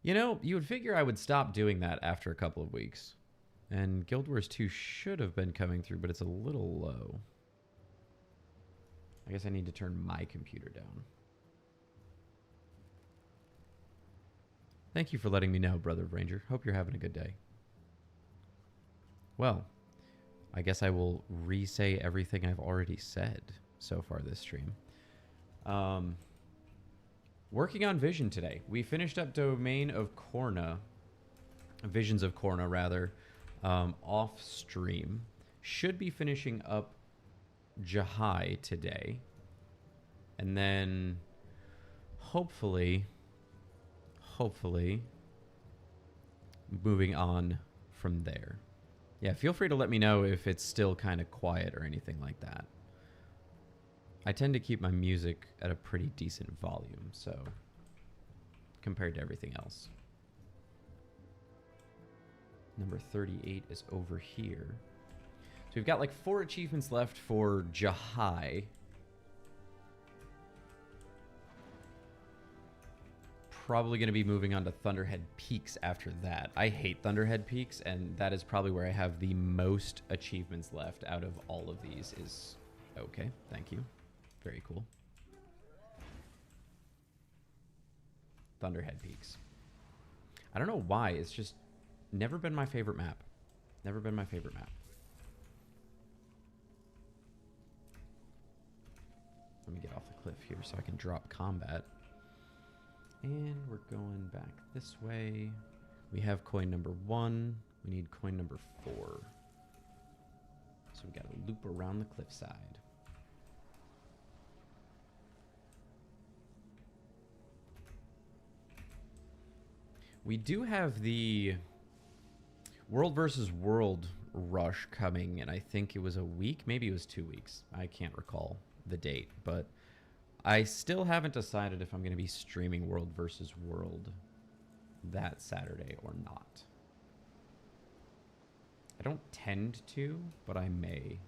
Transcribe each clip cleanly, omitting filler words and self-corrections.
You know, you would figure I would stop doing that after a couple of weeks. And Guild Wars 2 should have been coming through, but it's a little low. I guess I need to turn my computer down. Thank you for letting me know, Brother Ranger. Hope you're having a good day. Well, I guess I will re-say everything I've already said so far this stream. Working on Vision today. We finished up Domain of Korna. Visions of Korna, rather. Off stream. Should be finishing up Jahai today. And then hopefully moving on from there. Yeah, feel free to let me know if it's still kind of quiet or anything like that. I tend to keep my music at a pretty decent volume, so compared to everything else. Number 38 is over here. So we've got like 4 achievements left for Jahai. Probably going to be moving on to Thunderhead Peaks after that. I hate Thunderhead Peaks, and that is probably where I have the most achievements left out of all of these. Is okay, thank you. Very cool. Thunderhead Peaks. I don't know why, it's just never been my favorite map. Never been my favorite map. Let me get off the cliff here so I can drop combat. And we're going back this way. We have coin number 1. We need coin number 4. So we got to loop around the cliffside. We do have the World versus World rush coming, and I think it was a week, maybe it was 2 weeks. I can't recall the date, but I still haven't decided if I'm going to be streaming World versus World that Saturday or not. I don't tend to, but I may.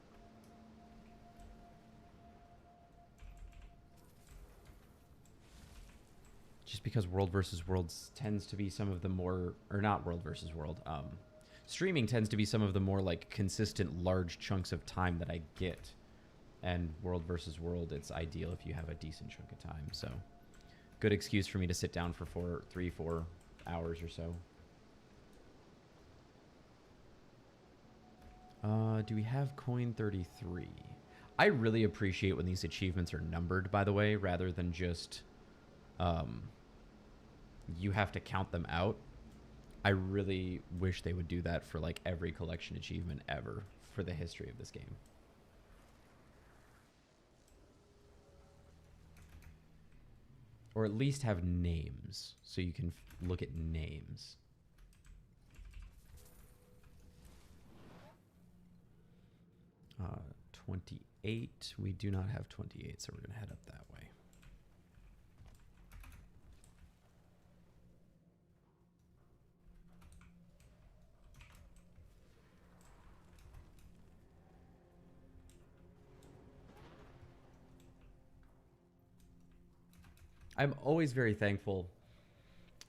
Just because World versus World tends to be some of the more, or not World versus World, streaming tends to be some of the more like consistent large chunks of time that I get. And World versus World, it's ideal if you have a decent chunk of time. So good excuse for me to sit down for 3-4 hours or so. Do we have coin 33? I really appreciate when these achievements are numbered, by the way, rather than just you have to count them out. I really wish they would do that for like every collection achievement ever for the history of this game. Or at least have names, so you can look at names. Uh, 28. We do not have 28, so we're going to head up that way. I'm always very thankful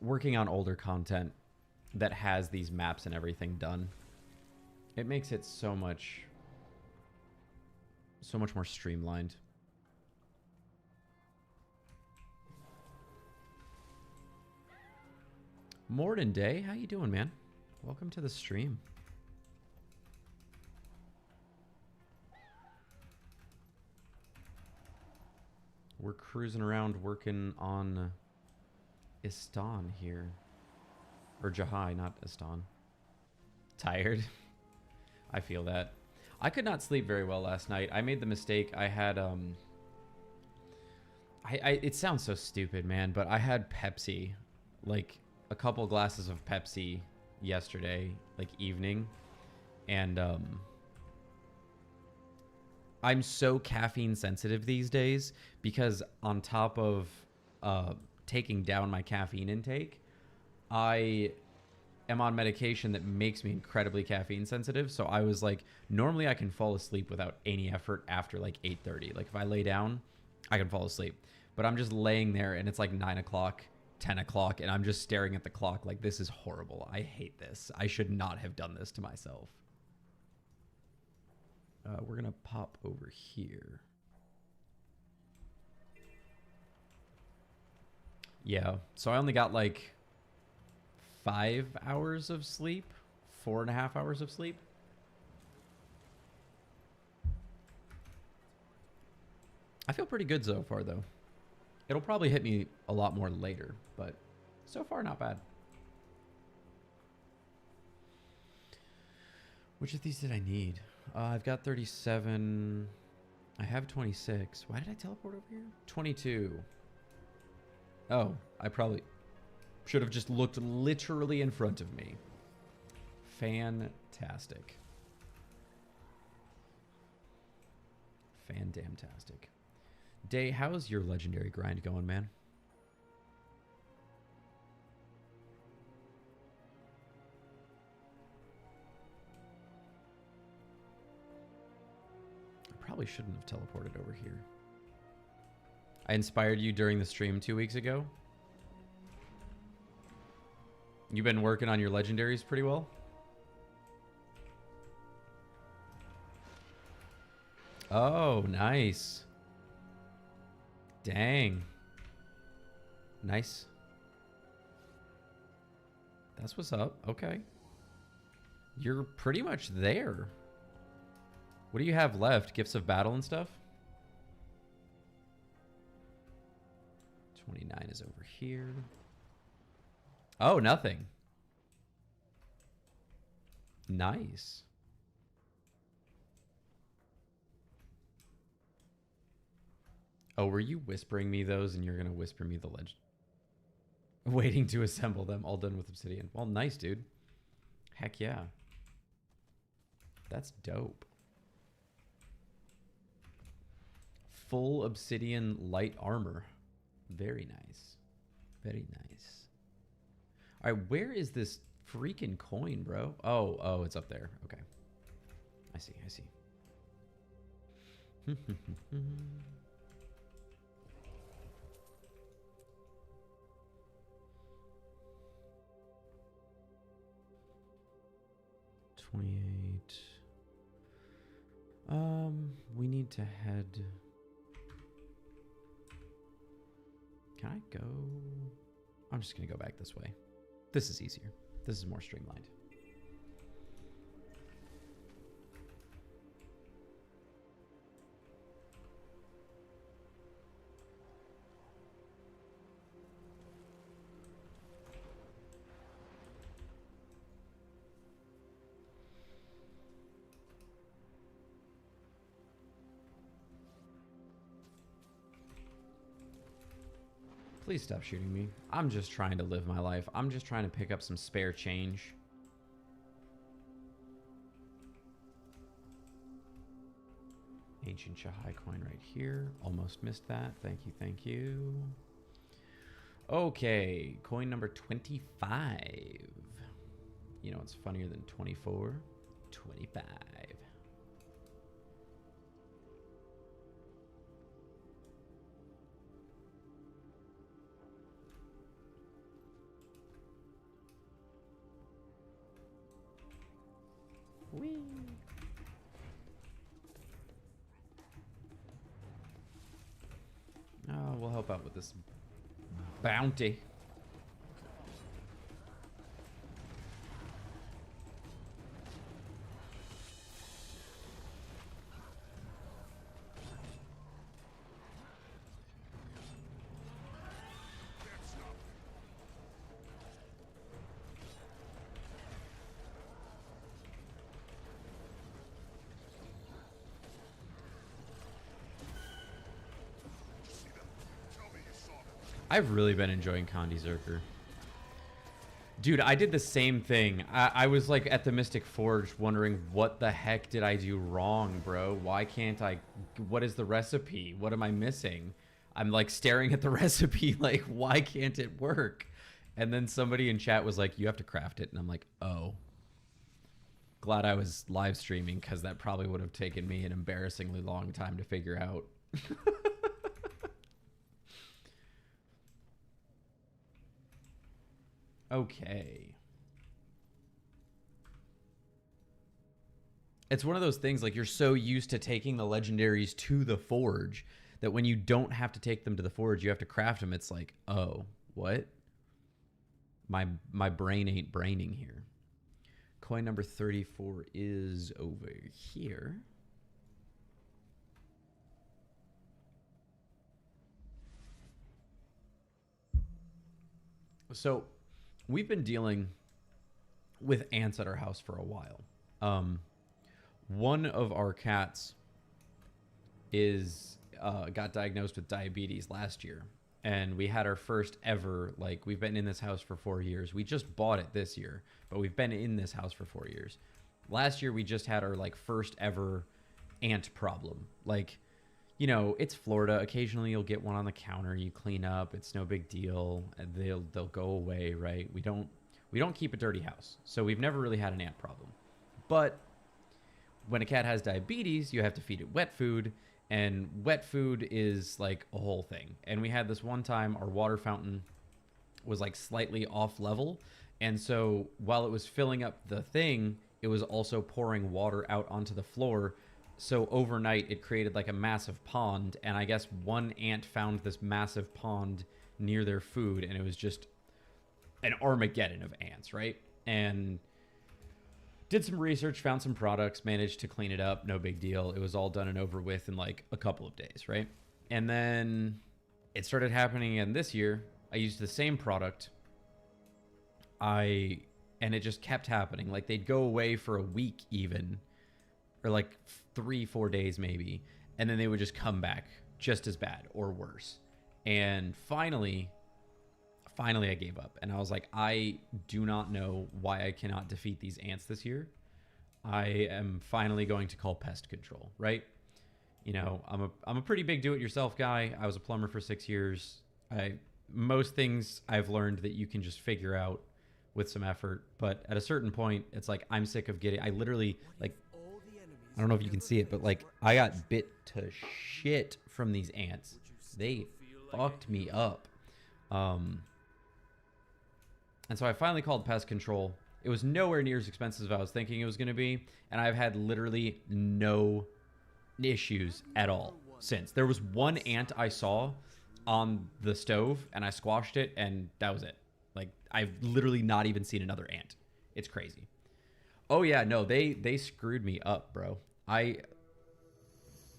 working on older content that has these maps and everything done. It makes it so much more streamlined. Morden Day, how you doing, man? Welcome to the stream. We're cruising around working on Istan here. Or Jahai, not Istan. Tired? I feel that. I could not sleep very well last night. I made the mistake. I had, it sounds so stupid, man, but I had Pepsi. Like, a couple glasses of Pepsi yesterday, like, evening. And, I'm so caffeine sensitive these days because on top of taking down my caffeine intake, I am on medication that makes me incredibly caffeine sensitive. So I was like, normally I can fall asleep without any effort after like 8:30. Like if I lay down, I can fall asleep. But I'm just laying there and it's like 9 o'clock 10 o'clock, and I'm just staring at the clock like, this is horrible. I hate this. I should not have done this to myself. We're going to pop over here. Yeah, so I only got like 5 hours of sleep, 4.5 hours of sleep. I feel pretty good so far, though. It'll probably hit me a lot more later, but so far, not bad. Which of these did I need? I've got 37. I have 26. Why did I teleport over here? 22. Oh, I probably should have just looked literally in front of me. Fantastic. Fan-damn-tastic. Day, how's your legendary grind going, man? I probably shouldn't have teleported over here. I inspired you during the stream 2 weeks ago. You've been working on your legendaries pretty well? Oh, nice. Dang. Nice. That's what's up. Okay. You're pretty much there. What do you have left? Gifts of battle and stuff? 29 is over here. Oh, nothing. Nice. Oh, were you whispering me those and you're going to whisper me the legend? Waiting to assemble them. All done with obsidian. Well, nice, dude. Heck yeah. That's dope. Full obsidian light armor. Very nice. Very nice. All right, where is this freaking coin, bro? Oh, it's up there. Okay. I see. 28. We need to head. Can I go? I'm just gonna go back this way. This is easier. This is more streamlined. Please stop shooting me. I'm just trying to live my life. I'm just trying to pick up some spare change. Ancient Shahai coin right here. Almost missed that. Thank you, thank you. Okay, coin number 25. You know what's funnier than 24? 25. Whee. Oh, we'll help out with this bounty. I've really been enjoying Condi Zerker. Dude, I did the same thing. I was like at the Mystic Forge wondering what the heck did I do wrong, bro? Why can't I... What is the recipe? What am I missing? I'm like staring at the recipe like, why can't it work? And then somebody in chat was like, you have to craft it. And I'm like, oh. Glad I was live streaming because that probably would have taken me an embarrassingly long time to figure out. Okay. It's one of those things, like, you're so used to taking the legendaries to the forge that when you don't have to take them to the forge, you have to craft them. It's like, oh, what? My brain ain't braining here. Coin number 34 is over here. So we've been dealing with ants at our house for a while. One of our cats is got diagnosed with diabetes last year, and we had our first ever, like, we've been in this house for 4 years. We just bought it this year, but we've been in this house for 4 years. Last year we just had our, like, first ever ant problem. Like, you know, it's Florida. Occasionally you'll get one on the counter, you clean up, it's no big deal, and they'll go away, right? We don't keep a dirty house, so we've never really had an ant problem. But when a cat has diabetes, you have to feed it wet food, and wet food is like a whole thing. And we had this one time, our water fountain was like slightly off level, and so while it was filling up the thing, it was also pouring water out onto the floor. So overnight it created like a massive pond, and I guess one ant found this massive pond near their food, and it was just an Armageddon of ants, right? And did some research, found some products, managed to clean it up, no big deal. It was all done and over with in like a couple of days, right? And then it started happening again this year. I used the same product. And it just kept happening. Like, they'd go away for a week even, or like 3-4 days maybe, and then they would just come back just as bad or worse. And finally I gave up, and I was like, I do not know why I cannot defeat these ants this year. I am finally going to call pest control, right? You know, I'm a pretty big do-it-yourself guy. I was a plumber for 6 years. Most things I've learned that you can just figure out with some effort, but at a certain point, it's like, I'm sick of I literally, like, I don't know if you can see it, but like, I got bit to shit from these ants. They fucked me up. And so I finally called pest control. It was nowhere near as expensive as I was thinking it was going to be, and I've had literally no issues at all since. There was one ant I saw on the stove, and I squashed it, and that was it. Like, I've literally not even seen another ant. It's crazy. Oh yeah, no, they screwed me up, bro.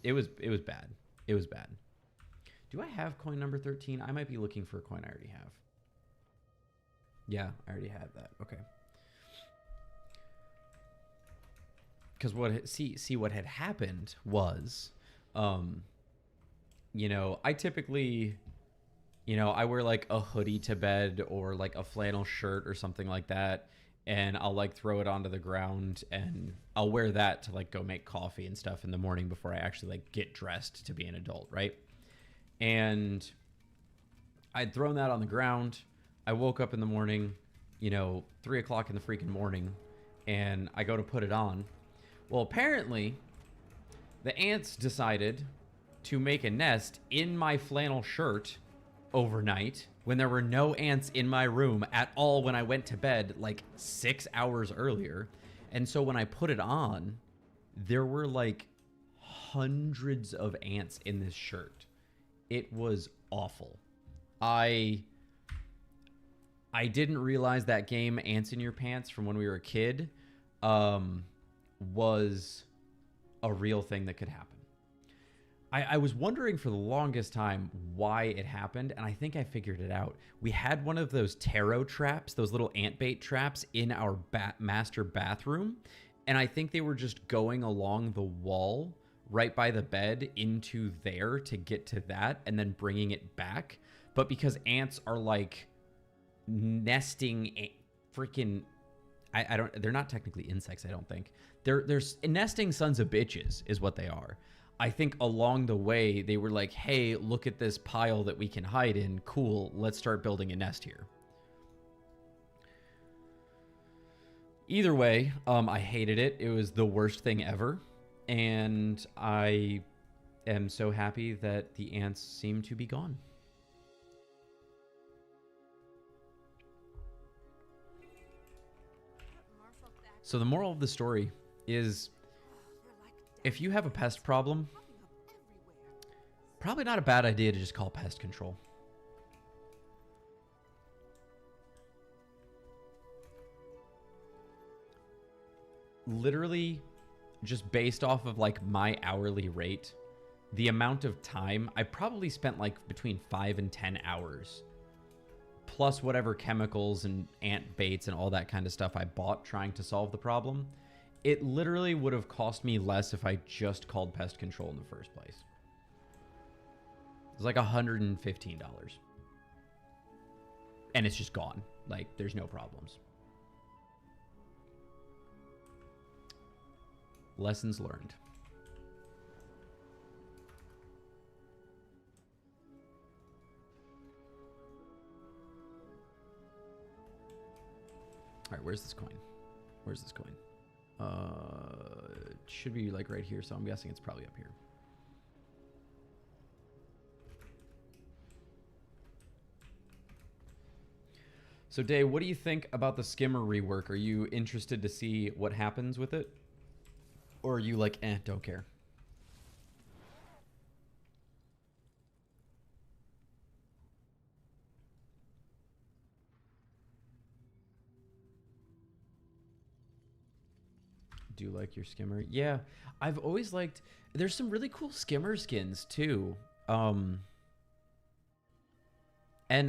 It was bad. It was bad. Do I have coin number 13? I might be looking for a coin I already have. Yeah, I already have that. Okay. Because what had happened was, you know, I typically, you know, I wear like a hoodie to bed or like a flannel shirt or something like that, and I'll like throw it onto the ground, and I'll wear that to like go make coffee and stuff in the morning before I actually like get dressed to be an adult, right? And I'd thrown that on the ground. I woke up in the morning, you know, 3 o'clock in the freaking morning, and I go to put it on. Well, apparently, the ants decided to make a nest in my flannel shirt overnight when there were no ants in my room at all when I went to bed like 6 hours earlier. And so when I put it on, there were like hundreds of ants in this shirt. It was awful. I didn't realize that game, Ants in Your Pants, from when we were a kid, was a real thing that could happen. I was wondering for the longest time why it happened, and I think I figured it out. We had one of those tarot traps, those little ant bait traps, in our master bathroom, and I think they were just going along the wall right by the bed into there to get to that and then bringing it back. But because ants are like nesting freaking, I don't, they're not technically insects, I don't think. They're nesting sons of bitches is what they are. I think along the way they were like, hey, look at this pile that we can hide in. Cool, let's start building a nest here. Either way, I hated it. It was the worst thing ever. And I am so happy that the ants seem to be gone. So the moral of the story is, if you have a pest problem, probably not a bad idea to just call pest control. Literally, just based off of like my hourly rate, the amount of time I probably spent like between 5 and 10 hours, plus whatever chemicals and ant baits and all that kind of stuff I bought trying to solve the problem. It literally would have cost me less if I just called pest control in the first place. It was like $115. And it's just gone. Like, there's no problems. Lessons learned. All right, where's this coin? Where's this coin? It should be like right here, so I'm guessing it's probably up here. So Dave, what do you think about the skimmer rework? Are you interested to see what happens with it? Or are you like, don't care? Do you like your skimmer? Yeah, I've always liked, there's some really cool skimmer skins too. And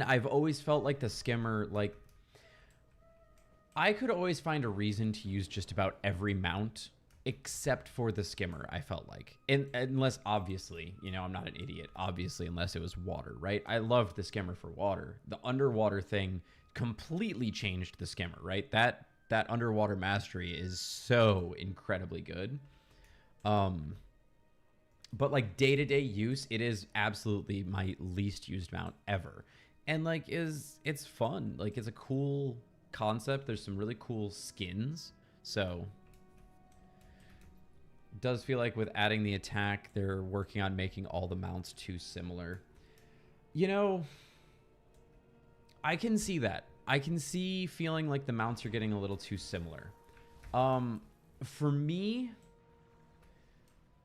I've always felt like the skimmer, like, I could always find a reason to use just about every mount except for the skimmer, I felt like. Unless, obviously, you know, I'm not an idiot, obviously, unless it was water, right? I loved the skimmer for water. The underwater thing completely changed the skimmer, right? That underwater mastery is so incredibly good. But like day-to-day use, it is absolutely my least used mount ever. And like it's fun. Like, it's a cool concept. There's some really cool skins. So it does feel like with adding the attack, they're working on making all the mounts too similar. You know, I can see that. I can see feeling like the mounts are getting a little too similar. For me,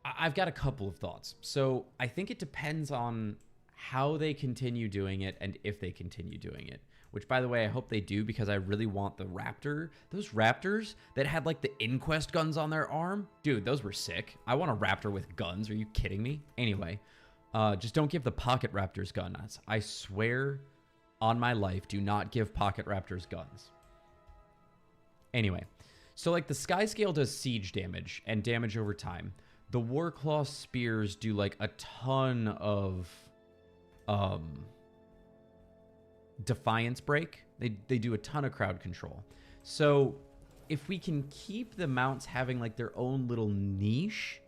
I've got a couple of thoughts. So I think it depends on how they continue doing it and if they continue doing it. Which, by the way, I hope they do, because I really want the raptor. Those raptors that had like the inquest guns on their arm. Dude, those were sick. I want a raptor with guns. Are you kidding me? Anyway, just don't give the pocket raptors guns. I swear on my life, do not give pocket raptors guns. Anyway, so like the sky scale does siege damage and damage over time. The Warclaw spears do like a ton of defiance break. They do a ton of crowd control. So if we can keep the mounts having like their own little niche,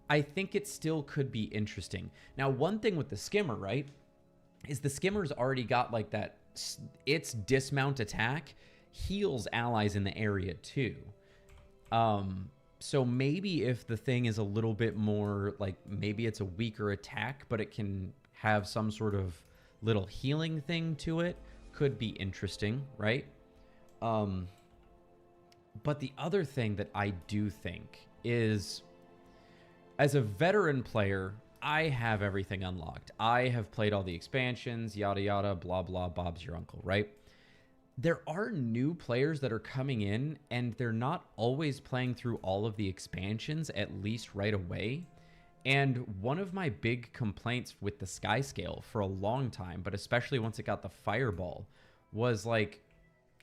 I think it still could be interesting. Now, one thing with the skimmer, right, is the skimmer's already got like that, its dismount attack heals allies in the area too. So maybe if the thing is a little bit more like, maybe it's a weaker attack, but it can have some sort of little healing thing to it, could be interesting, right? But the other thing that I do think is, as a veteran player, I have everything unlocked. I have played all the expansions, yada yada, blah blah, Bob's your uncle, right? There are new players that are coming in, and they're not always playing through all of the expansions, at least right away. And one of my big complaints with the sky scale for a long time, but especially once it got the fireball, was like,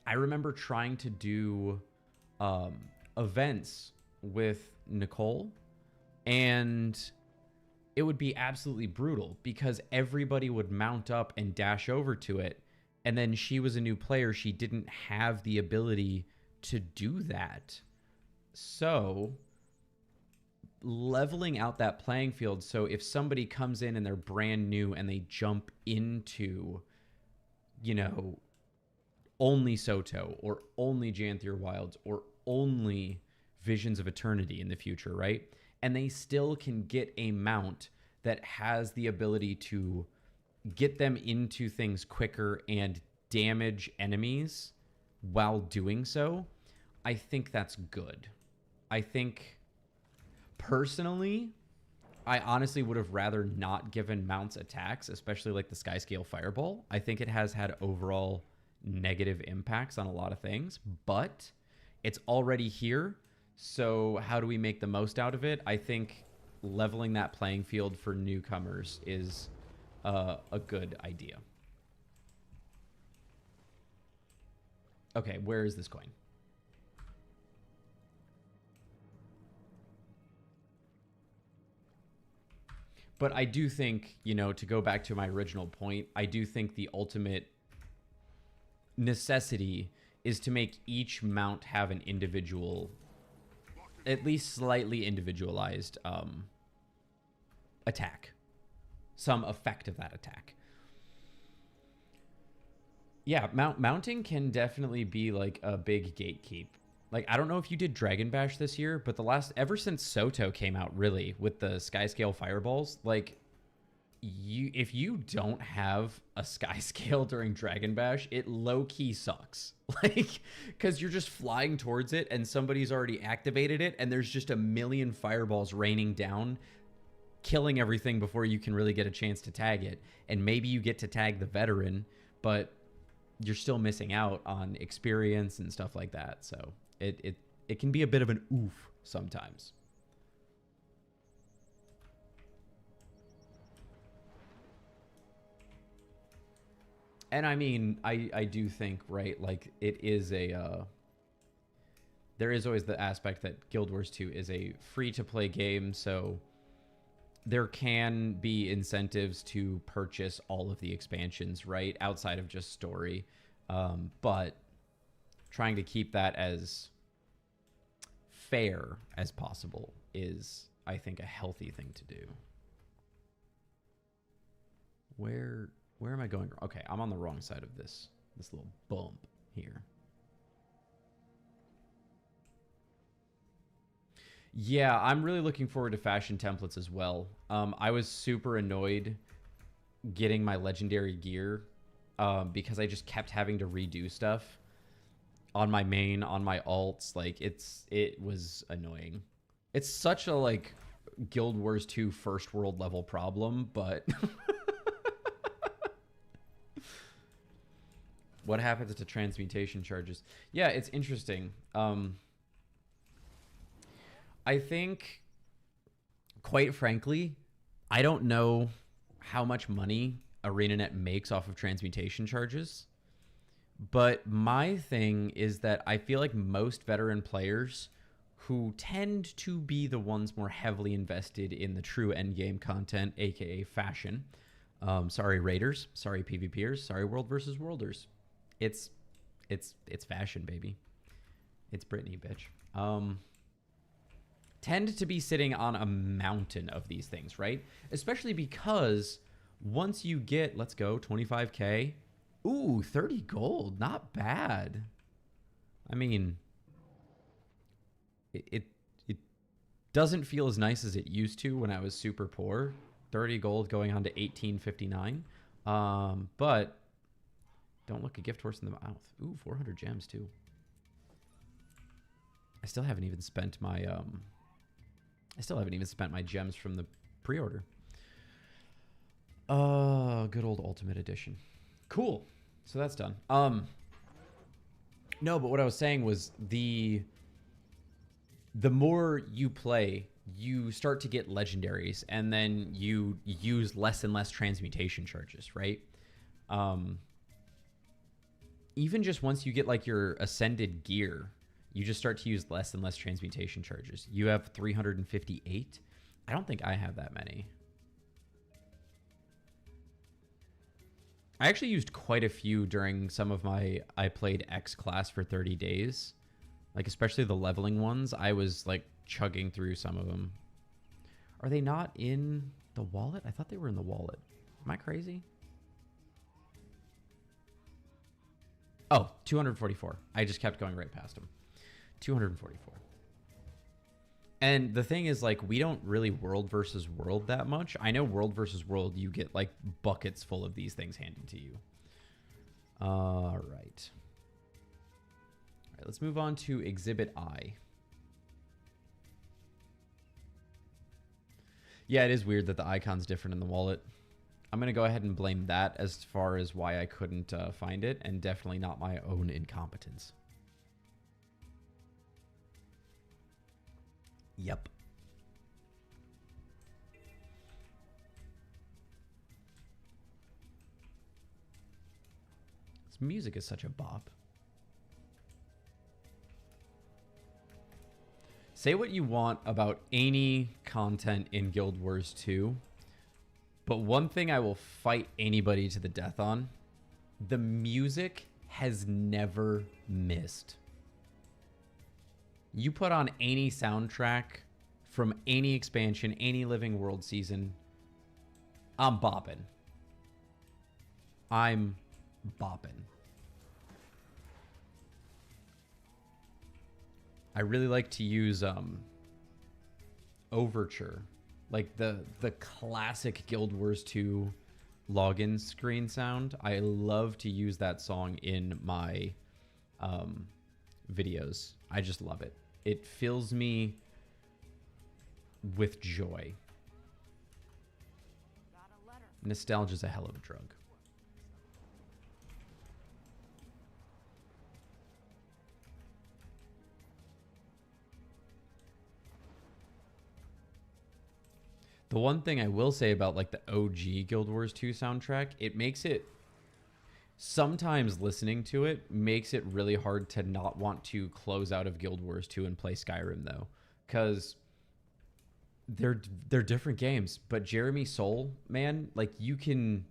I remember trying to do events with Nicole, and it would be absolutely brutal because everybody would mount up and dash over to it. And then she was a new player. She didn't have the ability to do that. So leveling out that playing field. So if somebody comes in and they're brand new and they jump into, you know, only Soto or only Janthier Wilds or only Visions of Eternity in the future, right? And they still can get a mount that has the ability to get them into things quicker and damage enemies while doing so, I think that's good. I think personally, I honestly would have rather not given mounts attacks, especially like the Skyscale Fireball. I think it has had overall negative impacts on a lot of things, but it's already here. So how do we make the most out of it? I think leveling that playing field for newcomers is a good idea. Okay, where is this going? But I do think, you know, to go back to my original point, I do think the ultimate necessity is to make each mount have an individual, at least slightly individualized attack. Some effect of that attack. Yeah, mounting can definitely be like a big gatekeep. Like, I don't know if you did Dragon Bash this year, but ever since Soto came out, really, with the Skyscale Fireballs, like, if you don't have a Skyscale during Dragon Bash, it low-key sucks. Like, because you're just flying towards it, and somebody's already activated it, and there's just a million fireballs raining down, killing everything before you can really get a chance to tag it. And maybe you get to tag the veteran, but you're still missing out on experience and stuff like that. So it can be a bit of an oof sometimes. And I mean, I do think, right, like it is a there is always the aspect that Guild Wars 2 is a free-to-play game, so there can be incentives to purchase all of the expansions, right, outside of just story. But trying to keep that as fair as possible is, I think, a healthy thing to do. Where am I going? Okay, I'm on the wrong side of this little bump here. Yeah, I'm really looking forward to fashion templates as well. I was super annoyed getting my legendary gear because I just kept having to redo stuff on my main, on my alts. Like, it was annoying. It's such a, like, Guild Wars 2 first world level problem, but what happens to transmutation charges? Yeah, it's interesting. I think, quite frankly, I don't know how much money ArenaNet makes off of transmutation charges. But my thing is that I feel like most veteran players who tend to be the ones more heavily invested in the true endgame content, aka fashion. Sorry, Raiders. Sorry, PvPers. Sorry, World versus Worlders. It's fashion, baby. It's Britney, bitch. Tend to be sitting on a mountain of these things, right? Especially because once you get, let's go, 25K. Ooh, 30 gold. Not bad. I mean, it doesn't feel as nice as it used to when I was super poor. 30 gold going on to 1859. But don't look a gift horse in the mouth. Ooh, 400 gems too. I still haven't even spent my gems from the pre-order. Good old Ultimate Edition. Cool. So that's done. No, but what I was saying was the more you play, you start to get legendaries, and then you use less and less transmutation charges, right? Even just once you get like your ascended gear, you just start to use less and less transmutation charges. You have 358. I don't think I have that many. I actually used quite a few during some of I played X class for 30 days. Like, especially the leveling ones. I was like chugging through some of them. Are they not in the wallet? I thought they were in the wallet. Am I crazy? Oh, 244. I just kept going right past them. 244. And the thing is, like, we don't really world versus world that much. I know world versus world, you get like buckets full of these things handed to you. All right. right, let's move on to Exhibit I. Yeah, it is weird that the icon's different in the wallet. I'm going to go ahead and blame that as far as why I couldn't find it, and definitely not my own incompetence. Yep. This music is such a bop. Say what you want about any content in Guild Wars 2, but one thing I will fight anybody to the death on, the music has never missed. You put on any soundtrack from any expansion, any Living World season, I'm bopping. I'm bopping. I really like to use Overture, like the classic Guild Wars 2 login screen sound. I love to use that song in my videos. I just love it. It fills me with joy. Nostalgia's a hell of a drug. The one thing I will say about like the OG Guild Wars 2 soundtrack, it makes it, sometimes listening to it makes it really hard to not want to close out of Guild Wars 2 and play Skyrim though, because they're different games. But Jeremy Soule, man, like you can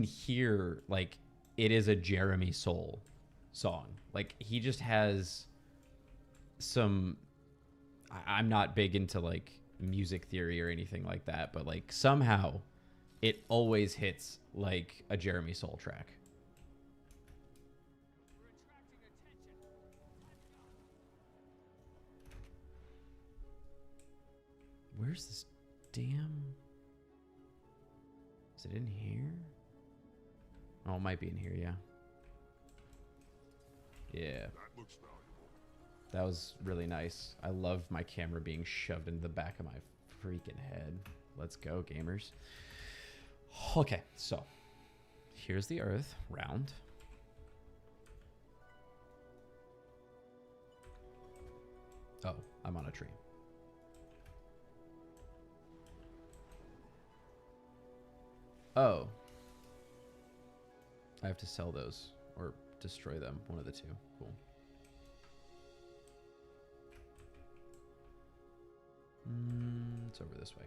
hear like it is a Jeremy Soule song. Like he just has some, I'm not big into like music theory or anything like that, but like somehow it always hits like a Jeremy Soule track. Where's this damn... Is it in here? Oh, it might be in here, yeah. Yeah. That was really nice. I love my camera being shoved into the back of my freaking head. Let's go, gamers. Okay, so here's the Earth, round. Oh, I'm on a tree. Oh. I have to sell those or destroy them, one of the two. Cool. It's over this way.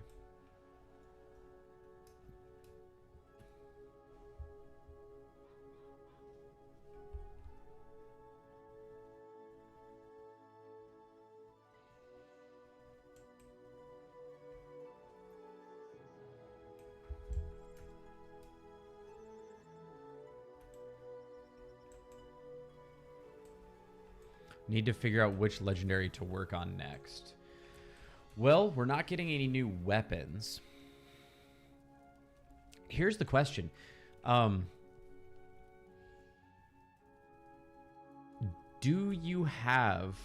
Need to figure out which legendary to work on next. Well, we're not getting any new weapons. Here's the question. Do you have...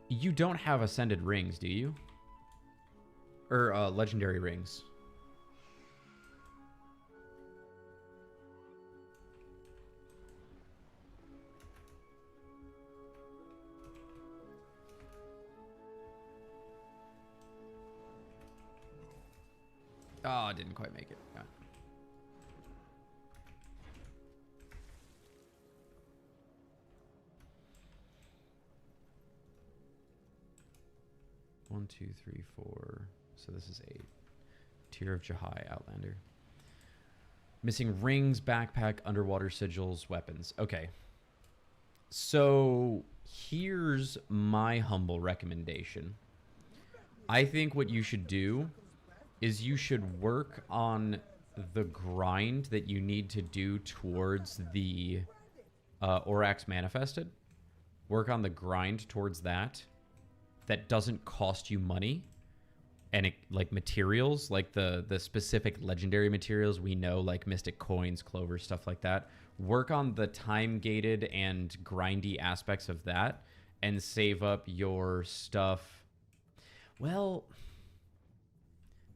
You don't have ascended rings, do you? Or legendary rings? Oh, I didn't quite make it. Yeah. One, two, three, four. So this is 8. Tier of Jahai, Outlander. Missing rings, backpack, underwater sigils, weapons. Okay. So here's my humble recommendation. I think what you should do is you should work on the grind that you need to do towards the Orax Manifested. Work on the grind towards that. That doesn't cost you money. And it, like materials, like the specific legendary materials we know, like Mystic Coins, Clover, stuff like that. work on the time gated and grindy aspects of that and save up your stuff. Well,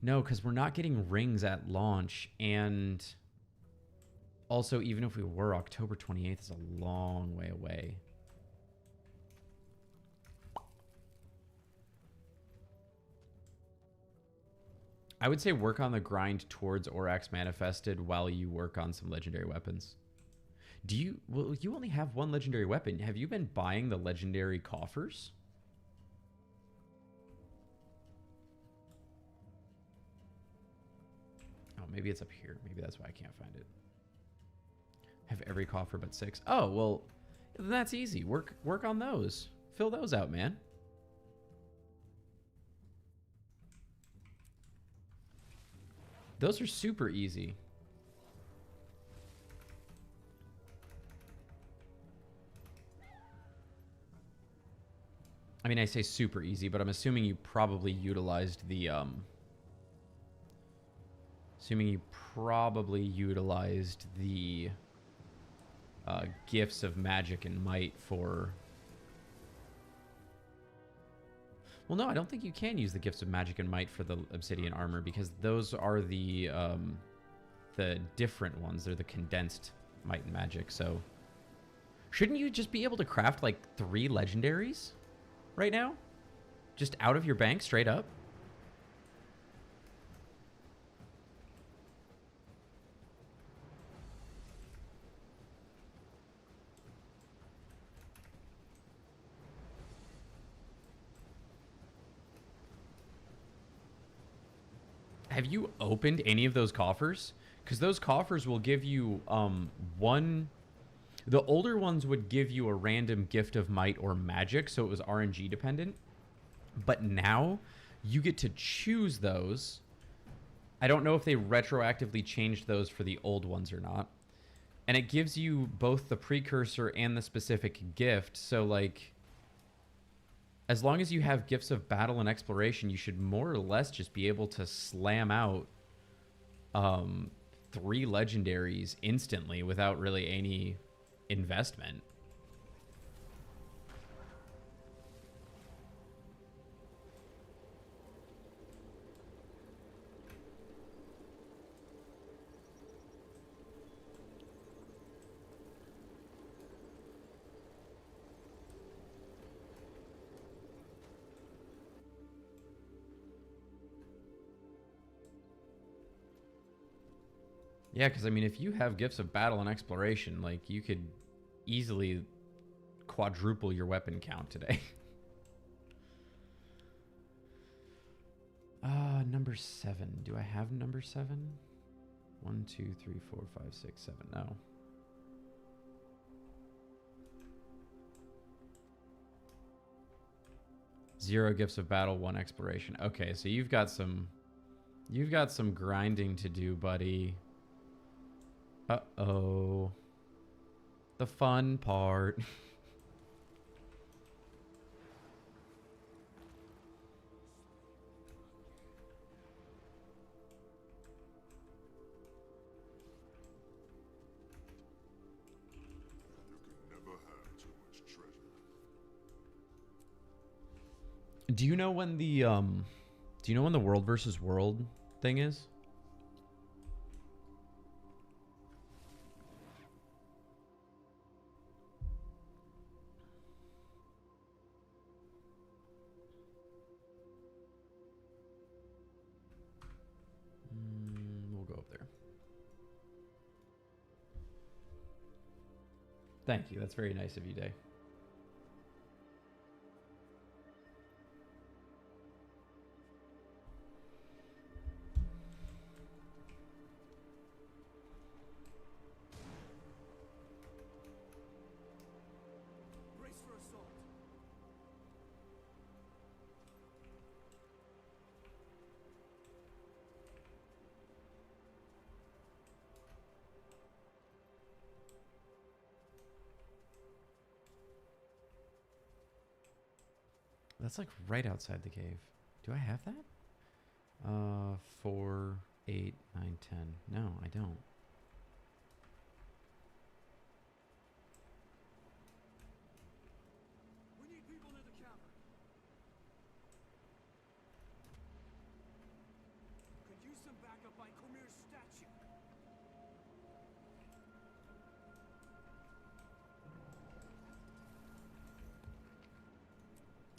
no, because we're not getting rings at launch. And also, even if we were, October 28th is a long way away. I would say work on the grind towards Orax Manifested while you work on some legendary weapons. Do you... Well, you only have one legendary weapon. Have you been buying the legendary coffers? Oh, maybe it's up here. Maybe that's why I can't find it. Have every coffer but 6. Oh, well, that's easy. Work on those. Fill those out, man. Those are super easy. I mean, I say super easy, but I'm assuming you probably utilized the, gifts of magic and might for... Well, no, I don't think you can use the gifts of magic and might for the obsidian armor because those are the different ones. They're the condensed might and magic. So shouldn't you just be able to craft like 3 legendaries right now? Just out of your bank straight up? Have you opened any of those coffers? Because those coffers will give you one... The older ones would give you a random gift of might or magic, so it was RNG dependent. But now, you get to choose those. I don't know if they retroactively changed those for the old ones or not. And it gives you both the precursor and the specific gift, so like... As long as you have gifts of battle and exploration, you should more or less just be able to slam out 3 legendaries instantly without really any investment. Yeah, because I mean, if you have gifts of battle and exploration, like you could easily quadruple your weapon count today. Number 7. Do I have number 7? 1, 2, 3, 4, 5, 6, 7. No. Zero gifts of battle, 1 exploration. Okay, so you've got some grinding to do, buddy. Uh-oh. The fun part. Do you know when the world versus world thing is? We'll go up there. Thank you. That's very nice of you, Day. That's like right outside the cave. Do I have that? 4, 8, 9, 10. No, I don't.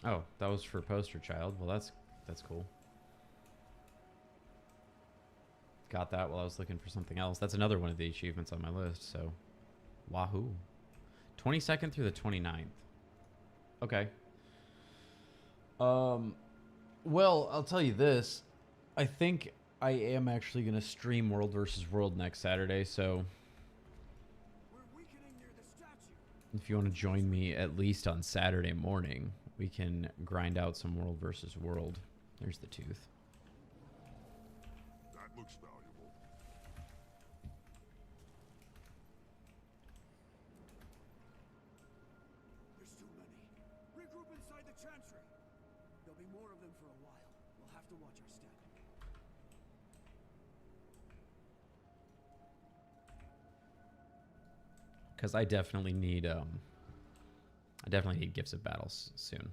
Oh, that was for poster child. Well, that's cool. Got that while I was looking for something else. That's another one of the achievements on my list, so wahoo. 22nd through the 29th. Okay. Well, I'll tell you this. I think I am actually going to stream World versus World next Saturday, so if you want to join me at least on Saturday morning, we can grind out some World versus World. There's the tooth. That looks valuable. There's too many. Regroup inside the chantry. There'll be more of them for a while. We'll have to watch our step. Because I definitely need gifts of battles soon.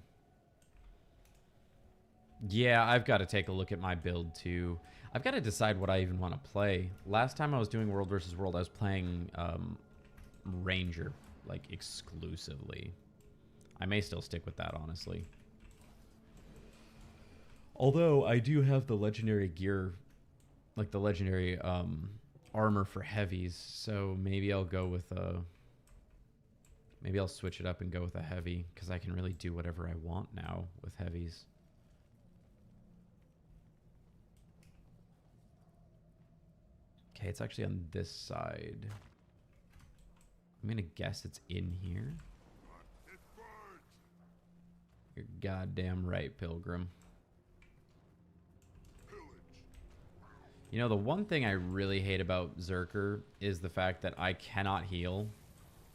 Yeah, I've got to take a look at my build too. I've got to decide what I even want to play. Last time I was doing World versus World, I was playing Ranger, like, exclusively. I may still stick with that, honestly. Although I do have the legendary gear, like the legendary armor for heavies, so maybe I'll go with maybe I'll switch it up and go with a heavy, because I can really do whatever I want now with heavies. Okay, it's actually on this side. I'm gonna guess it's in here. You're goddamn right, Pilgrim. You know, the one thing I really hate about Zerker is the fact that I cannot heal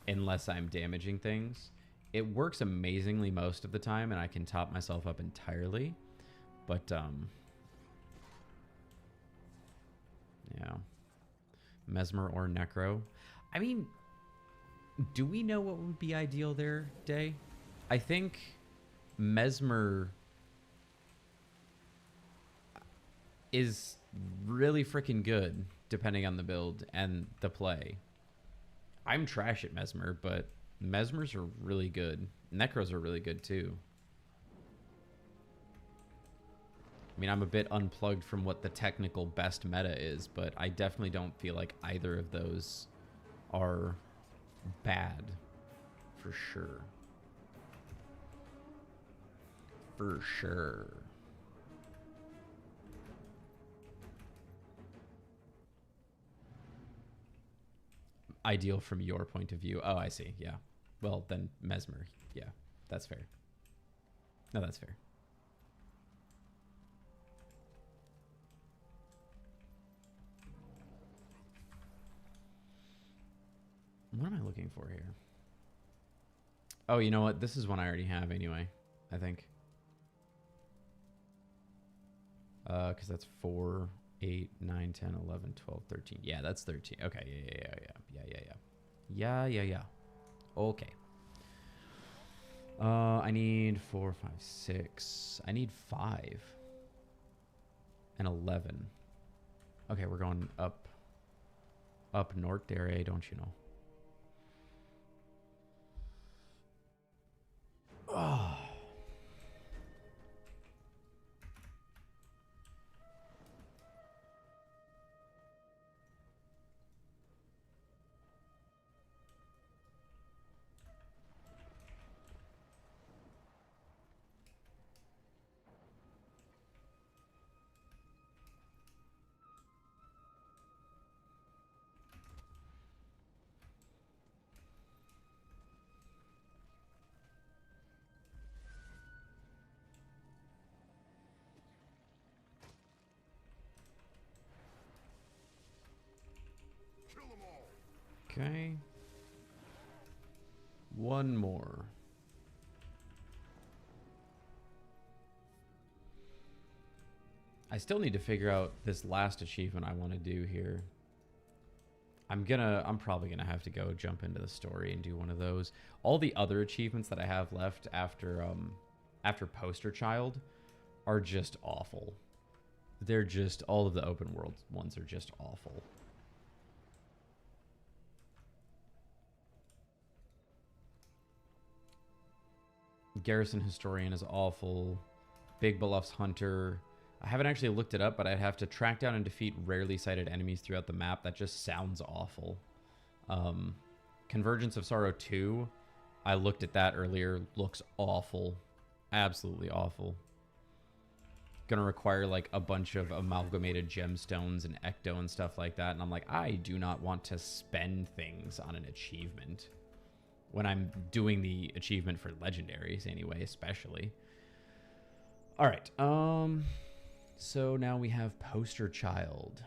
unless I'm damaging things. It works amazingly most of the time, and I can top myself up entirely. But, yeah. Mesmer or Necro. I mean, do we know what would be ideal there, Day? I think Mesmer is really freaking good, depending on the build and the play. I'm trash at Mesmer, but Mesmers are really good. Necros are really good, too. I mean, I'm a bit unplugged from what the technical best meta is, but I definitely don't feel like either of those are bad, for sure. For sure. Ideal from your point of view. Oh, I see. Yeah. Well, then Mesmer. Yeah, that's fair. No, that's fair. What am I looking for here? Oh, you know what? This is one I already have anyway, I think. Because that's 4, 8, 9, 10, 11, 12, 13. Yeah, that's 13. Okay, yeah. Okay. I need 4, 5, 6. I need 5. And 11. Okay, we're going up north there, eh? Don't you know? Oh. Okay. One more. I still need to figure out this last achievement I want to do here. I'm probably gonna have to go jump into the story and do one of those. All the other achievements that I have left after Poster Child are just awful. They're just, all of the open world ones are just awful. Garrison Historian is awful. Big Bluffs Hunter. I haven't actually looked it up, but I'd have to track down and defeat rarely sighted enemies throughout the map. That just sounds awful. Convergence of Sorrow 2. I looked at that earlier. Looks awful. Absolutely awful. Gonna require like a bunch of amalgamated gemstones and ecto and stuff like that. And I'm like, I do not want to spend things on an achievement when I'm doing the achievement for legendaries anyway, especially. All right. So now we have Poster Child.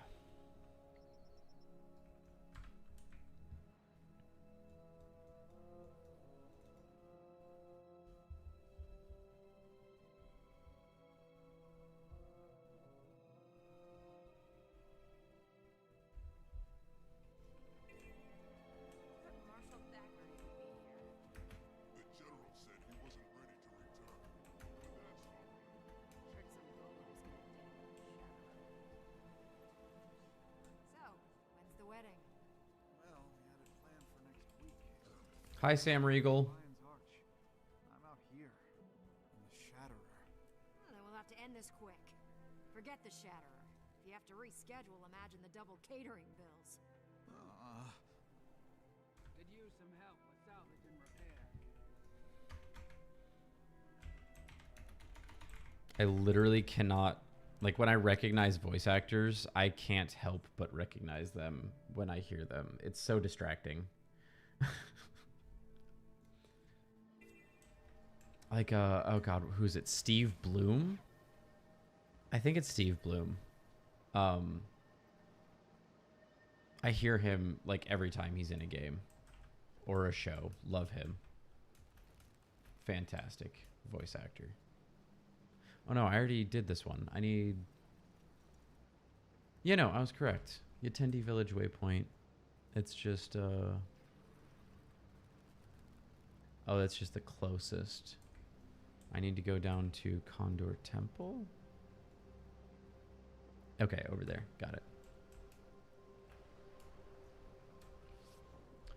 Hi, Sam Riegel. I'm out here in the Shatterer. Well, then we'll have to end this quick. Forget the Shatterer. If you have to reschedule, imagine the double catering bills. Could use some help with salvage and repair. I literally cannot, like when I recognize voice actors, I can't help but recognize them when I hear them. It's so distracting. Like, oh god, who's it? Steve Bloom? I think it's Steve Bloom. I hear him like every time he's in a game or a show. Love him. Fantastic voice actor. Oh no, I already did this one. I need... Yeah, no, I was correct. Yatendi Village Waypoint. It's just, oh, that's just the closest. I need to go down to Condor Temple. Okay, over there. Got it.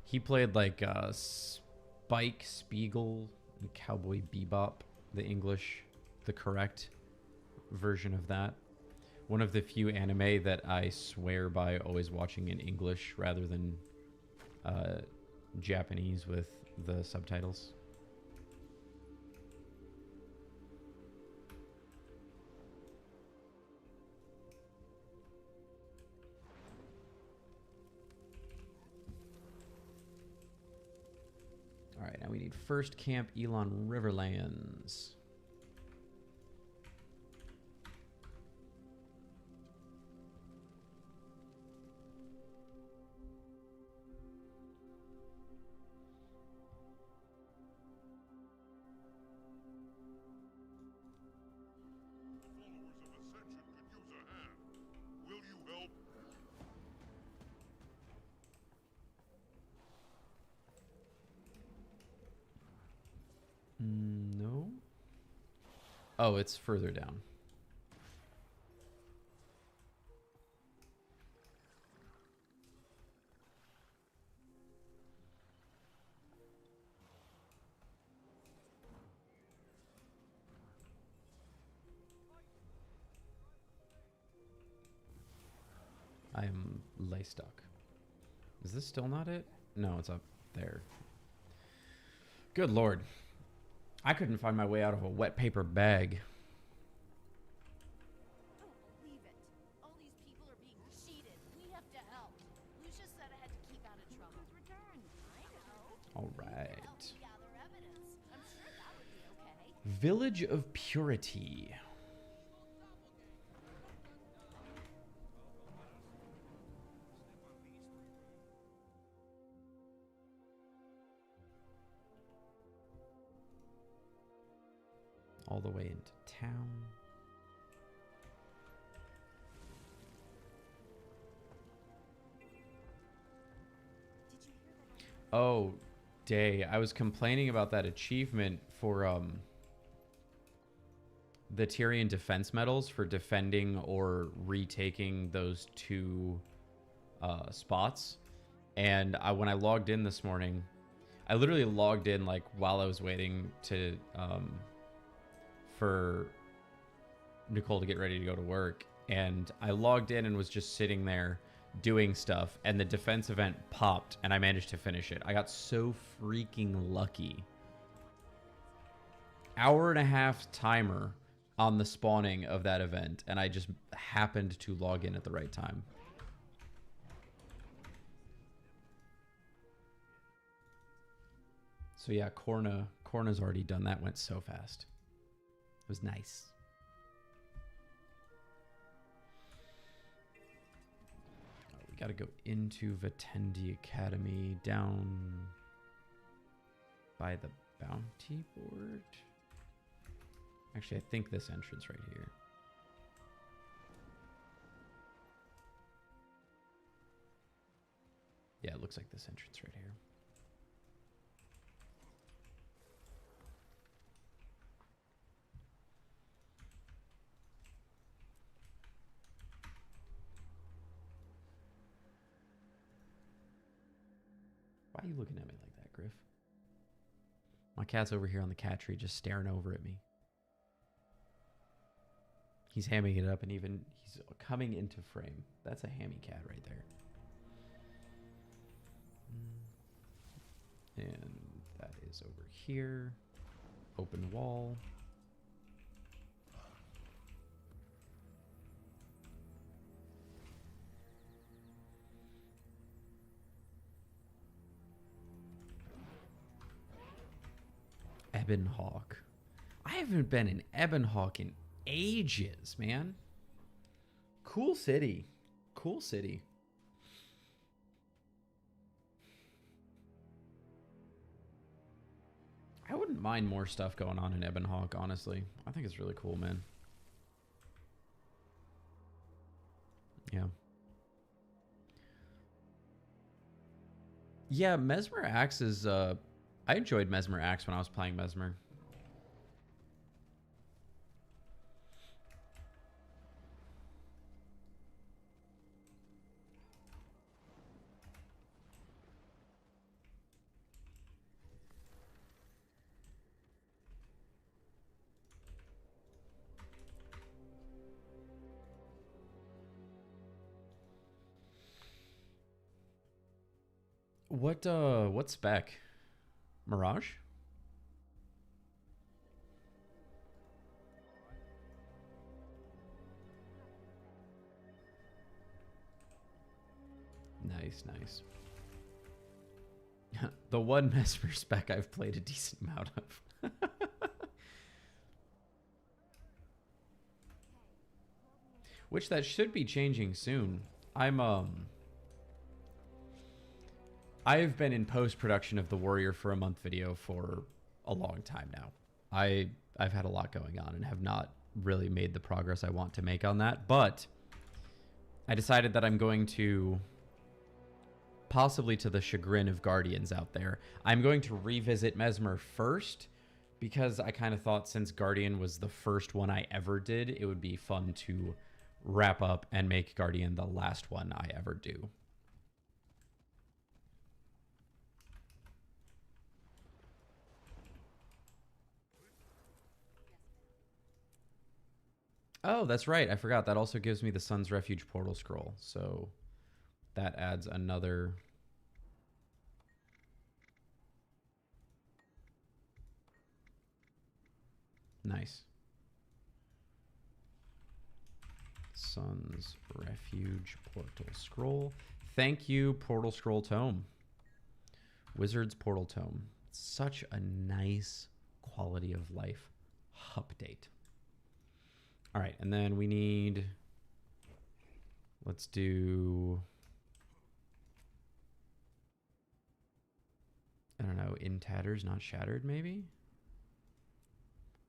He played like Spike Spiegel in Cowboy Bebop, the English, the correct version of that. One of the few anime that I swear by always watching in English rather than Japanese with the subtitles. All right, now we need first camp Elon Riverlands. No. Oh, it's further down. I'm lay stuck. Is this still not it? No, it's up there. Good lord. I couldn't find my way out of a wet paper bag. I don't believe it. All these people are being cheated. We have to help. Lucia said I had to keep out of trouble. Return. I know. All You can right. help me gather evidence. I'm sure that would be okay. Village of Purity. All the way into town. Oh, day. I was complaining about that achievement for the Tyrian defense medals for defending or retaking those two spots. And when I logged in this morning, I literally logged in like while I was waiting to for Nicole to get ready to go to work, and I logged in and was just sitting there doing stuff, and the defense event popped and I managed to finish it. I got so freaking lucky. Hour and a half timer on the spawning of that event, and I just happened to log in at the right time. So yeah, Corna's already done that. Went so fast. It was nice. Oh, we got to go into Vitendi Academy, down by the bounty board. Actually, I think this entrance right here. Yeah, it looks like this entrance right here. Why are you looking at me like that, Griff? My cat's over here on the cat tree just staring over at me. He's hamming it up, and even he's coming into frame. That's a hammy cat right there. And that is over here. Open wall. Ebonhawk. I haven't been in Ebonhawk in ages, man. Cool city. Cool city. I wouldn't mind more stuff going on in Ebonhawk, honestly. I think it's really cool, man. Yeah. Yeah, Mesmer Axe is... I enjoyed Mesmer Axe when I was playing Mesmer. What spec? Mirage? Nice, nice. The one Mesmer spec I've played a decent amount of. Which that should be changing soon. I've been in post-production of the Warrior for a Month video for a long time now. I've had a lot going on and have not really made the progress I want to make on that, but I decided that I'm going to, possibly to the chagrin of Guardians out there, I'm going to revisit Mesmer first, because I kind of thought since Guardian was the first one I ever did, it would be fun to wrap up and make Guardian the last one I ever do. Oh, that's right. I forgot. That also gives me the Sun's Refuge portal scroll. So that adds another... Nice. Sun's Refuge portal scroll. Thank you, Portal Scroll Tome. Wizard's Portal Tome. Such a nice quality of life update. All right, and then we need, let's do, I don't know, in tatters, not shattered, maybe?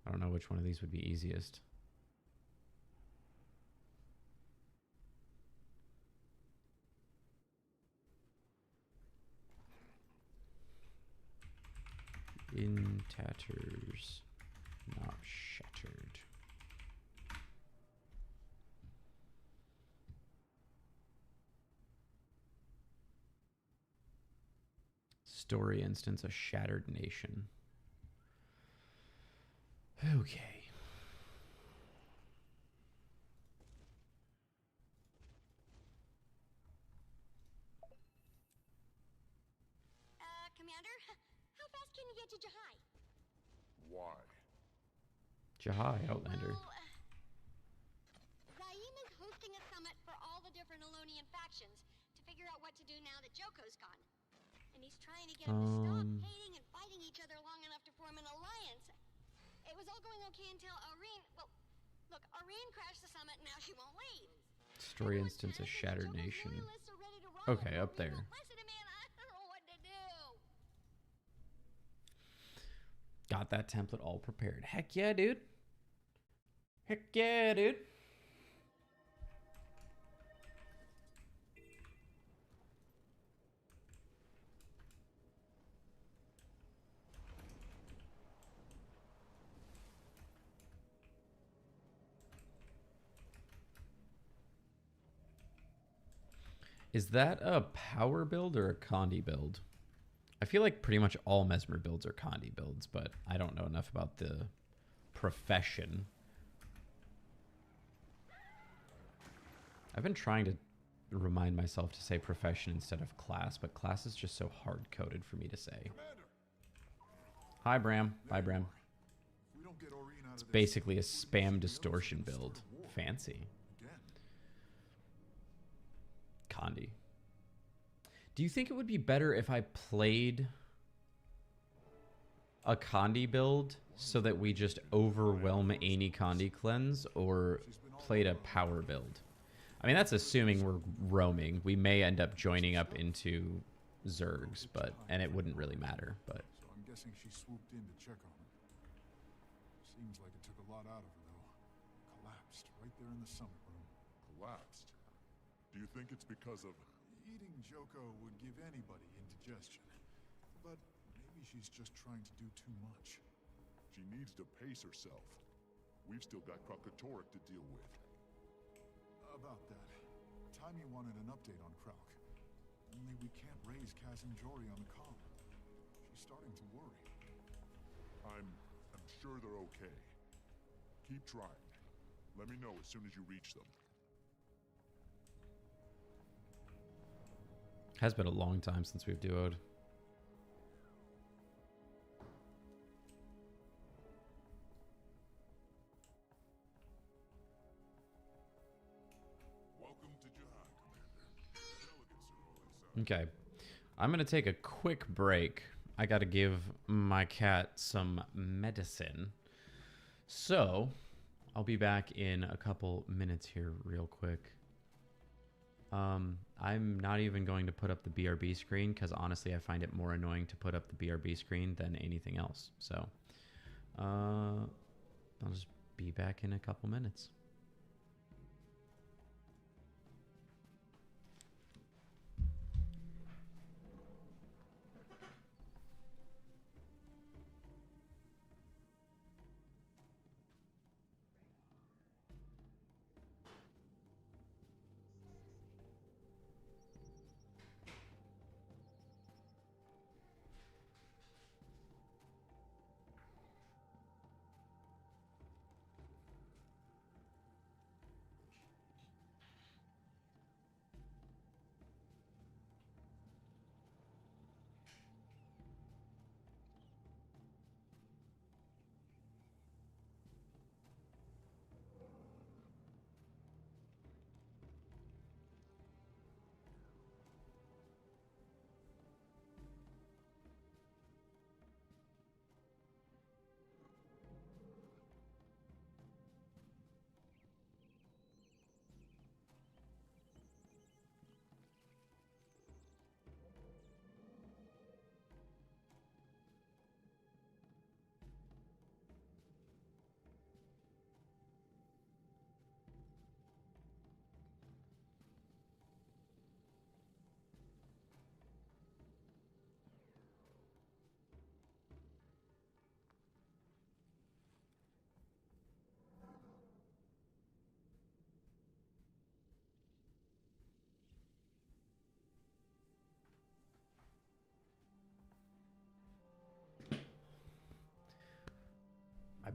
I don't know which one of these would be easiest. In tatters, not shattered. Story instance, a shattered nation. Okay. Commander, how fast can you get to Jahai? Why? Jahai, Outlander. Well, Zaim is hosting a summit for all the different Elonian factions to figure out what to do now that Joko's gone. And he's trying to get them to stop hating and fighting each other long enough to form an alliance. It was all going okay until Irene... Well, look, Irene crashed the summit and now she won't leave. Story instance, a shattered nation. Okay, up there. Listen to me and I don't know what to do. Got that template all prepared. Heck yeah, dude. Heck yeah, dude. Is that a power build or a Condi build? I feel like pretty much all Mesmer builds are Condi builds, but I don't know enough about the profession. I've been trying to remind myself to say profession instead of class, but class is just so hard-coded for me to say. Commander. Hi, Bram. Bye, Bram. We don't get Aurene out It's of this, basically a we'll spam just be distortion others in the build. start of war. Fancy. Again. Condi. Do you think it would be better if I played a Condi build so that we just overwhelm any Condi cleanse, or played a power build? I mean, that's assuming we're roaming. We may end up joining up into Zergs, and it wouldn't really matter. But So I'm guessing she swooped in to check on him. Seems like it took a lot out of her, though. Collapsed right there in the summit room. Collapsed? Do you think it's because of... Eating Joko would give anybody indigestion. But maybe she's just trying to do too much. She needs to pace herself. We've still got Kralkatorrik to deal with. About that, Taimi wanted an update on Kralk. Only we can't raise Kaz and Jori on the comm. She's starting to worry. I'm sure they're okay. Keep trying. Let me know as soon as you reach them. has been a long time since we've duoed. Okay, I'm gonna take a quick break. I gotta give my cat some medicine. So, I'll be back in a couple minutes here real quick. I'm not even going to put up the BRB screen because honestly I find it more annoying to put up the BRB screen than anything else. So, I'll just be back in a couple minutes.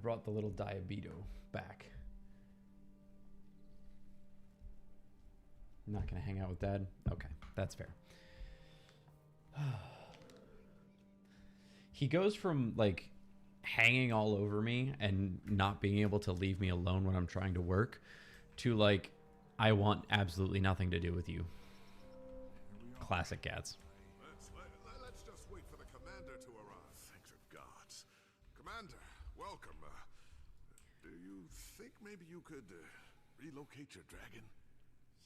brought the little Diabeto back. I'm not gonna hang out with Dad? Okay, that's fair. He goes from, like, hanging all over me and not being able to leave me alone when I'm trying to work to, like, I want absolutely nothing to do with you. Classic cats. Let's just wait for the commander to arrive. Thanks of gods. Commander, welcome. Do you think maybe you could relocate your dragon?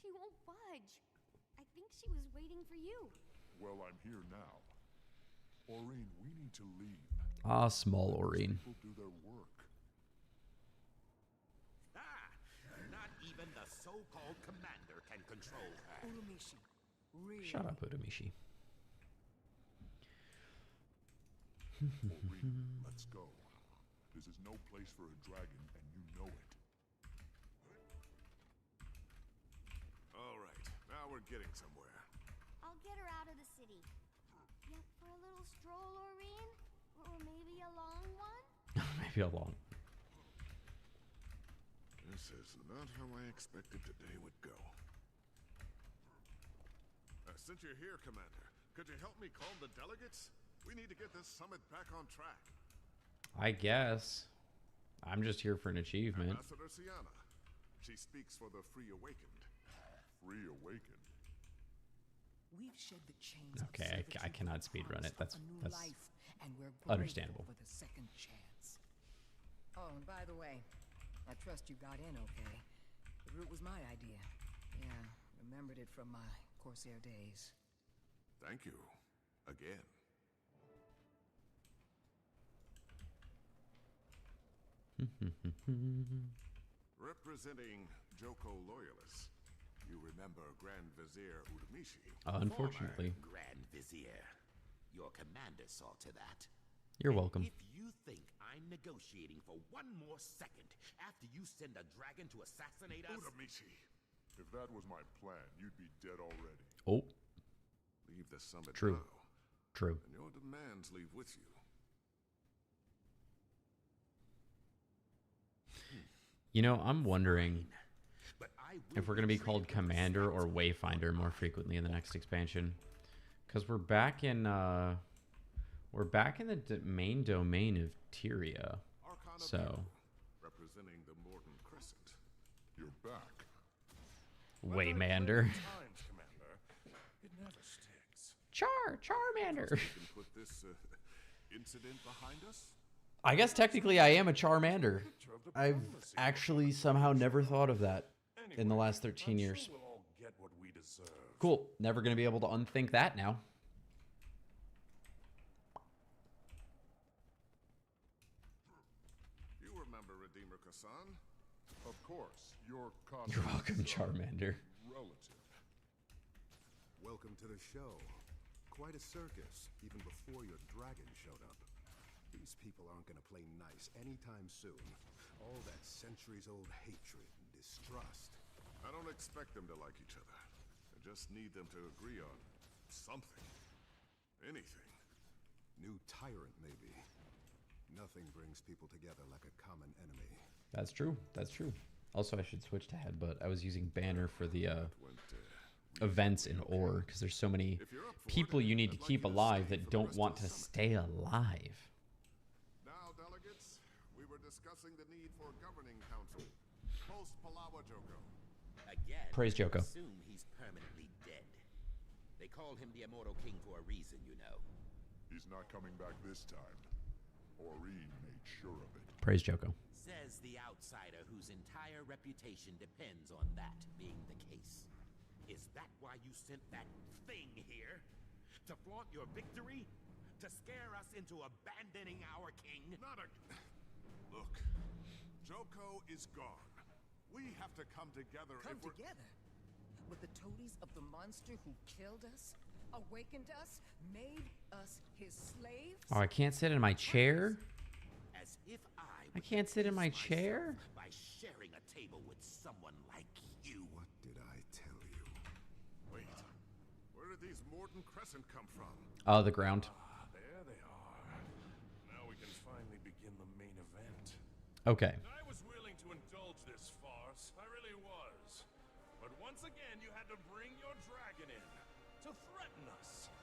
She won't budge. I think she was waiting for you. Well, I'm here now. Aurene, we need to leave. Ah, small Aurene. People do their work. Not even the so-called commander can control her. Uramishi, really? Shut up, Uramishi. Aurene, let's go. This is no place for a dragon, and you know it. All right, now we're getting somewhere. I'll get her out of the city. Yep, for a little stroll, Aurene? Or maybe a long one? Maybe a long. This is not how I expected today would go. Since you're here, Commander, could you help me calm the delegates? We need to get this summit back on track. I guess. I'm just here for an achievement. Ambassador Sienna. She speaks for the Free Awakened. Free Awakened? We've shed the chains Okay, of I cannot speedrun it. That's life, and we're understandable. for the second chance. Oh, and by the way, I trust you got in okay. The route was my idea. Yeah, remembered it from my Corsair days. Thank you. Again. Representing Joko loyalists, you remember Grand Vizier Uramishi? Unfortunately. Grand Vizier. Your commander saw to that. You're welcome. If you think I'm negotiating for one more second after you send a dragon to assassinate us... Uramishi! If that was my plan, you'd be dead already. Oh. Leave the summit True. now. True. And your demands leave with you. You know, I'm wondering But I if we're going to be called Commander or Wayfinder more frequently in the next expansion. Because we're back in the main domain of Tyria. Arcana So, Bureau, representing the Morton Crescent. You're back. Waymander. Times, Commander. It never sticks. Charmander. We can put this incident behind us. I guess technically I am a Charmander. I've actually somehow never thought of that in the last 13 years. We'll all get what we deserve. Cool. Never going to be able to unthink that now. You remember Redeemer Kassan? Of course. Your You're welcome, Charmander. relative. Welcome to the show. Quite a circus, even before your dragon showed up. These people aren't gonna play nice anytime soon. All that centuries-old hatred and distrust. I don't expect them to like each other. I just need them to agree on something. Anything. New tyrant, maybe. Nothing brings people together like a common enemy. That's true. That's true. Also, I should switch to headbutt. I was using banner for the events in ore because there's so many people you need to keep alive that don't want to stay alive. Now, delegates, we were discussing the need for a governing council. Post Palawa Joko. Again, Praise Joko. Assume he's permanently dead. They call him the Immortal King for a reason, you know. He's not coming back this time. Aurene made sure of it. Praise Joko. Says the outsider whose entire reputation depends on that being the case. Is that why you sent that thing here? To flaunt your victory? To scare us into abandoning our king? Not a... Look, Joko is gone. We have to come together Come if we're... together? With the toadies of the monster who killed us, awakened us, made us his slaves? Oh, I can't sit in my chair? As if I can't sit in my chair? by sharing a table with someone like you. What did I tell you? Wait, where did these Morton Crescent come from? Oh, the ground. There they are. Now we can finally begin the main event. Okay. I was willing to indulge this farce. I really was. But once again, you had to bring your dragon in to threaten us.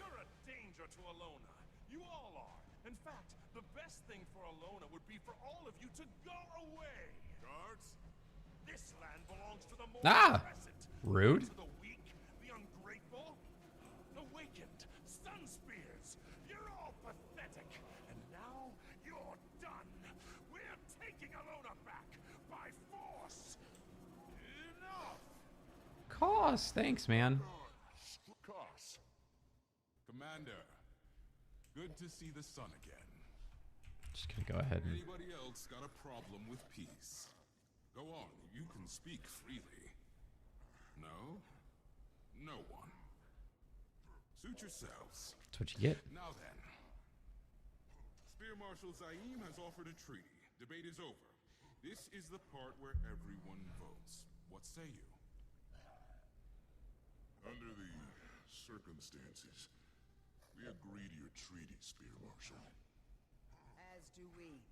You're a danger to Alona. You all are. In fact, the best thing for Alona would be for all of you to go away. Guards, this land belongs to the more present. Rude. To the weak, the ungrateful, awakened, stun spears. You're all pathetic. And now you're done. We're taking Alona back by force. Enough. Cost. Thanks, man. Cos. Commander, good to see the sun again. Just gonna go ahead and. Anybody else got a problem with peace? Go on, you can speak freely. No? No one. Suit yourselves. That's what you get. Now then. Spear Marshal Zaim has offered a treaty. Debate is over. This is the part where everyone votes. What say you? Under the circumstances, we agree to your treaty, Spear Marshal. As do we.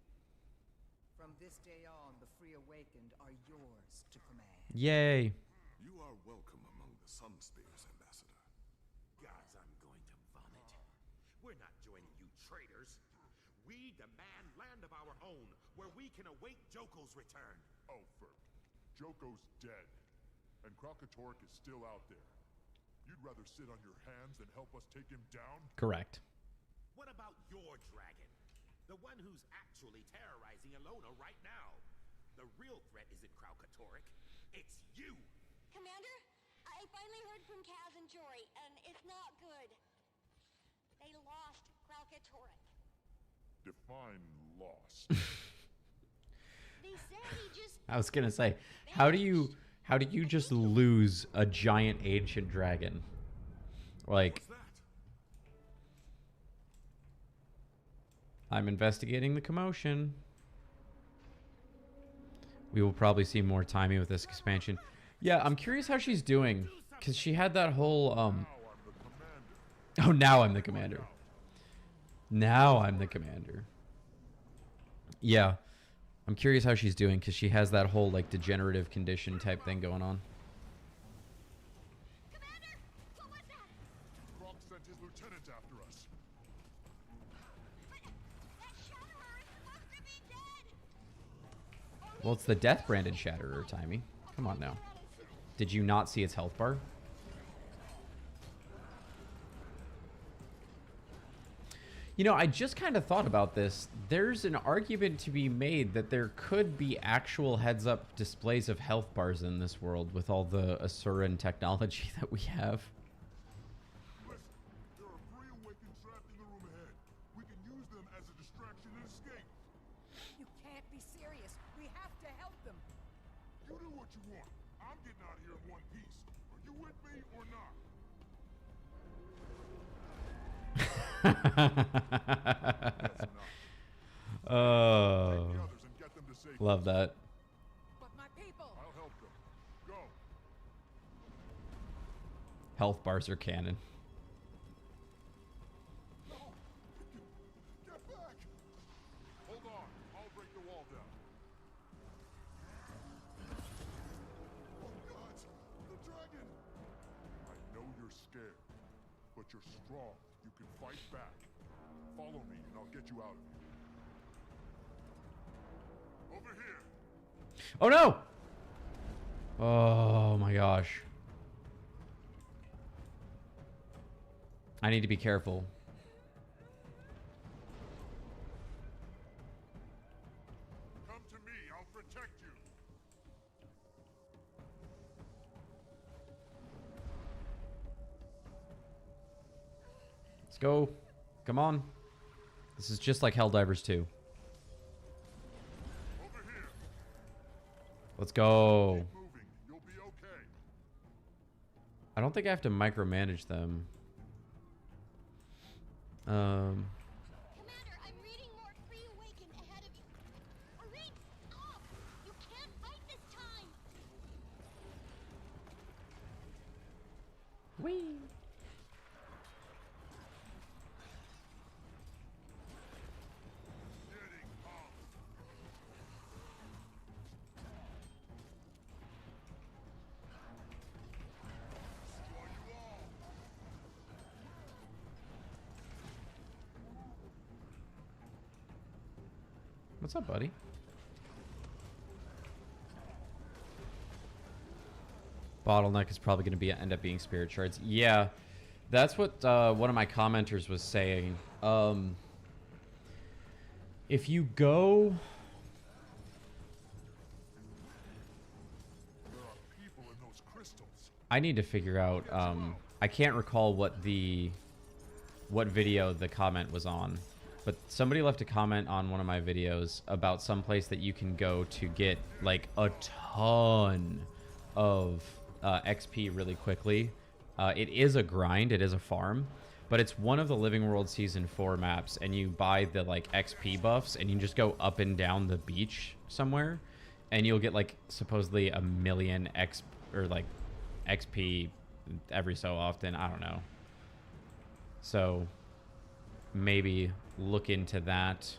From this day on, the Free Awakened are yours to command. Yay. You are welcome among the Sun Spears, Ambassador. Gods, I'm going to vomit. We're not joining you traitors. We demand land of our own, where we can await Joko's return. Oh, Ferg. Joko's dead. And Kralkatorrik is still out there. You'd rather sit on your hands than help us take him down? Correct. What about your dragon? The one who's actually terrorizing Alona right now. The real threat isn't Kralkatorrik. It's you! Commander, I finally heard from Kaz and Jory, and it's not good. They lost Kralkatorrik. Define lost. They said he just... I was gonna say, how do you just lose a giant ancient dragon? Like, What's that? I'm investigating the commotion. We will probably see more timing with this expansion. Yeah, I'm curious how she's doing, because she had that whole Oh, now I'm the commander. Now I'm the commander. Yeah, I'm curious how she's doing, because she has that whole like degenerative condition type thing going on. Commander, what was that? Kralk sent his lieutenant after us. But that Shatterer is supposed to be dead! Well, it's the death branded Shatterer, Timey. Come on now. Did you not see its health bar? You know, I just kind of thought about this. There's an argument to be made that there could be actual heads-up displays of health bars in this world with all the Asuran technology that we have. Listen, there are 3 Awakened trapped in the room ahead. We can use them as a distraction and escape. You can't be serious. We have to help them. You do what you want. I'm getting out of here in one piece. Are you with me or not? Oh, The others and get them to safety. love that. But my people. I'll help them. Go. Health bars are canon. No! Get back! Hold on. I'll break the wall down. Oh, God! The dragon! I know you're scared, but you're strong. You can fight back. Follow me, and I'll get you out of here. Over here! Oh no! Oh my gosh. I need to be careful. Come to me. I'll protect you. Let's go. Come on. This is just like Helldivers 2. Over here. Let's go. Keep moving. You'll be okay. I don't think I have to micromanage them. Commander, I'm reading more Free Awakened ahead of you. Read up! You can't fight this time! Whee! Getting off. What's up, buddy? Bottleneck is probably going to end up being spirit shards. Yeah, that's what one of my commenters was saying. If you go... I need to figure out... I can't recall what video the comment was on. But somebody left a comment on one of my videos about some place that you can go to get like a ton of XP really quickly. It is a grind, it is a farm, but it's one of the Living World Season 4 maps, and you buy the like XP buffs and you just go up and down the beach somewhere and you'll get like supposedly 1,000,000 XP every so often. I don't know. So maybe look into that.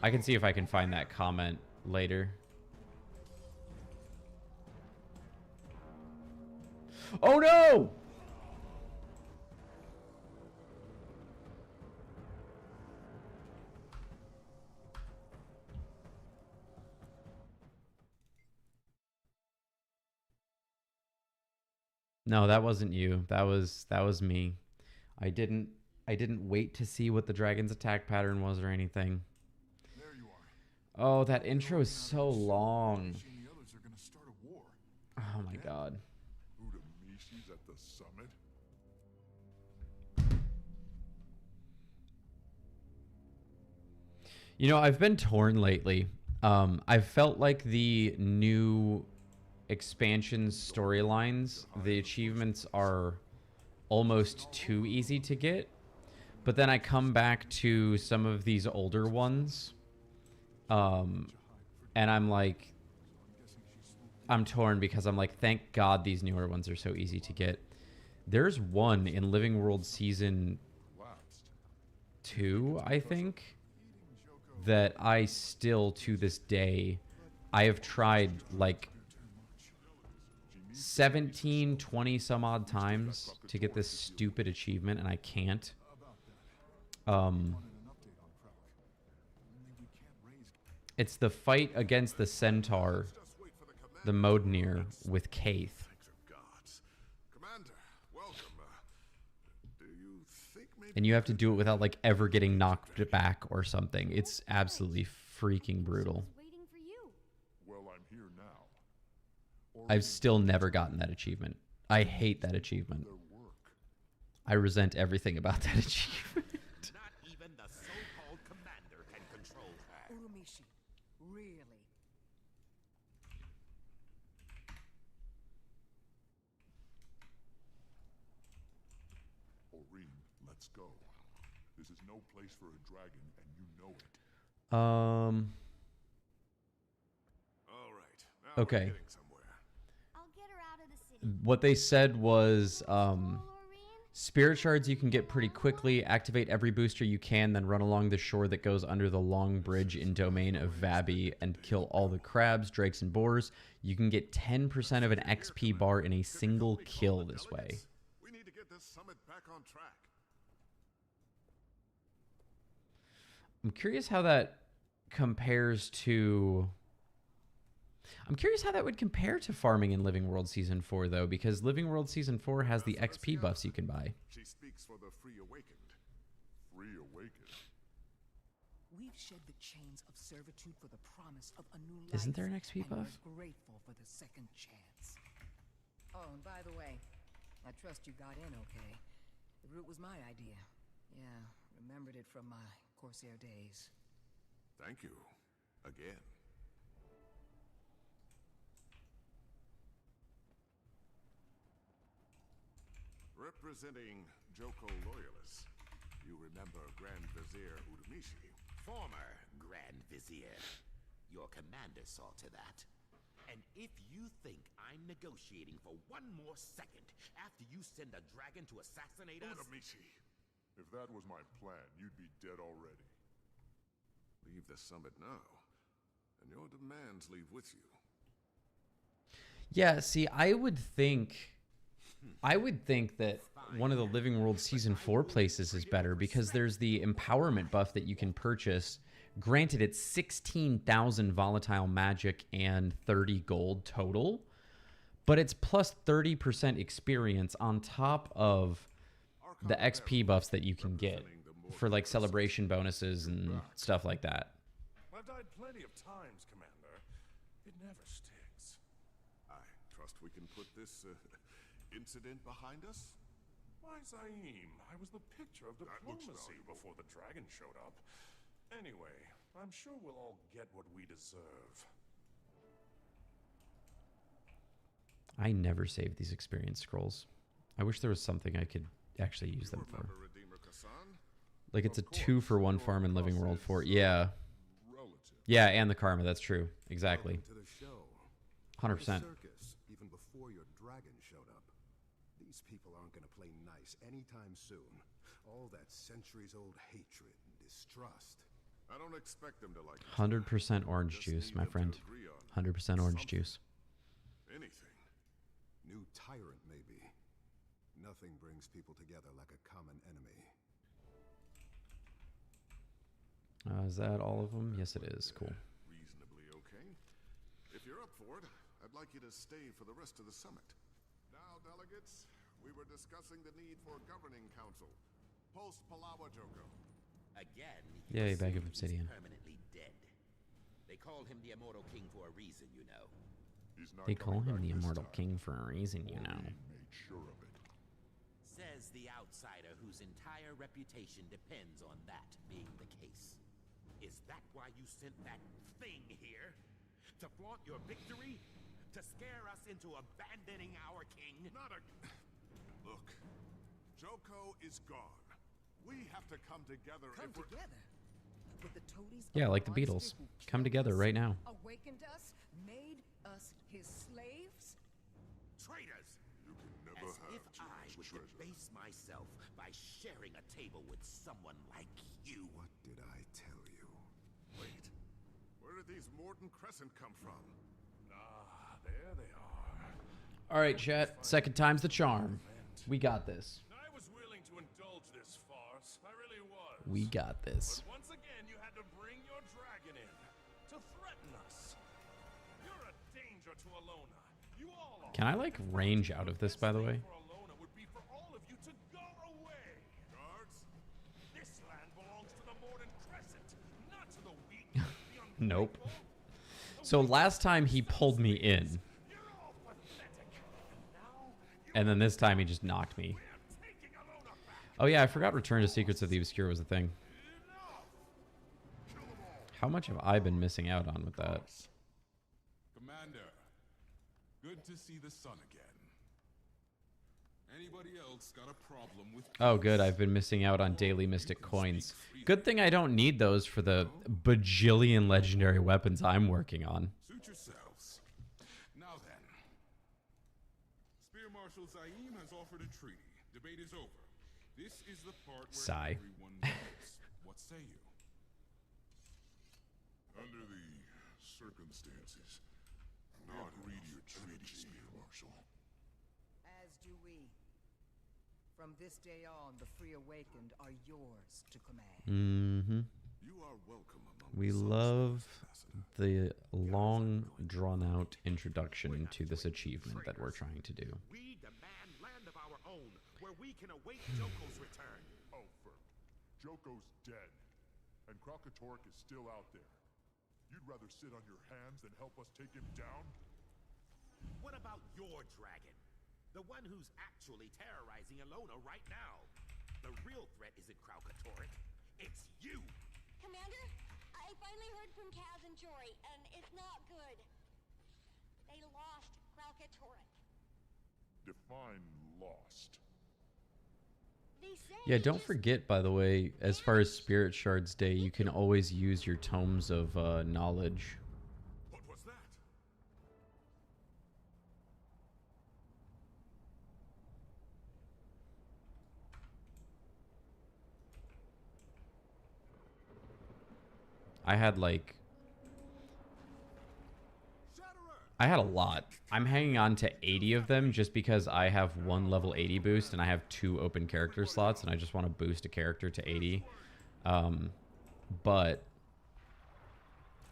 I can see if I can find that comment later. Oh no! No, that wasn't you. That was me. I didn't wait to see what the dragon's attack pattern was or anything. There you are. Oh, that intro is so long. Oh my god. Udamishi's at the summit. You know, I've been torn lately. I've felt like the new expansion storylines, the achievements are almost too easy to get. But then I come back to some of these older ones. And I'm like, I'm torn because I'm like, thank God these newer ones are so easy to get. There's one in Living World Season 2, I think, that I still, to this day, I have tried like 17, 20 some odd times to get this stupid achievement, and I can't. It's the fight against the centaur, the Modnir, with Kaith. And you have to do it without like ever getting knocked back or something. It's absolutely freaking brutal. Well, I'm here now. I've still never gotten that achievement. I hate that achievement. I resent everything about that achievement. Not even the so-called commander can control her. Uramishi, really? Oreen, let's go. This is no place for a dragon, and you know it. All right. Now Okay. we're getting somewhere. I'll get her out of the city. What they said was, spirit shards you can get pretty quickly. Activate every booster you can, then run along the shore that goes under the long bridge in domain of Vabi and kill all the crabs, drakes, and boars. You can get 10% of an XP bar in a single kill this way. We need to get this summit back on track. I'm curious how that compares to... I'm curious how that would compare to farming in Living World Season 4, though, because Living World Season 4 has the XP buffs you can buy. She speaks for the free awakened. Free awakened. We've shed the chains of servitude for the promise of a new life. Isn't there an XP and buff? we're grateful for the second chance. Oh, and by the way, I trust you got in okay. The route was my idea. Yeah, remembered it from my Corsair days. Thank you. Again. Representing Joko Loyalists, you remember Grand Vizier Udamishi. Former Grand Vizier. Your commander saw to that. And if you think I'm negotiating for one more second after you send a dragon to assassinate us... Udamishi. If that was my plan, you'd be dead already. Leave the summit now, and your demands leave with you. Yeah, see, I would think that one of the Living World Season 4 places is better because there's the empowerment buff that you can purchase Granted, it's 16,000 volatile magic and 30 gold total, but it's plus 30% experience on top of the XP buffs that you can get for like celebration bonuses and stuff like that. I've died plenty of times, Commander. It never sticks. I trust we can put this incident behind us. Why, Zaim, I was the picture of diplomacy before the dragon showed up. Anyway, I'm sure we'll all get what we deserve. I never saved these experience scrolls. I wish there was something I could actually use them for. Like it's a 2-for-1 farm in Living World 4. Yeah. Yeah, and the karma. That's true. Exactly. 100%. Even before your dragon showed up. These people aren't going to play nice anytime soon. All that centuries-old hatred and distrust. I don't expect them to like 100% orange juice, my friend. 100% orange juice. anything. New tyrant, maybe. Nothing brings people together like a common enemy. Is that all of them? Yes, it is. Cool. Reasonably okay. If you're up for it, I'd like you to stay for the rest of the summit. Now, delegates, we were discussing the need for a governing council. Post Palawa Joko. Again, Yay, bag of he's obsidian. permanently dead. They call him the Immortal King for a reason, you know. He's not They call coming him back the this Immortal time. King for a reason, you know. We made sure of it. Says the outsider whose entire reputation depends on that being the case. Is that why you sent that thing here? To flaunt your victory? To scare us into abandoning our king? Not a... Look, Joko is gone. We have to come together Come if we're... together? With the toadies Yeah, of like the monster Beatles. who Come killed together us, right now. Awakened us, made us his slaves? Traitors! You can never As have if too I much would treasure. debase myself by sharing a table with someone like you. What did I tell you? Wait, where did these Morton Crescent come from? Ah, there they are. All right, chat. Second time's the charm. We got this. I was willing to indulge this farce. I really was. We got this. But once again, you had to bring your dragon in to threaten us. You're a danger to Alona. You all are. Can I like range out of this, by the way? For Alona would be for all of you to go away. Guards, this land belongs to the Morden Crescent, not to the weak. The Nope. ungrateful. So last time he pulled me in, You're all pathetic. And now you and then this time he just knocked me. are taking Alona back. Oh yeah, I forgot Return to Secrets of the Obscure was a thing. Enough. Kill them all. How much have I been missing out on with that? Commander, good to see the sun again. Anybody else got a problem with... Oh good, I've been missing out on daily mystic coins. Good thing I don't need those for the bajillion legendary weapons I'm working on. Suit yourselves. Now then. Spear Marshal Zaim has offered a treaty. Debate is over. This is the part where Sigh. everyone knows. What say you? Under the circumstances, we agree to your treaty, Spear Marshal. As do we. From this day on, the Free Awakened are yours to command. Mm-hmm. You are welcome among We the sons of love Ambassador. the long, drawn-out introduction to this achievement that we're trying to do. We demand land of our own, where we can await Joko's return. Oh, Ferg, Joko's dead, and Kralkatorrik is still out there. You'd rather sit on your hands than help us take him down? What about your dragon? The one who's actually terrorizing Alona right now. The real threat isn't Kralkatorrik. It's you! Commander, I finally heard from Kaz and Jory, and it's not good. They lost Kralkatorrik. Define lost. They say Yeah, he don't just- forget, by the way, as far as Spirit Shards Day, you can always use your Tomes of Knowledge. What was that? I had like... I had a lot. I'm hanging on to 80 of them just because I have one level 80 boost and I have 2 open character slots and I just want to boost a character to 80. But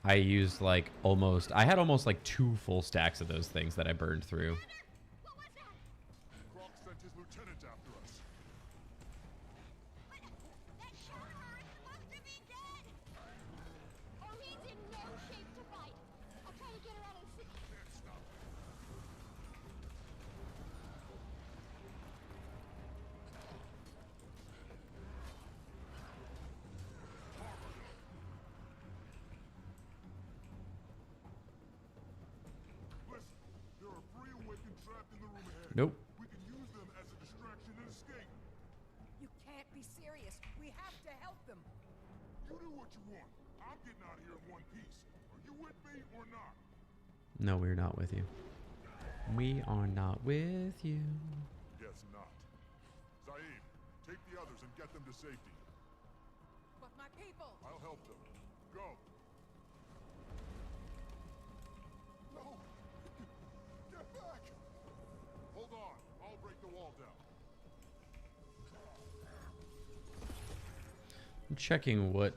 I used like almost... I had almost like 2 full stacks of those things that I burned through. Croc sent his lieutenant after us. But that Shatterer is supposed to be dead! Orleans in no shape to fight. I'll try to get her out of the city. Can't stop it. Listen, there are 3 awakened trapped in the room ahead. Nope. We can use them as a distraction and escape. You can't be serious. We have to help them. You do what you want. I'm getting out of here in one piece. Are you with me or not? No, we're not with you. We are not with you. Guess not. Zaid, take the others and get them to safety. But my people! I'll help them. Go. No! Get back! Hold on. I'll break the wall down. I'm checking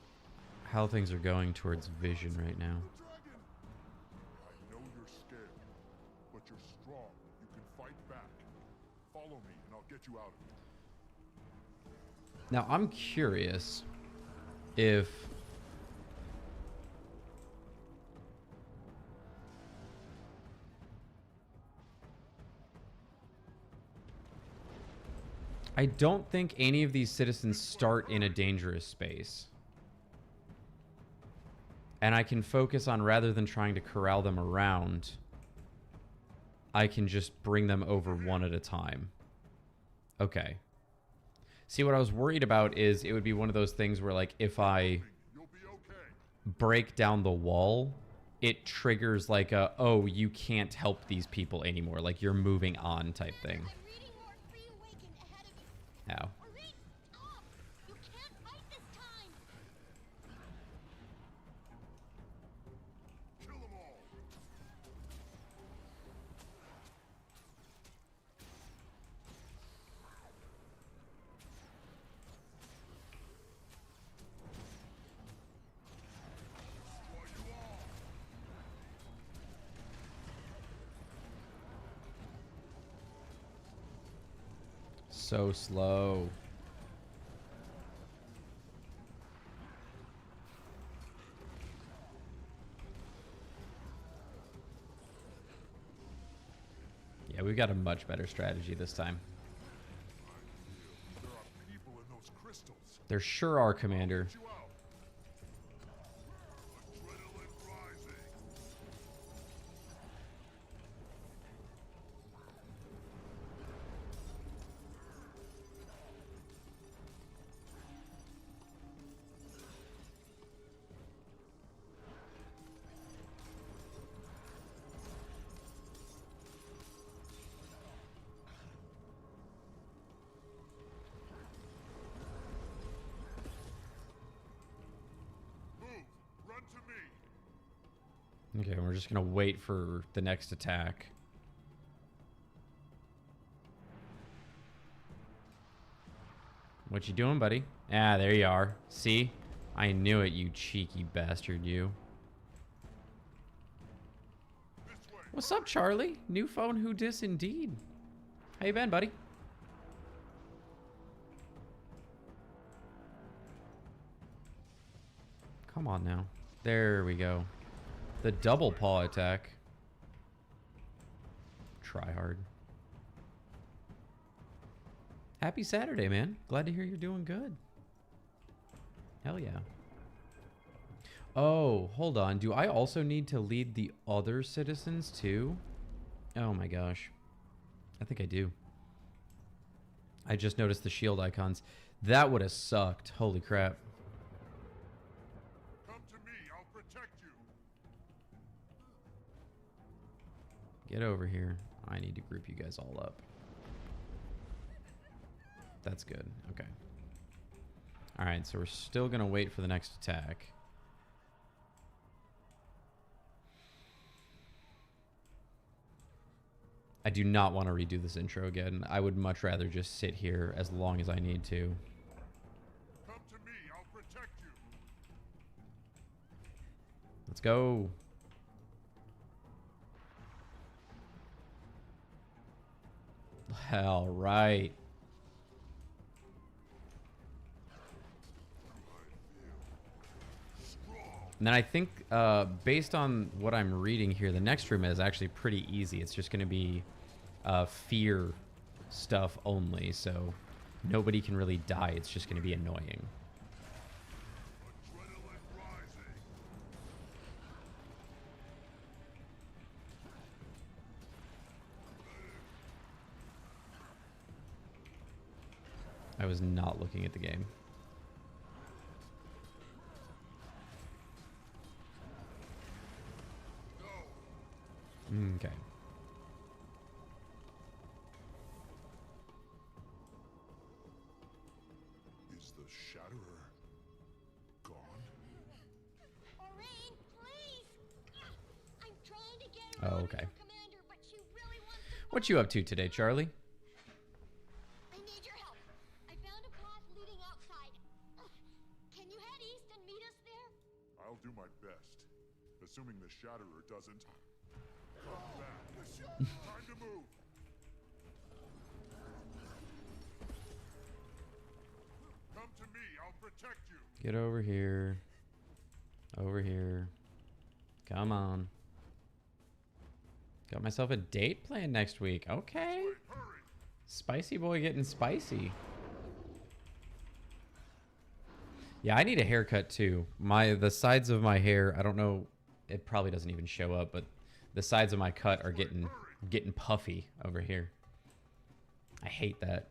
how things are going towards vision right now. The dragon! I know you're scared, but you're strong. You can fight back. Follow me and I'll get you out of here. Now, I'm curious if... I don't think any of these citizens start in a dangerous space. And I can focus on, rather than trying to corral them around, I can just bring them over one at a time. Okay. See, what I was worried about is it would be one of those things where, like, if I You'll be okay. break down the wall, it triggers like a, oh, you can't help these people anymore. Like, you're moving on type thing. I'm reading more free awakened ahead of you. How? Orleans, stop! You can't fight this time! Kill them all. Destroy you all. So slow. Yeah, we've got a much better strategy this time. There are people in those crystals. There sure are, Commander. Get you out. Adrenaline rising. Move. Run to me. Okay, we're just gonna wait for the next attack. What you doing, buddy? Ah, there you are. See? I knew it, you cheeky bastard, you. This way. What's up, Charlie? New phone, who dis indeed. How you been, buddy? Come on now. There we go. The double paw attack. Try hard. Happy Saturday, man. Glad to hear you're doing good. Hell yeah. Oh, hold on. Do I also need to lead the other citizens too? Oh my gosh. I think I do. I just noticed the shield icons. That would have sucked. Holy crap. Come to me. I'll protect you. Get over here. I need to group you guys all up. That's good. Okay. Alright, so we're still going to wait for the next attack. I do not want to redo this intro again. I would much rather just sit here as long as I need to. Come to me. I'll protect you. Let's go. All right. And then I think, based on what I'm reading here, the next room is actually pretty easy. It's just going to be fear stuff only, so nobody can really die. It's just going to be annoying. I was not looking at the game. Okay. Is the Shatterer gone? Orain, please! I'm trying to get Oh, her okay. Commander, but she really wants to... What you up to today, Charlie? I need your help. I found a path leading outside. Can you head east and meet us there? I'll do my best. Assuming the Shatterer doesn't... Come back. Time to move. Come to me. I'll protect you. Get over here. Over here. Come on. Got myself a date planned next week. Okay. Hurry. Spicy boy getting spicy. Yeah, I need a haircut too. The sides of my hair, I don't know, it probably doesn't even show up, but the sides of my cut are getting puffy over here. I hate that.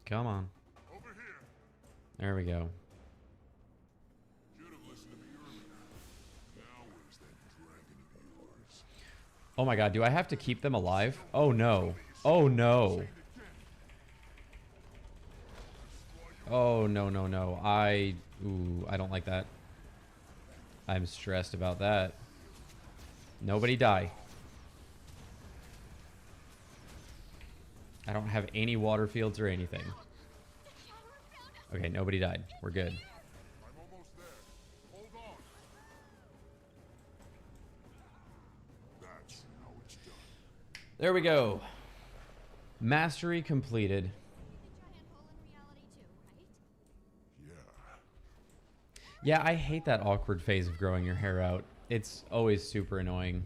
Come on. Over here. There we go. Should have listened to me earlier. Now where's that dragon of yours? Oh my god, do I have to keep them alive? Oh no. Oh no. Oh no, no, no. I don't like that. I'm stressed about that. Nobody die. I don't have any water fields or anything. Okay, nobody died. We're good. I'm almost there. Hold on. That's how it's done. There we go. Mastery completed. Yeah. Yeah, I hate that awkward phase of growing your hair out. It's always super annoying.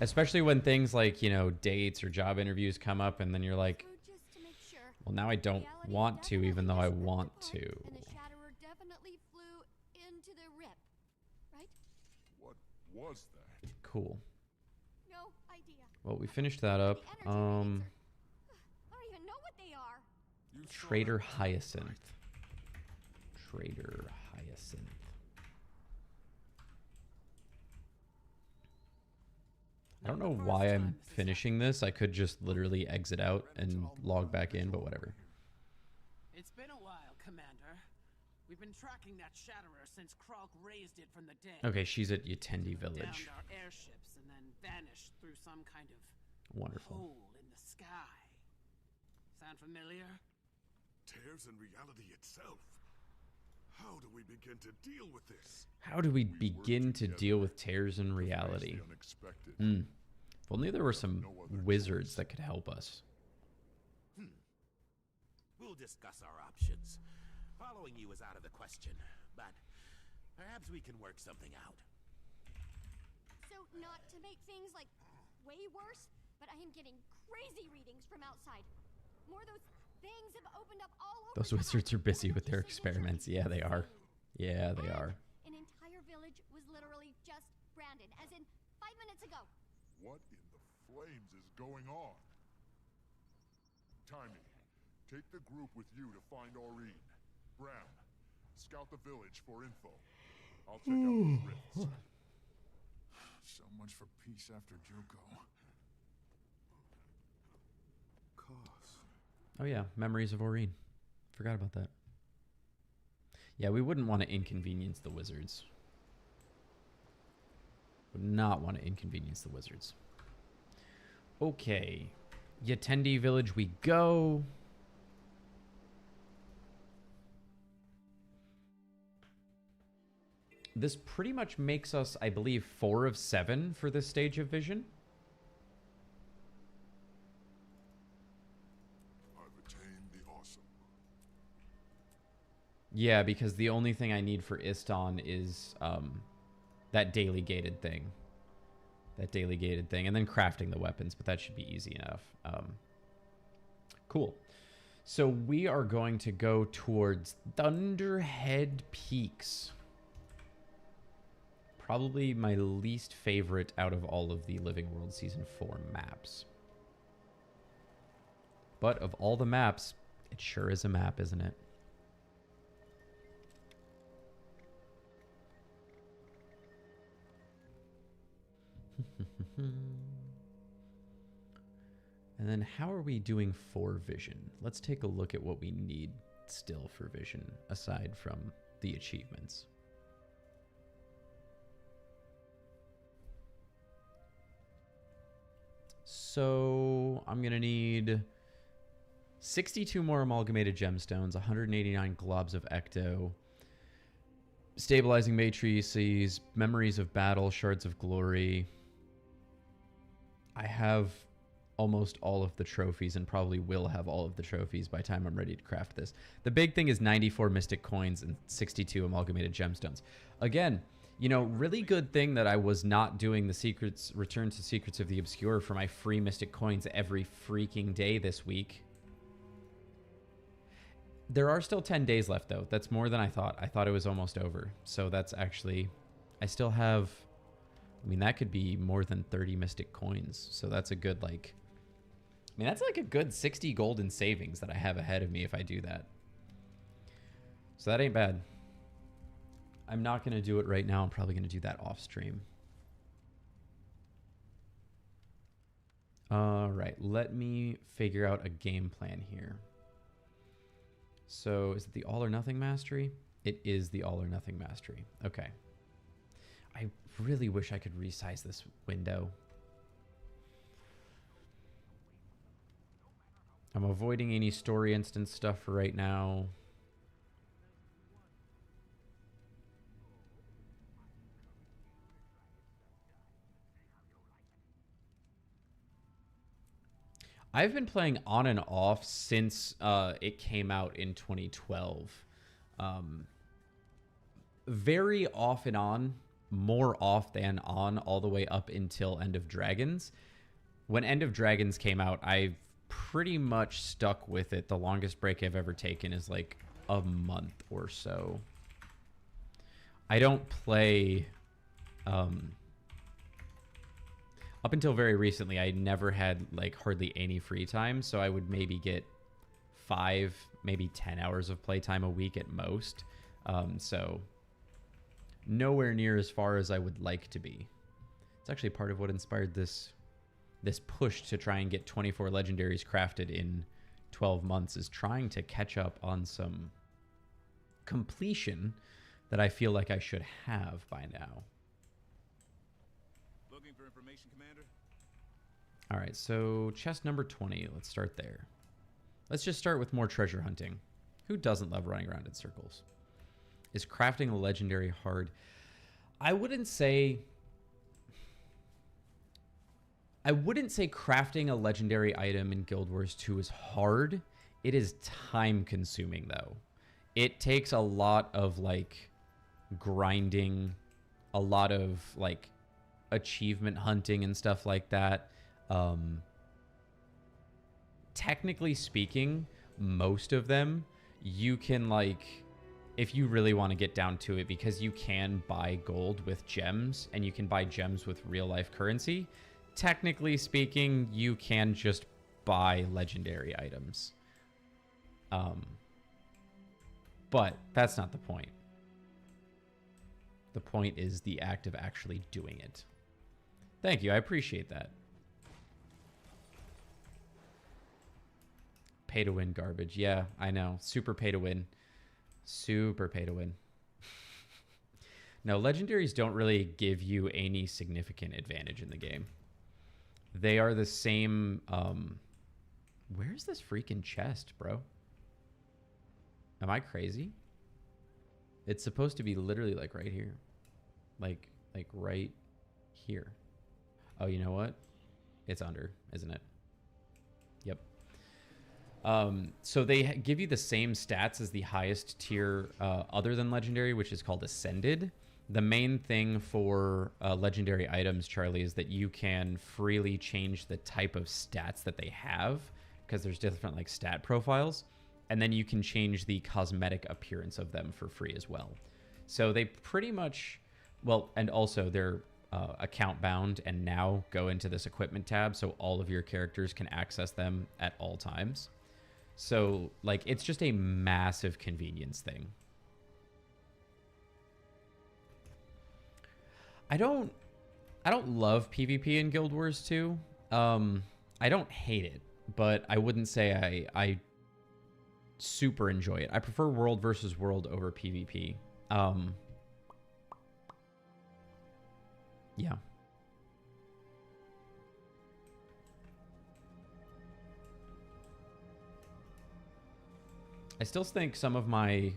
Especially when things like, you know, dates or job interviews come up and then you're like, well, now I don't want to, even though I want to. And the Shatterer definitely flew into the rip, right? What was that? Cool. No idea. Well, we finished that up. I don't even know what they are. Trader Hyacinth. Trader Hyacinth. I don't know why I'm finishing this. I could just literally exit out and log back in, but whatever. It's been a while, Commander. We've been tracking that Shatterer since Krog raised it from the dead. Okay, she's at Yetendi Village. Downed our airships and then vanished through some kind of Wonderful. hole in the sky. Sound familiar? Tears in reality itself. How do we begin to deal with this? How do we begin to deal with tears in reality? If only there were some wizards that could help us. We'll discuss our options. Following you is out of the question, but perhaps we can work something out. So, not to make things like way worse, but I am getting crazy readings from outside. More of those things have opened up all over. Those wizards are busy with their experiments. Yeah, they are. Yeah, they are. An entire village was literally just branded, as in 5 minutes ago. What in the flames is going on? Timey, take the group with you to find Aureen. Brown, scout the village for info. I'll check out these rifts. So much for peace after Joko. Oh yeah, memories of Aureen. Forgot about that. Yeah, we wouldn't want to inconvenience the wizards. Would not want to inconvenience the wizards. Okay. Yatendi Village we go. This pretty much makes us, I believe, 4 of 7 for this stage of vision. I've attained the awesome. Yeah, because the only thing I need for Iston is that daily gated thing. That daily gated thing. And then crafting the weapons, but that should be easy enough. Cool. So we are going to go towards Thunderhead Peaks. Probably my least favorite out of all of the Living World Season 4 maps. But of all the maps, it sure is a map, isn't it? And then how are we doing for vision? Let's take a look at what we need still for vision, aside from the achievements. So I'm going to need 62 more amalgamated gemstones, 189 globs of ecto, stabilizing matrices, memories of battle, shards of glory. I have almost all of the trophies and probably will have all of the trophies by the time I'm ready to craft this. The big thing is 94 mystic coins and 62 amalgamated gemstones. Again, you know, really good thing that I was not doing the secrets, return to Secrets of the Obscure for my free mystic coins every freaking day this week. There are still 10 days left though. That's more than I thought. I thought it was almost over. So that's actually, I still have, I mean, that could be more than 30 mystic coins. So that's a good, like, I mean, that's like a good 60 gold in savings that I have ahead of me if I do that. So that ain't bad. I'm not going to do it right now. I'm probably going to do that off stream. All right, let me figure out a game plan here. So is it the all or nothing mastery? It is the all or nothing mastery. Okay. I really wish I could resize this window. I'm avoiding any story instance stuff for right now. I've been playing on and off since it came out in 2012. Very off and on, more off than on, all the way up until End of Dragons. When End of Dragons came out, I've pretty much stuck with it. The longest break I've ever taken is like a month or so. I don't play... Up until very recently, I never had like hardly any free time, so I would maybe get 5, maybe 10 hours of playtime a week at most. So nowhere near as far as I would like to be. It's actually part of what inspired this push to try and get 24 legendaries crafted in 12 months, is trying to catch up on some completion that I feel like I should have by now. Looking for information, Commander? All right, so chest number 20. Let's start there. Let's just start with more treasure hunting. Who doesn't love running around in circles? Is crafting a legendary hard? I wouldn't say crafting a legendary item in Guild Wars 2 is hard. It is time consuming though. It takes a lot of like grinding, a lot of like achievement hunting and stuff like that. Technically speaking, most of them you can, like, if you really want to get down to it, because you can buy gold with gems and you can buy gems with real life currency, technically speaking, you can just buy legendary items. But that's not the point. The point is the act of actually doing it. Thank you. I appreciate that. Pay to win garbage. Yeah, I know. Super pay to win. Super pay to win. No, legendaries don't really give you any significant advantage in the game. They are the same. Where's this freaking chest, bro? Am I crazy? It's supposed to be literally like right here. Like right here. Oh, you know what? It's under, isn't it? Yep. So they give you the same stats as the highest tier other than Legendary, which is called Ascended. The main thing for Legendary items, Charlie, is that you can freely change the type of stats that they have, because there's different like stat profiles, and then you can change the cosmetic appearance of them for free as well. So they pretty much, well, and also they're account bound and now go into this equipment tab, so all of your characters can access them at all times. So like it's just a massive convenience thing. I don't love PvP in Guild Wars 2. I don't hate it, but I wouldn't say I super enjoy it. I prefer world versus world over PvP. Yeah. I still think some of my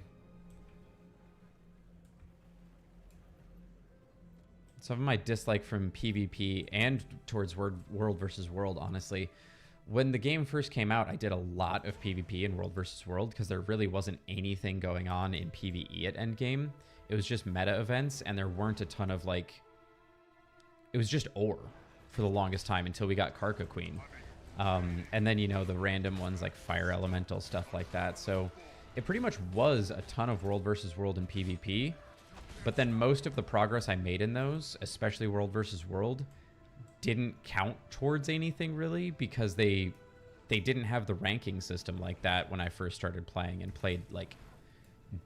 dislike from PvP and towards world versus world, honestly, when the game first came out, I did a lot of PvP in world versus world because there really wasn't anything going on in PvE at endgame. It was just meta events, and there weren't a ton of like, it was just ore for the longest time until we got Karka Queen. And then, you know, the random ones like Fire Elemental, stuff like that. So it pretty much was a ton of world versus world in PvP. But then most of the progress I made in those, especially world versus world, didn't count towards anything really, because they didn't have the ranking system like that when I first started playing and played like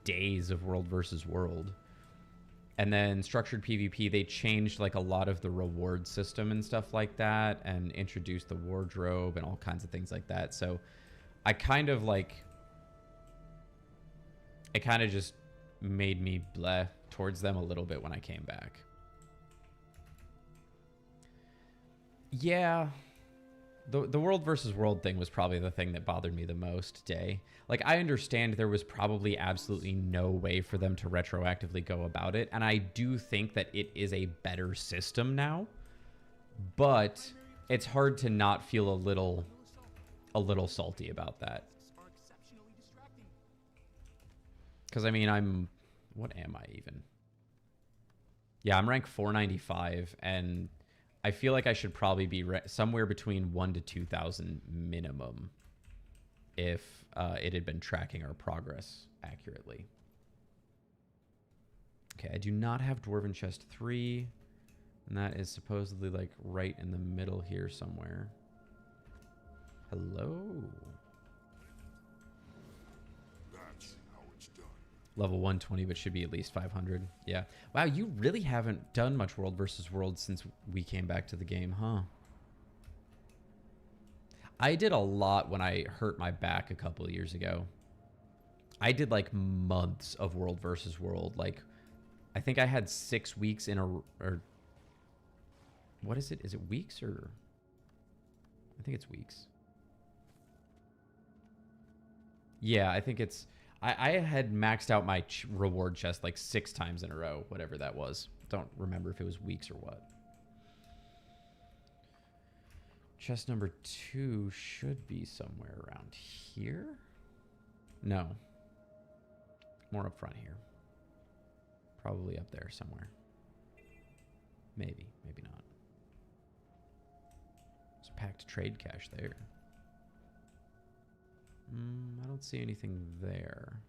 days of world versus world. And then structured PvP, they changed like a lot of the reward system and stuff like that, and introduced the wardrobe and all kinds of things like that. So I kind of like, it kind of just made me bleh towards them a little bit when I came back. Yeah, the world versus world thing was probably the thing that bothered me the most, Day. Like, I understand there was probably absolutely no way for them to retroactively go about it, and I do think that it is a better system now, but it's hard to not feel a little salty about that. Because, I mean, what am I even? Yeah, I'm rank 495, and I feel like I should probably be somewhere between 1,000 to 2,000 minimum if it had been tracking our progress accurately. Okay, I do not have Dwarven Chest 3, and that is supposedly like right in the middle here somewhere. Hello? That's how it's done. Level 120, but should be at least 500. Yeah. Wow, you really haven't done much world versus world since we came back to the game, huh? I did a lot when I hurt my back a couple of years ago. I did like months of world versus world. Like, I think I had 6 weeks in a, or what is it? Is it weeks or? I think it's weeks. Yeah, I think it's, I had maxed out my reward chest like 6 times in a row, whatever that was. Don't remember if it was weeks or what. Chest number 2 should be somewhere around here. No. More up front here. Probably up there somewhere. Maybe, maybe not. There's a packed trade cache there. I don't see anything there.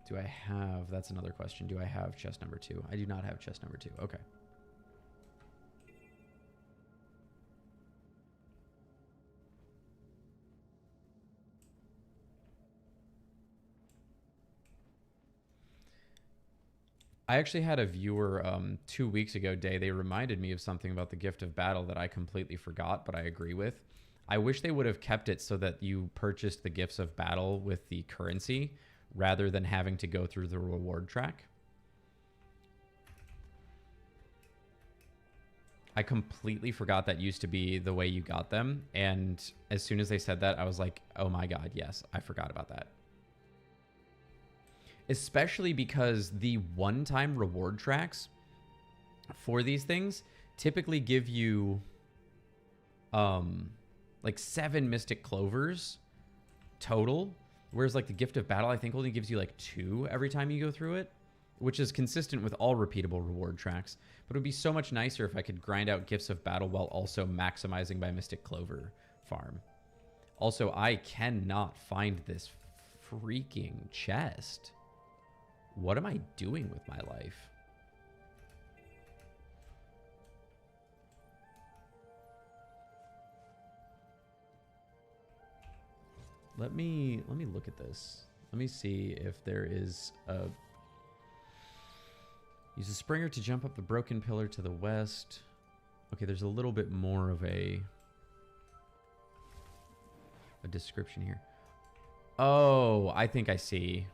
Do I have... That's another question. Do I have chest number 2? I do not have chest number 2. Okay. I actually had a viewer 2 weeks ago, Day. They reminded me of something about the Gift of Battle that I completely forgot, but I agree with. I wish they would have kept it so that you purchased the Gifts of Battle with the currency rather than having to go through the reward track. I completely forgot that used to be the way you got them. And as soon as they said that, I was like, oh my God, yes, I forgot about that. Especially because the one-time reward tracks for these things typically give you like 7 Mystic Clovers total. Whereas like the Gift of Battle, I think only gives you like 2 every time you go through it, which is consistent with all repeatable reward tracks. But it would be so much nicer if I could grind out Gifts of Battle while also maximizing my Mystic Clover farm. Also, I cannot find this freaking chest. What am I doing with my life? Let me look at this. Let me see if there is a... Use a Springer to jump up the broken pillar to the west. Okay, there's a little bit more of a description here. Oh, I think I see.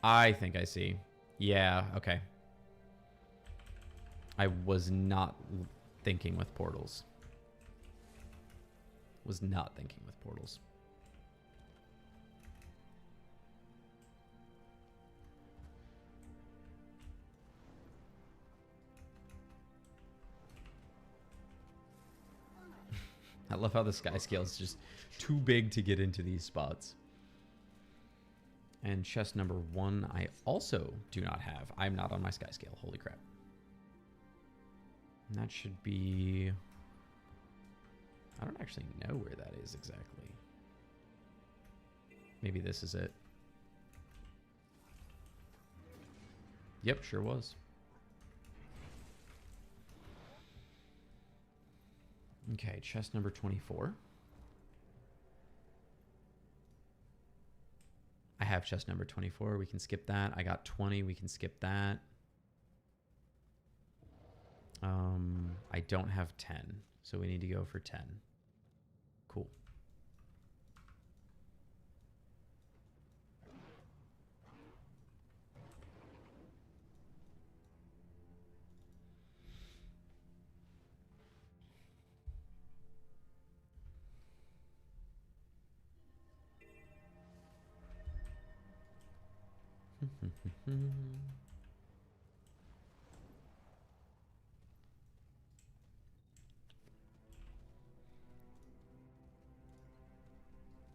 I think I see. Yeah, okay. I was not thinking with portals. Was not thinking with portals. I love how the sky scale is just too big to get into these spots. And chest number 1, I also do not have. I'm not on my sky scale. Holy crap. And that should be... I don't actually know where that is exactly. Maybe this is it. Yep, sure was. Okay, chest number 24. I have chest number 24. We can skip that. I got 20. We can skip that. I don't have 10, so we need to go for 10. Cool.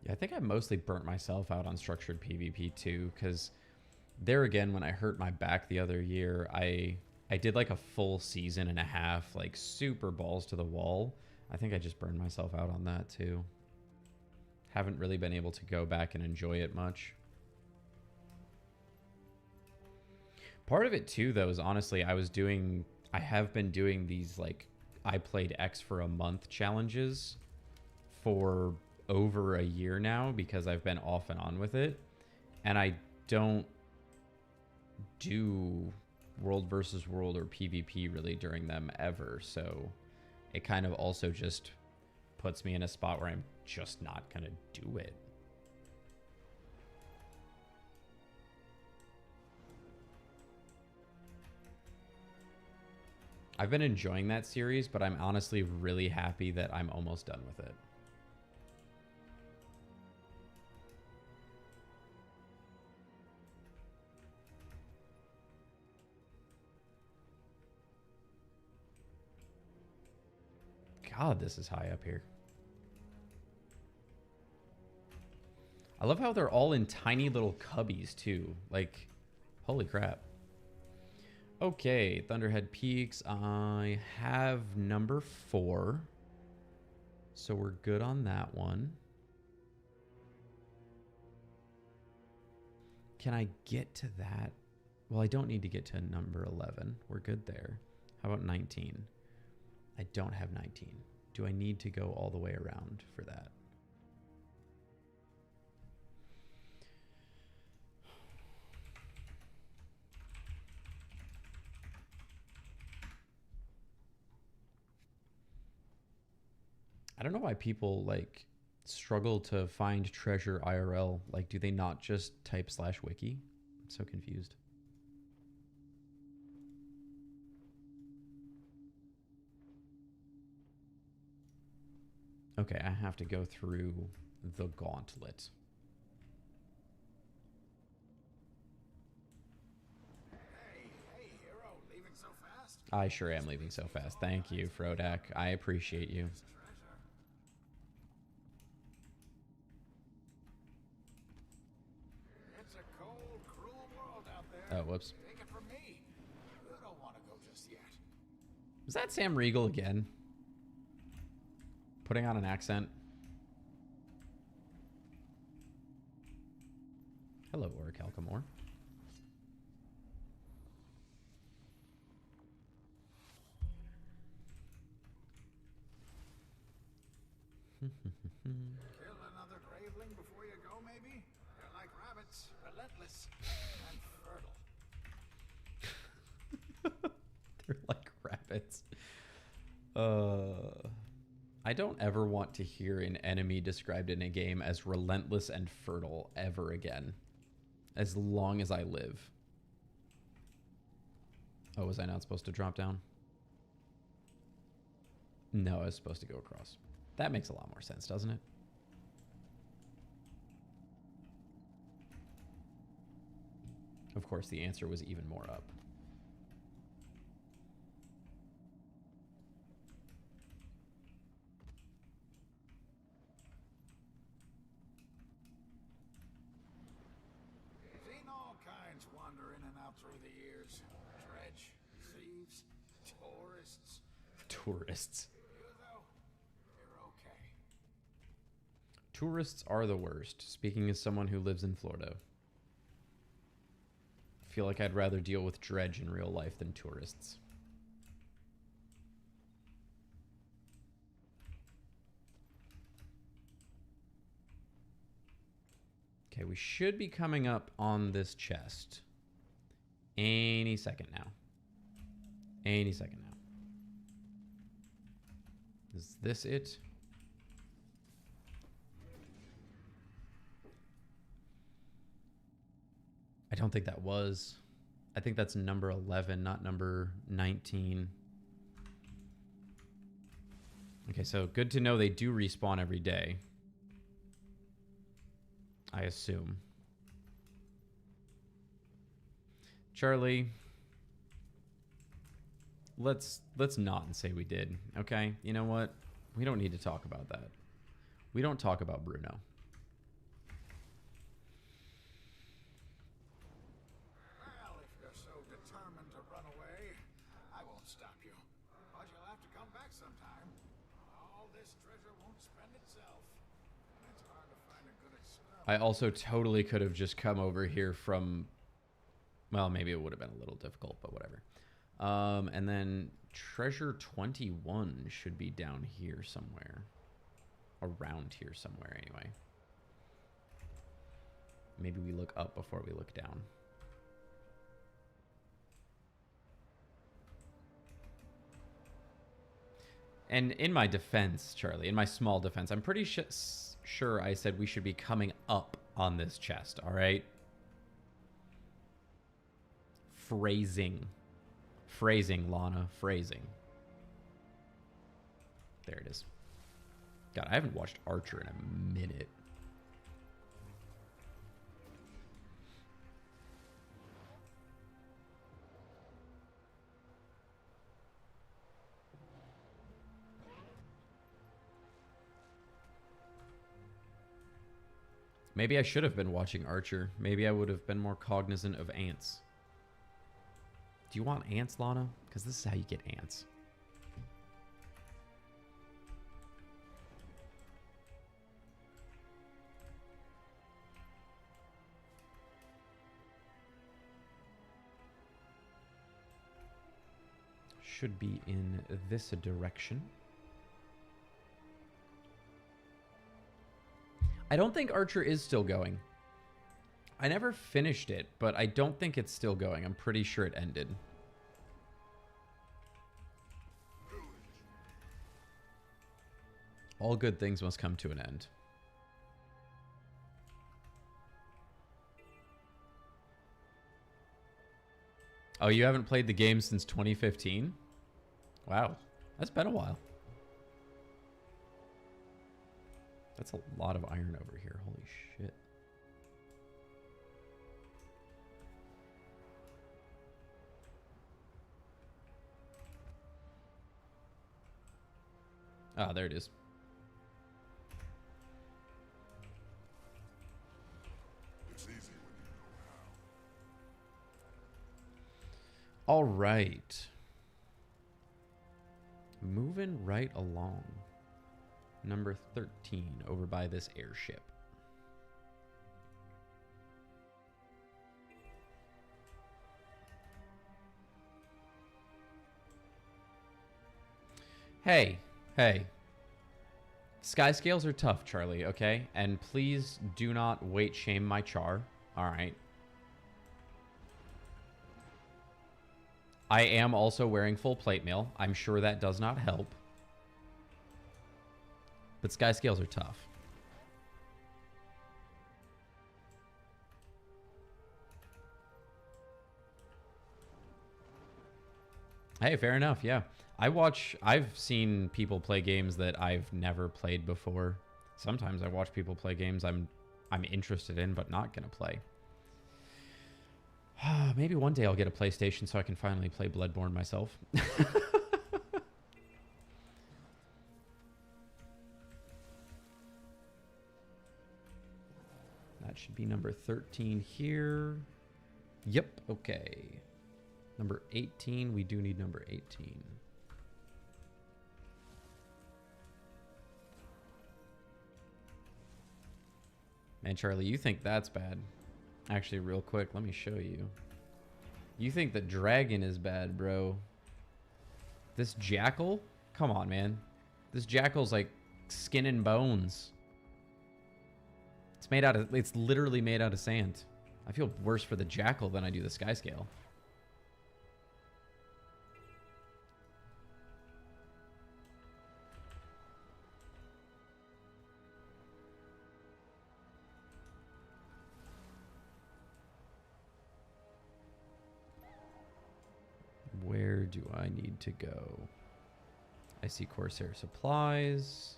Yeah, I think I mostly burnt myself out on structured PvP too, because there again, when I hurt my back the other year, I did like a full season and a half, like super balls to the wall. I think I just burned myself out on that too. Haven't really been able to go back and enjoy it much. Part of it too, though, is honestly, I have been doing these like I played X for a month challenges for over a year now because I've been off and on with it, and I don't do world versus world or PvP really during them ever, so it kind of also just puts me in a spot where I'm just not gonna do it. I've been enjoying that series, but I'm honestly really happy that I'm almost done with it. God, this is high up here. I love how they're all in tiny little cubbies too. Like, holy crap. Okay, Thunderhead Peaks. I have number 4. So we're good on that one. Can I get to that? Well, I don't need to get to number 11. We're good there. How about 19? I don't have 19. Do I need to go all the way around for that? I don't know why people like struggle to find treasure IRL. Like, do they not just type /wiki? I'm so confused. Okay, I have to go through the gauntlet. Hey, hero, leaving so fast? I sure am leaving so fast. Thank you, Frodak. I appreciate you. It's a cold, cruel world out there. Oh, whoops. Take it from me. You don't want to go just yet. Was that Sam Riegel again? Putting on an accent. Hello, Oric Alcamore. Kill another graveling before you go, maybe? They're like rabbits, relentless and fertile. They're like rabbits. I don't ever want to hear an enemy described in a game as relentless and fertile ever again. As long as I live. Oh, was I not supposed to drop down? No, I was supposed to go across. That makes a lot more sense, doesn't it? Of course, the answer was even more up. Seen all kinds wander in and out through the years. Dredge, thieves, tourists. Tourists. You though, you're okay. Tourists are the worst. Speaking as someone who lives in Florida. I feel like I'd rather deal with dredge in real life than tourists. Okay, we should be coming up on this chest any second now. Any second now. Is this it? I don't think that was. I think that's number 11, not number 19. Okay, so good to know they do respawn every day. I assume. Charlie, let's not and say we did, okay? You know what? We don't need to talk about that. We don't talk about Bruno. Well, if you're so determined to run away, I won't stop you. But you'll have to come back sometime. All this treasure won't spend itself. And it's hard to find a good experiment. I also totally could have just come over here from... Well, maybe it would have been a little difficult, but whatever. And then treasure 21 should be down here somewhere. Around here somewhere, anyway. Maybe we look up before we look down. And in my defense, Charlie, in my small defense, I'm pretty sure I said we should be coming up on this chest, all right? Phrasing. Phrasing, Lana. Phrasing. There it is. God, I haven't watched Archer in a minute. Maybe I should have been watching Archer. Maybe I would have been more cognizant of ants. Do you want ants, Lana? Because this is how you get ants. Should be in this direction. I don't think Archer is still going. I never finished it, but I don't think it's still going. I'm pretty sure it ended. All good things must come to an end. Oh, you haven't played the game since 2015? Wow, that's been a while. That's a lot of iron over here. Holy shit. Ah, there it is. It's easy when you know how. All right. Moving right along. Number 13, over by this airship. Hey, hey. Sky scales are tough, Charlie, okay? And please do not weight shame my char. All right. I am also wearing full plate mail. I'm sure that does not help. But sky scales are tough. Hey, fair enough, yeah. I've seen people play games that I've never played before. Sometimes I watch people play games I'm interested in but not gonna play. Maybe one day I'll get a PlayStation so I can finally play Bloodborne myself. That should be number 13 here. Yep, okay. Number 18, we do need number 18. Man, Charlie, you think that's bad. Actually, real quick, let me show you. You think the dragon is bad, bro. This jackal? Come on, man. This jackal's like skin and bones. It's literally made out of sand. I feel worse for the jackal than I do the sky scale. Where do I need to go? I see Corsair supplies.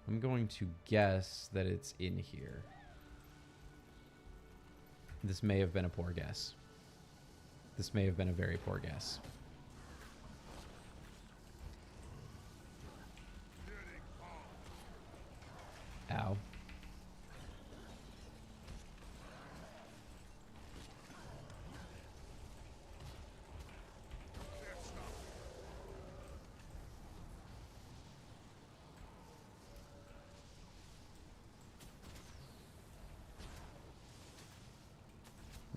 I'm going to guess that it's in here. This may have been a poor guess. This may have been a very poor guess. Ow.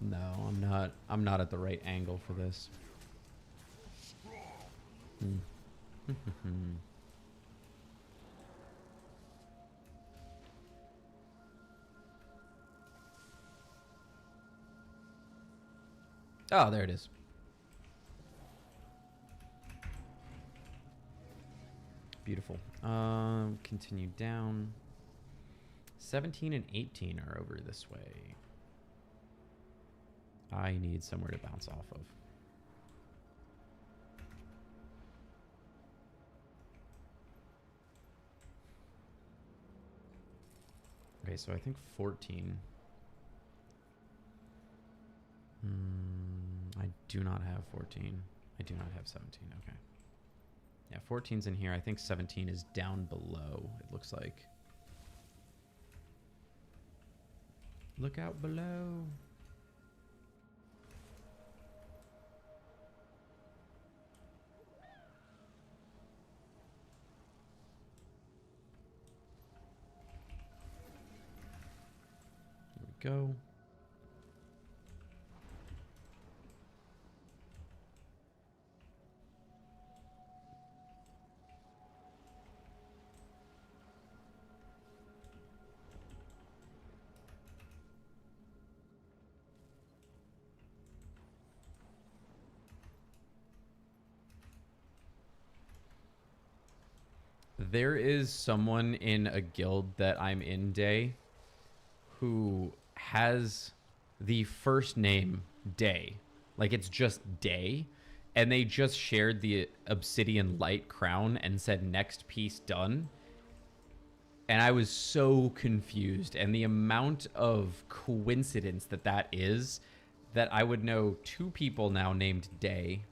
No, I'm not. I'm not at the right angle for this. Oh, there it is. Beautiful. Continue down. 17 and 18 are over this way. I need somewhere to bounce off of. Okay, so I think 14. I do not have 14. I do not have 17. Okay. Yeah, 14's in here. I think 17 is down below, it looks like. Look out below. Go. There is someone in a guild that I'm in, Day, who has the first name Day. Like, it's just Day. And they just shared the Obsidian Light crown and said next piece done. And I was so confused. And the amount of coincidence that is, that I would know 2 people now named Day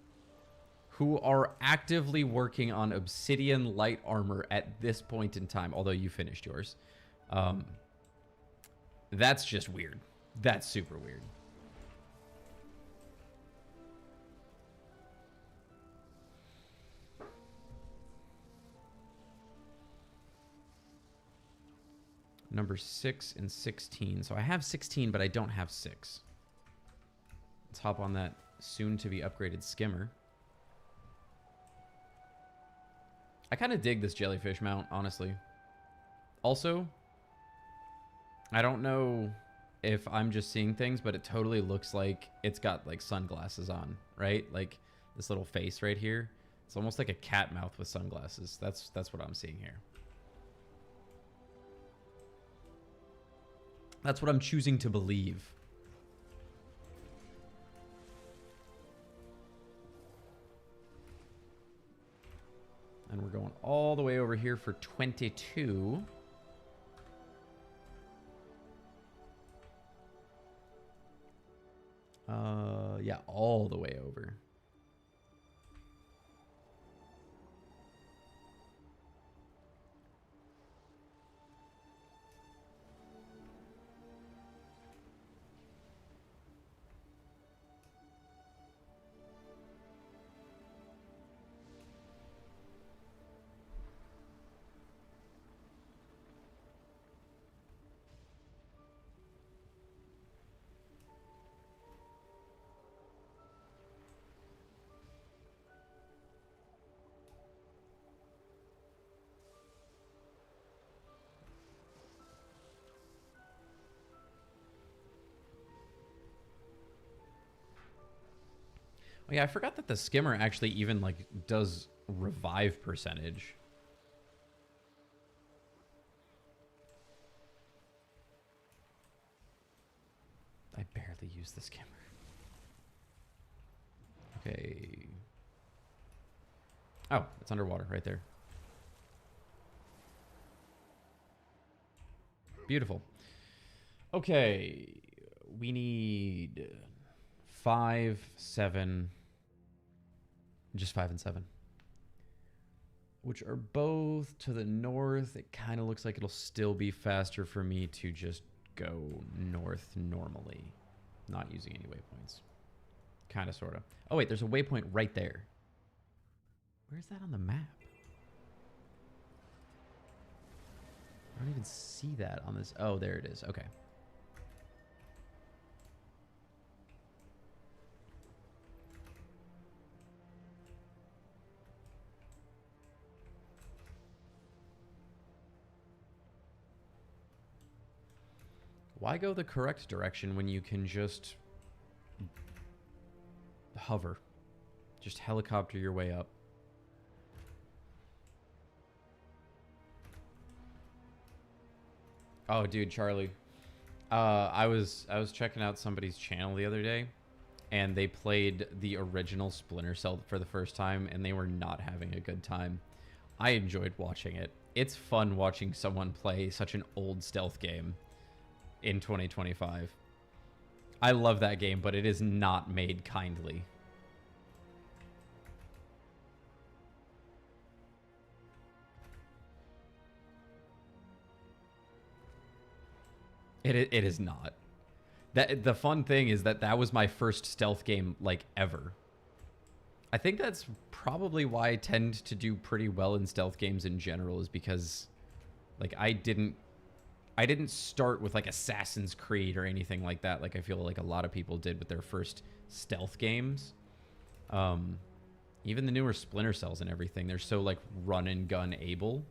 who are actively working on Obsidian light armor at this point in time, although you finished yours. That's just weird. That's super weird. Number 6 and 16. So I have 16, but I don't have 6. Let's hop on that soon-to-be upgraded skimmer. I kind of dig this jellyfish mount, honestly. Also, I don't know if I'm just seeing things, but it totally looks like it's got, like, sunglasses on, right? Like, this little face right here. It's almost like a cat mouth with sunglasses. That's what I'm seeing here. That's what I'm choosing to believe. And we're going all the way over here for 22. Yeah, all the way over. Oh, yeah, I forgot that the skimmer actually even, like, does revive percentage. I barely use the skimmer. Okay. Oh, it's underwater right there. Beautiful. Okay. We need 5, 7... Just 5 and 7. Which are both to the north. It kind of looks like it'll still be faster for me to just go north normally. Not using any waypoints. Kind of, sort of. Oh, wait, there's a waypoint right there. Where's that on the map? I don't even see that on this. Oh, there it is. Okay. Why go the correct direction when you can just hover? Just helicopter your way up. Oh, dude, Charlie. I was checking out somebody's channel the other day, and they played the original Splinter Cell for the first time, and they were not having a good time. I enjoyed watching it. It's fun watching someone play such an old stealth game in 2025. I love that game, but it is not made kindly. It is not. That the fun thing is that was my first stealth game, like, ever. I think that's probably why I tend to do pretty well in stealth games in general, is because, like, I didn't start with, like, Assassin's Creed or anything like that, like I feel like a lot of people did with their first stealth games. Even the newer Splinter Cells and everything, they're so, like, run and gun able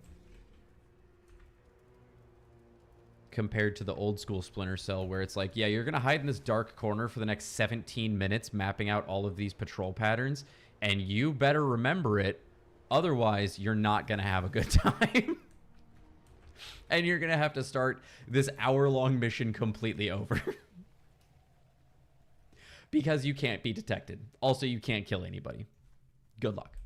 compared to the old school Splinter Cell, where it's like, yeah, you're gonna hide in this dark corner for the next 17 minutes mapping out all of these patrol patterns, and you better remember it, otherwise you're not gonna have a good time. And you're gonna have to start this hour-long mission completely over. Because you can't be detected. Also, you can't kill anybody. Good luck.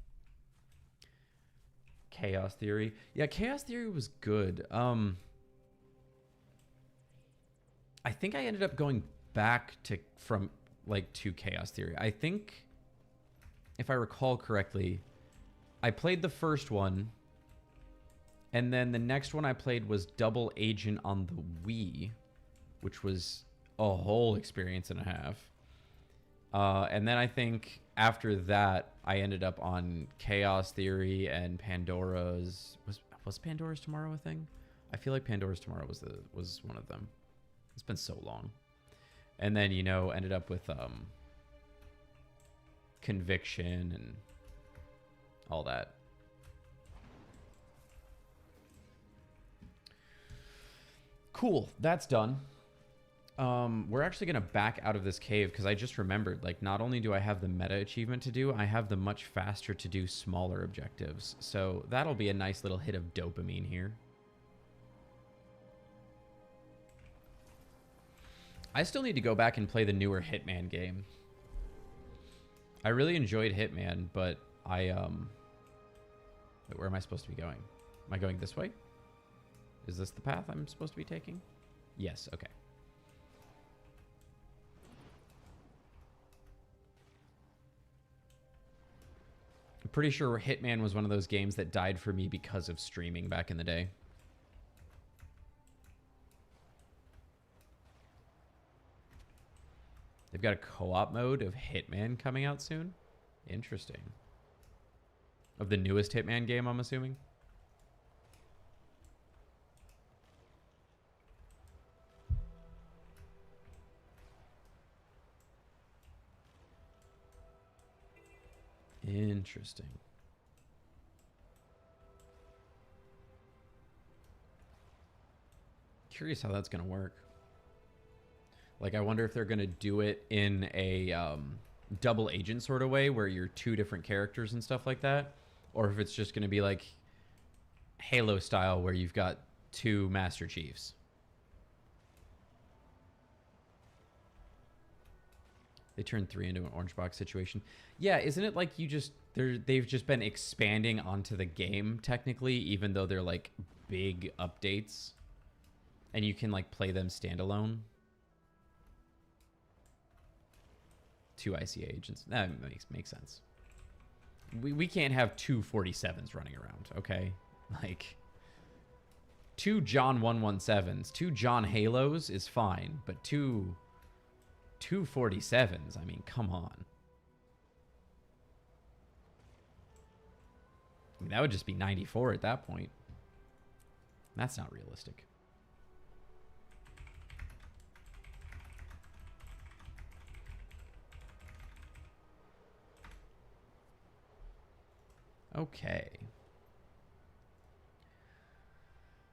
Chaos Theory. Yeah, Chaos Theory was good. I think I ended up going back to Chaos Theory. I think, if I recall correctly, I played the first one, and then the next one I played was Double Agent on the Wii, which was a whole experience and a half. And then I think after that, I ended up on Chaos Theory and Pandora's. Was Pandora's Tomorrow a thing? I feel like Pandora's Tomorrow was one of them. It's been so long. And then, ended up with Conviction and all that. Cool, that's done. We're actually going to back out of this cave because I just remembered, like, not only do I have the meta achievement to do, I have the much faster to do smaller objectives. So that'll be a nice little hit of dopamine here. I still need to go back and play the newer Hitman game. I really enjoyed Hitman, but wait, where am I supposed to be going? Am I going this way? Is this the path I'm supposed to be taking? Yes, okay. I'm pretty sure Hitman was one of those games that died for me because of streaming back in the day. They've got a co-op mode of Hitman coming out soon. Interesting. Of the newest Hitman game, I'm assuming. Interesting. Curious how that's going to work. Like, I wonder if they're going to do it in a double agent sort of way where you're two different characters and stuff like that. Or if it's just going to be like Halo style where you've got two Master Chiefs. They turned 3 into an orange box situation. Yeah, isn't it like they've just been expanding onto the game technically, even though they're like big updates and you can like play them standalone? 2 ICA agents. That makes sense. We can't have two 47s running around, okay? Like, 2 John 117s, 2 John Halos is fine, but two 47s, I mean, come on. I mean, that would just be 94 at that point. That's not realistic. Okay.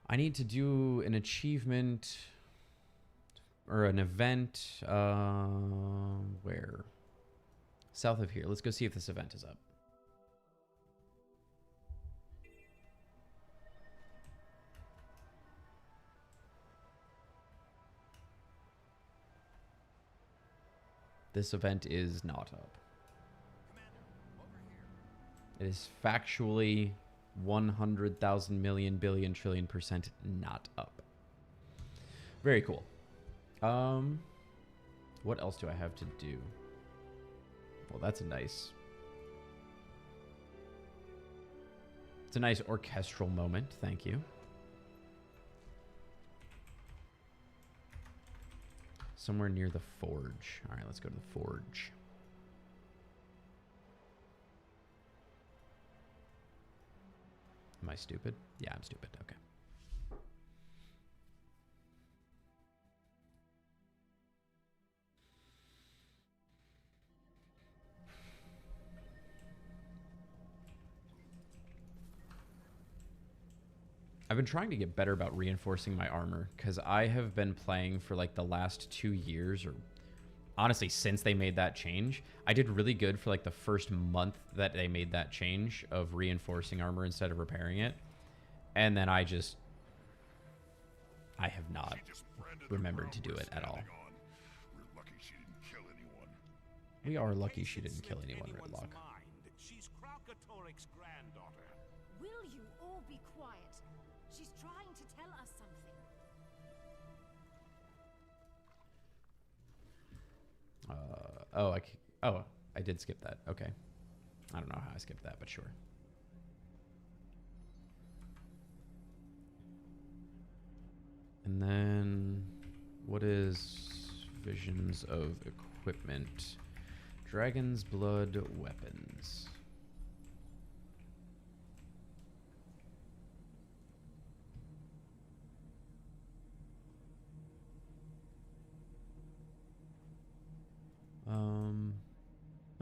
I need to do an achievement or an event. Where? South of here. Let's go see if this event is up. This event is not up. It is factually 100,000 million billion trillion % not up. Very cool. What else do I have to do? Well, that's a nice... It's a nice orchestral moment. Thank you. Somewhere near the forge. All right, let's go to the forge. Am I stupid? Yeah, I'm stupid. Okay. I've been trying to get better about reinforcing my armor because I have been playing for like the last 2 years, or honestly since they made that change. I did really good for like the first month that they made that change of reinforcing armor instead of repairing it. And then I have not remembered to do it at all. We are lucky she didn't kill anyone, Redlock. She's Krakow Skatoric's granddaughter. Will you all be quiet? She's trying to tell us something. Oh, I did skip that. Okay. I don't know how I skipped that, but sure. And then what is visions of equipment? Dragon's blood weapons.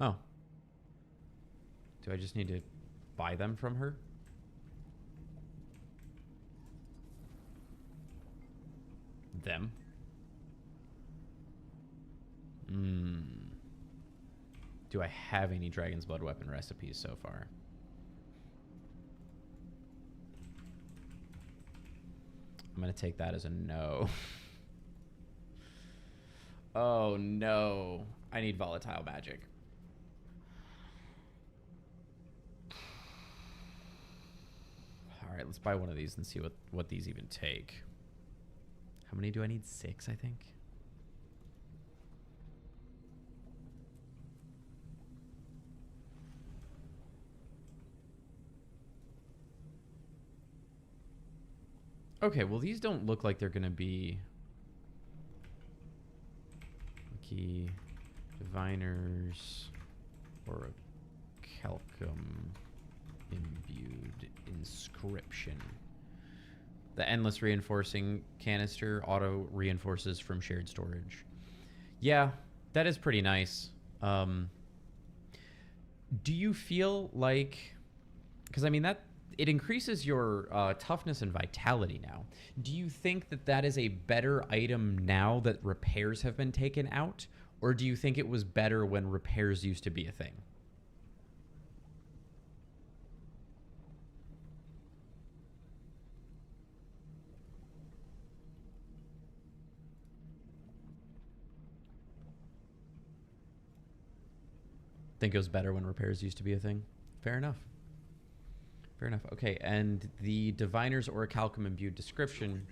Oh. Do I just need to buy them from her? Them? Do I have any Dragon's Blood weapon recipes so far? I'm gonna take that as a no. Oh no. I need volatile magic. Alright, let's buy one of these and see what these even take. How many do I need? 6, I think. Okay, well these don't look like they're gonna be key diviners or a calcum imbued inscription. The endless reinforcing canister auto reinforces from shared storage. Yeah, that is pretty nice. Do you feel like, because I mean that it increases your toughness and vitality now. Do you think that that is a better item now that repairs have been taken out? Or do you think it was better when repairs used to be a thing? Think it was better when repairs used to be a thing? Fair enough. Fair enough. Okay, and the Diviner's Orichalcum Imbued description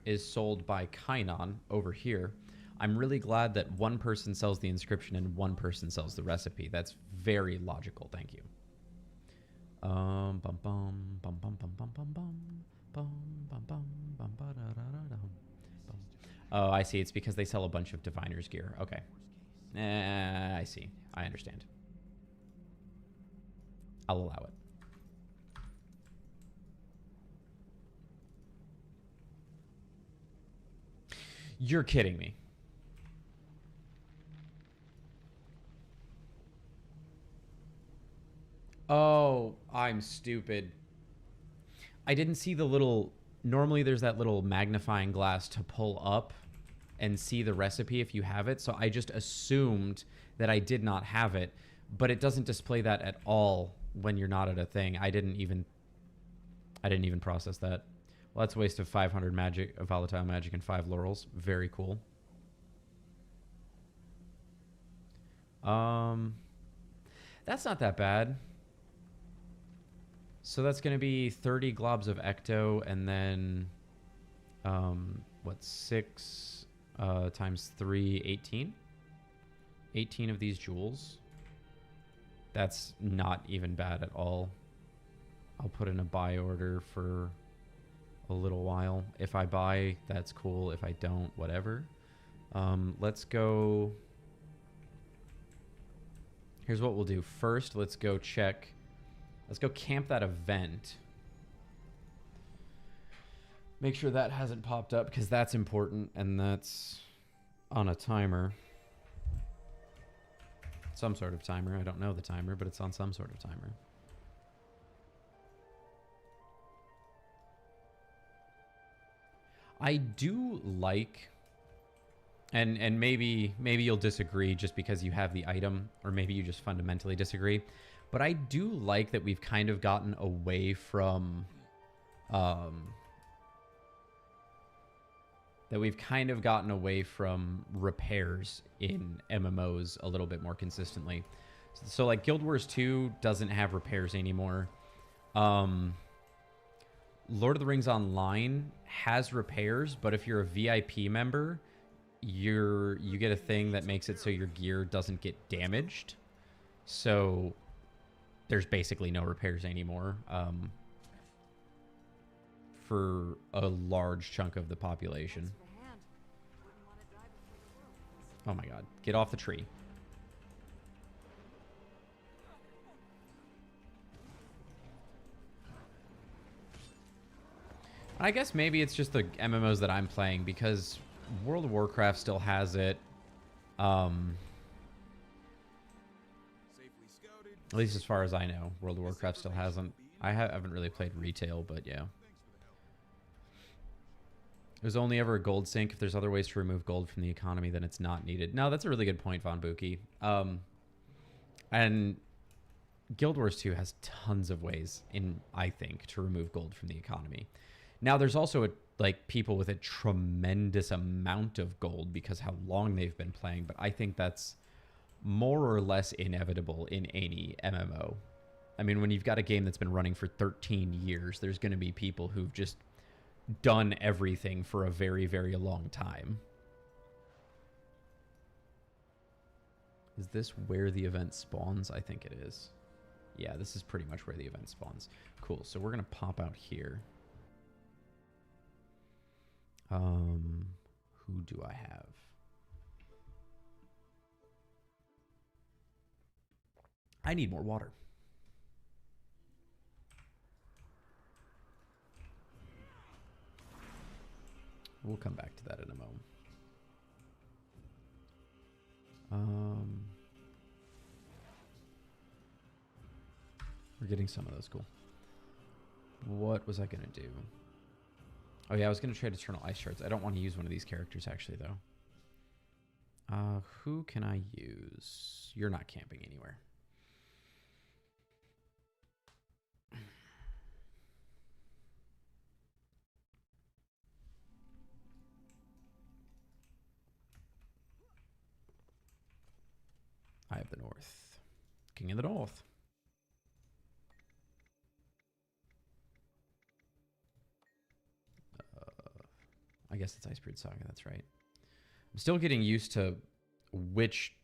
is sold by Kainon over here. I'm really glad that one person sells the inscription and one person sells the recipe. That's very logical. Thank you. Bum bum bum bum bum bum bum bum bum bum bum bum bum ba da da da dum. Oh, I see. It's because they sell a bunch of Diviner's gear. Okay. I see. I understand. I'll allow it. You're kidding me. Oh, I'm stupid. I didn't see the little... Normally there's that little magnifying glass to pull up and see the recipe if you have it. So I just assumed that I did not have it. But it doesn't display that at all when you're not at a thing. I didn't even process that. Well, that's a waste of 500 magic, of volatile magic, and 5 laurels. Very cool. That's not that bad. So that's going to be 30 globs of ecto, and then, what, 6 times 3, 18? 18 of these jewels. That's not even bad at all. I'll put in a buy order for a little while. If I buy, that's cool. If I don't, whatever. Let's go... Here's what we'll do. First, let's go check... Let's go camp that event. Make sure that hasn't popped up, because that's important, and that's on a timer. Some sort of timer. I don't know the timer, but it's on some sort of timer. I do like, and maybe you'll disagree just because you have the item, or maybe you just fundamentally disagree, but I do like that we've kind of gotten away from repairs in MMOs a little bit more consistently. So like Guild Wars 2 doesn't have repairs anymore. Lord of the Rings Online has repairs, but if you're a VIP member, you get a thing that makes it so your gear doesn't get damaged. So there's basically no repairs anymore for a large chunk of the population. Oh my god. Get off the tree. I guess maybe it's just the MMOs that I'm playing, because World of Warcraft still has it. At least as far as I know, World of Warcraft still hasn't. I haven't really played retail, but yeah. There's only ever a gold sink. If there's other ways to remove gold from the economy, then it's not needed. No, that's a really good point, Von Buki. And Guild Wars 2 has tons of ways, I think, to remove gold from the economy. Now, there's also like people with a tremendous amount of gold because how long they've been playing, but I think that's more or less inevitable in any MMO. I mean, when you've got a game that's been running for 13 years, there's going to be people who've just done everything for a very, very long time. Is this where the event spawns? I think it is. Yeah, this is pretty much where the event spawns. Cool, so we're going to pop out here. Who do I have? I need more water. We'll come back to that in a moment. We're getting some of those. Cool. What was I going to do? Oh, yeah, I was going to trade Eternal Ice Shards. I don't want to use one of these characters, actually, though. Who can I use? You're not camping anywhere. I have the North. King of the North. I guess it's Icebeard Saga, that's right. I'm still getting used to which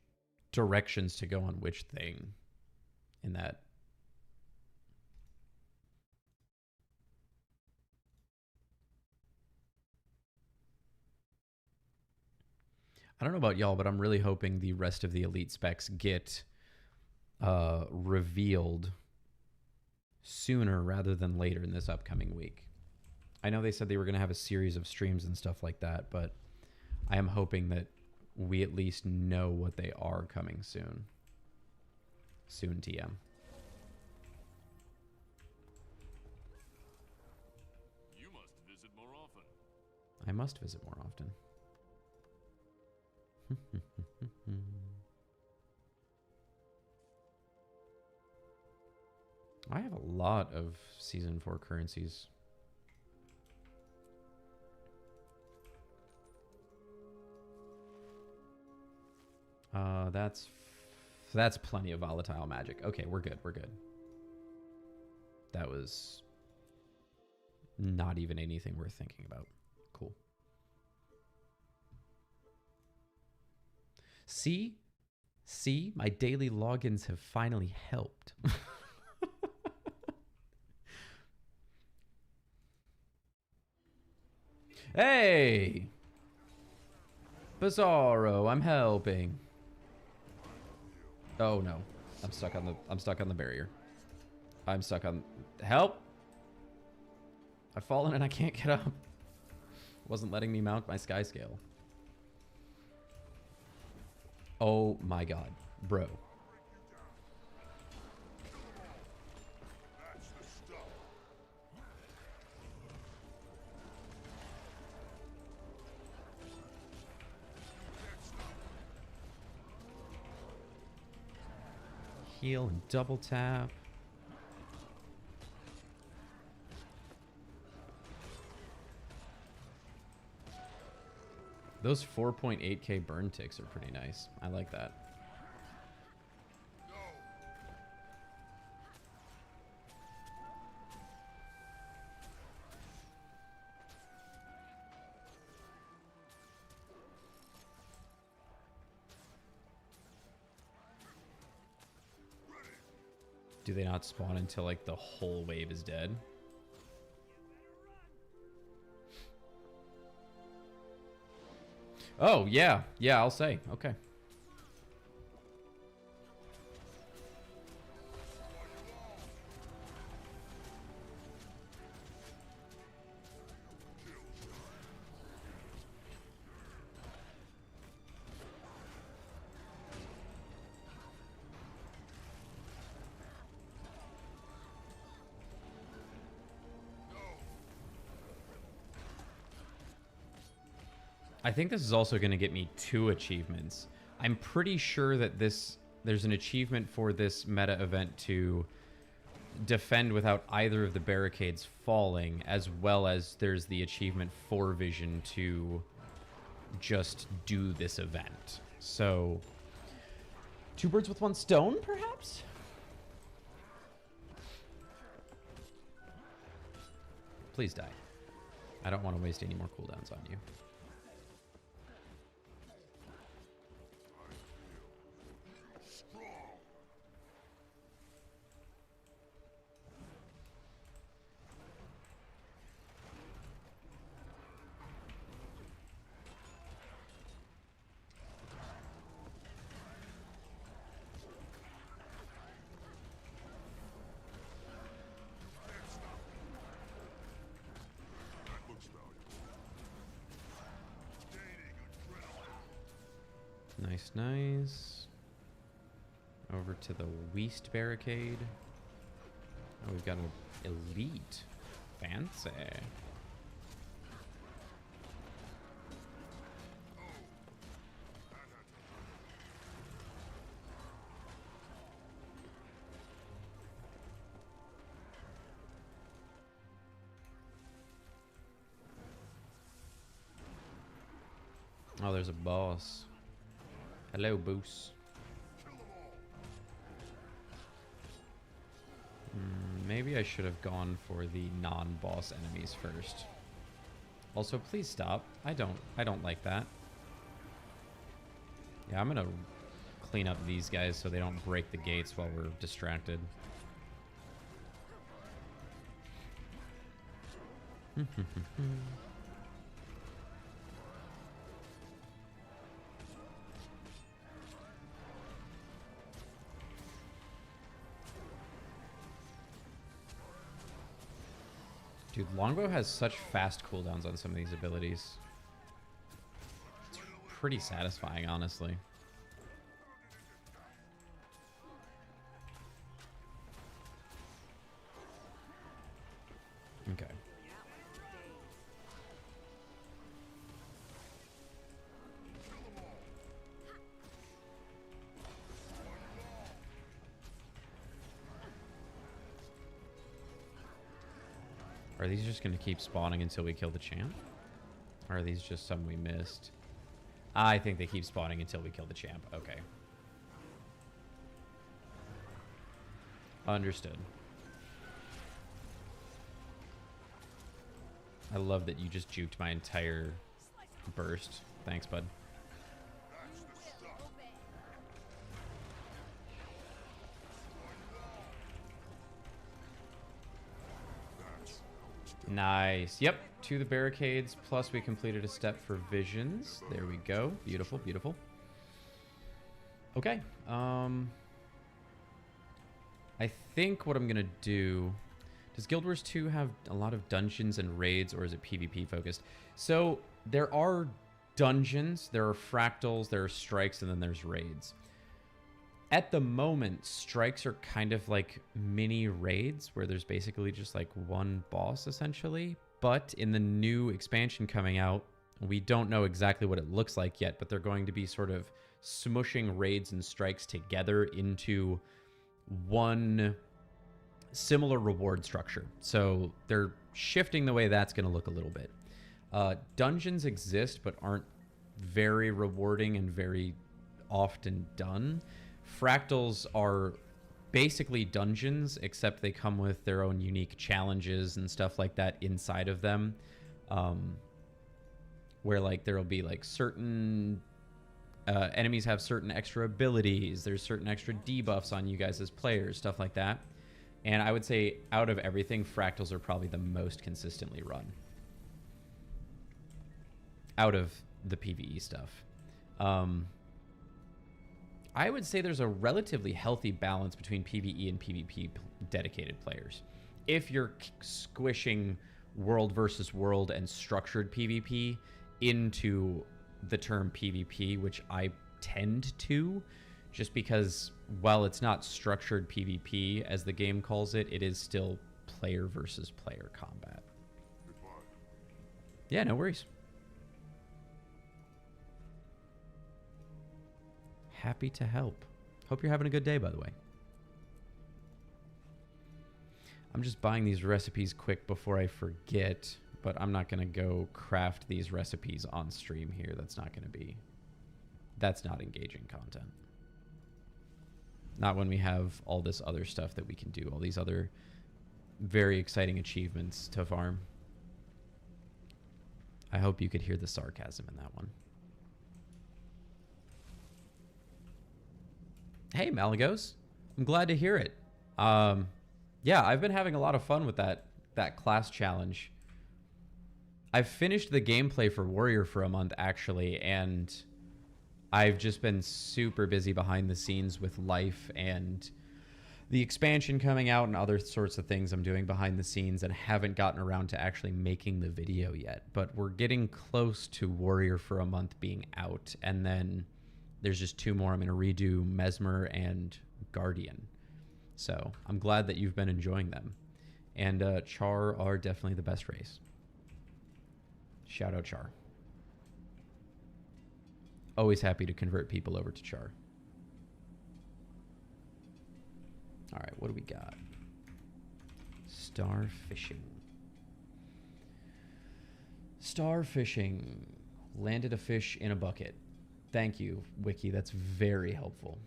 directions to go on which thing in that. I don't know about y'all, but I'm really hoping the rest of the elite specs get revealed sooner rather than later in this upcoming week. I know they said they were going to have a series of streams and stuff like that, but I am hoping that we at least know what they are coming soon. Soon, TM. You must visit more often. I must visit more often. I have a lot of Season 4 currencies. That's plenty of volatile magic. Okay, we're good. We're good. That was not even anything worth thinking about. Cool. See, my daily logins have finally helped. Hey, Bizarro, I'm helping. Oh no, I'm stuck on the barrier. I'm stuck on help. I've fallen and I can't get up. Wasn't letting me mount my sky scale. Oh my god, bro. Heal and double tap. Those 4.8k burn ticks are pretty nice. I like that. Do they not spawn until like the whole wave is dead? Oh, yeah. Yeah, I'll say. Okay. I think this is also going to get me 2 achievements. I'm pretty sure that there's an achievement for this meta event to defend without either of the barricades falling, as well as there's the achievement for Vision to just do this event. So, 2 birds with 1 stone, perhaps? Please die. I don't want to waste any more cooldowns on you. Nice, nice. Over to the West barricade. Oh, we've got an elite. Fancy. Oh, there's a boss. Hello, Boos. Maybe I should have gone for the non-boss enemies first. Also, please stop. I don't like that. Yeah, I'm gonna clean up these guys so they don't break the gates while we're distracted. Dude, Longbow has such fast cooldowns on some of these abilities. It's pretty satisfying, honestly. Okay. Are these just going to keep spawning until we kill the champ? Or are these just some we missed? I think they keep spawning until we kill the champ. Okay. Understood. I love that you just juked my entire burst. Thanks, bud. Nice. Yep. To the barricades. Plus, we completed a step for visions. There we go. Beautiful, beautiful. Okay. I think what I'm going to do... Does Guild Wars 2 have a lot of dungeons and raids, or is it PvP focused? So, there are dungeons, there are fractals, there are strikes, and then there's raids. At the moment, strikes are kind of like mini raids where there's basically just like one boss essentially. But in the new expansion coming out, we don't know exactly what it looks like yet, but they're going to be sort of smushing raids and strikes together into one similar reward structure. So they're shifting the way that's going to look a little bit. Dungeons exist, but aren't very rewarding and very often done. Fractals are basically dungeons, except they come with their own unique challenges and stuff like that inside of them. Where like there'll be like certain enemies have certain extra abilities. There's certain extra debuffs on you guys as players, stuff like that. And I would say out of everything, fractals are probably the most consistently run. Out of the PvE stuff. I would say there's a relatively healthy balance between PvE and PvP dedicated players. If you're squishing world versus world and structured PvP into the term PvP, which I tend to, just because while it's not structured PvP as the game calls it, it is still player versus player combat. Goodbye. Yeah, no worries. Happy to help. Hope you're having a good day, by the way. I'm just buying these recipes quick before I forget, but I'm not going to go craft these recipes on stream here. That's not engaging content. Not when we have all this other stuff that we can do, all these other very exciting achievements to farm. I hope you could hear the sarcasm in that one. Hey, Malagos. I'm glad to hear it. Yeah, I've been having a lot of fun with that class challenge. I've finished the gameplay for Warrior for a month, actually, and I've just been super busy behind the scenes with life and the expansion coming out and other sorts of things I'm doing behind the scenes, and haven't gotten around to actually making the video yet. But we're getting close to Warrior for a month being out, and then there's just 2 more. I'm going to redo Mesmer and Guardian. So I'm glad that you've been enjoying them. And Char are definitely the best race. Shout out Char. Always happy to convert people over to Char. All right, what do we got? Star fishing. Star fishing. Landed a fish in a bucket. Thank you, Wiki. That's very helpful.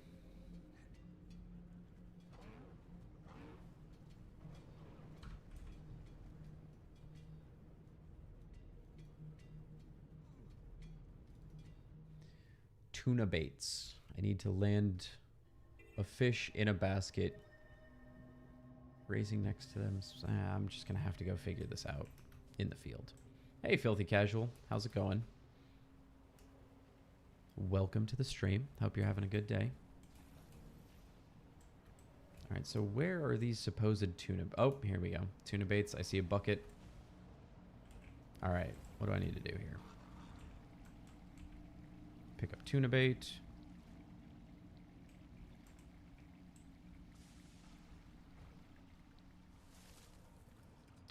Tuna baits. I need to land a fish in a basket. Raising next to them. I'm just going to have to go figure this out in the field. Hey, Filthy Casual. How's it going? Welcome to the stream. Hope you're having a good day. All right, so where are these supposed tuna? Oh, here we go. Tuna baits. I see a bucket. All right, what do I need to do here? Pick up tuna bait.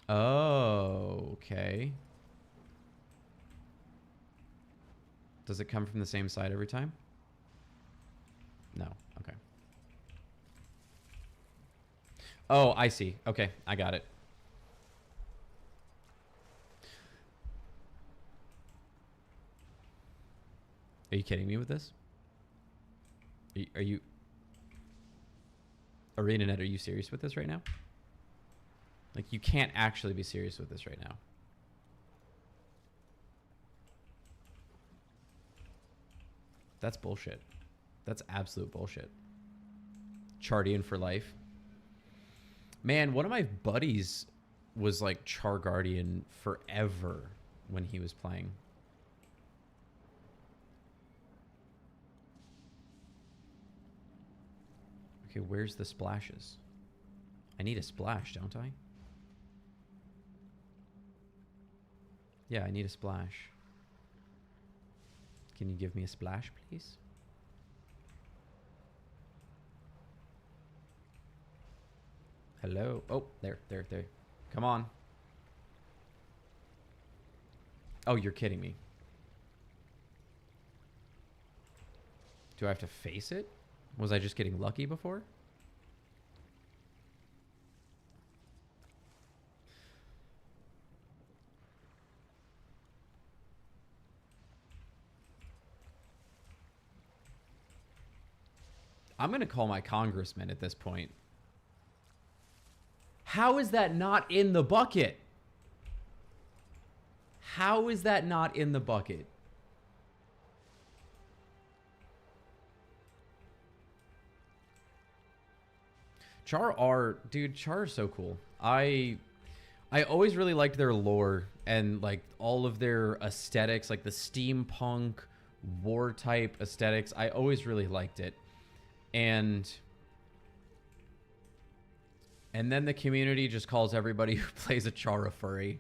Oh, okay. Does it come from the same side every time? No. Okay. Oh, I see. Okay, I got it. Are you kidding me with this? Are you... ArenaNet, are you serious with this right now? Like, you can't actually be serious with this right now. That's bullshit. That's absolute bullshit. Chardian for life. Man, one of my buddies was like Char Guardian forever when he was playing. Okay, where's the splashes? I need a splash, don't I? Yeah, I need a splash. Can you give me a splash, please? Hello? Oh, there. Come on. Oh, you're kidding me. Do I have to face it? Was I just getting lucky before? I'm going to call my congressman at this point. How is that not in the bucket? How is that not in the bucket? Dude, Char are so cool. I always really liked their lore and like all of their aesthetics, like the steampunk war type aesthetics. I always really liked it. And then the community just calls everybody who plays a Char a furry.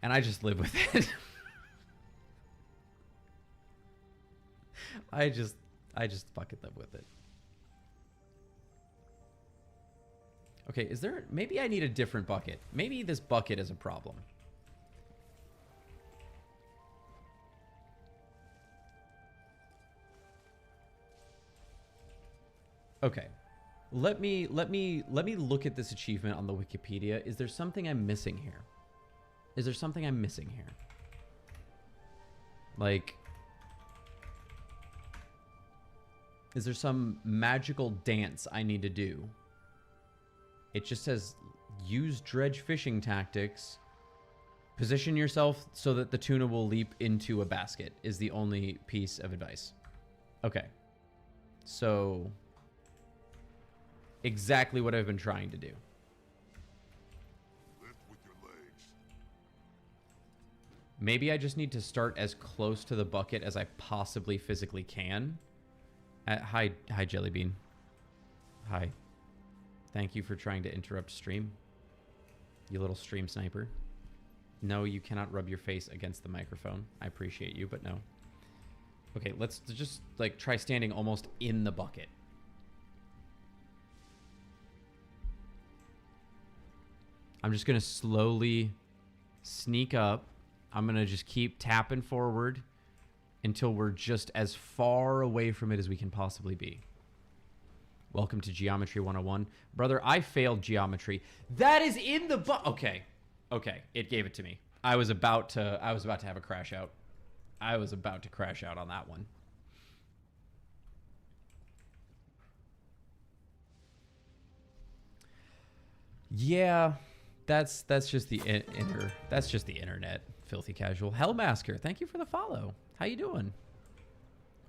And I just live with it. I just fucking live with it. Okay, is there... Maybe I need a different bucket. Maybe this bucket is a problem. Okay. Let me look at this achievement on the Wikipedia. Is there something I'm missing here? Is there something I'm missing here? Like... Is there some magical dance I need to do? It just says, use dredge fishing tactics. Position yourself so that the tuna will leap into a basket is the only piece of advice. Okay. So, exactly what I've been trying to do. Lift with your legs. Maybe I just need to start as close to the bucket as I possibly physically can. Hi, Jellybean. Hi. Thank you for trying to interrupt stream. You little stream sniper. No, you cannot rub your face against the microphone. I appreciate you, but no. Okay, let's just like try standing almost in the bucket. I'm just gonna slowly sneak up. I'm gonna just keep tapping forward until we're just as far away from it as we can possibly be. Welcome to Geometry 101. Brother, I failed geometry. That is in the okay. Okay, it gave it to me. I was about to have a crash out. I was about to crash out on that one. Yeah, that's just the internet. Filthy casual. Hellmasker, thank you for the follow. How you doing?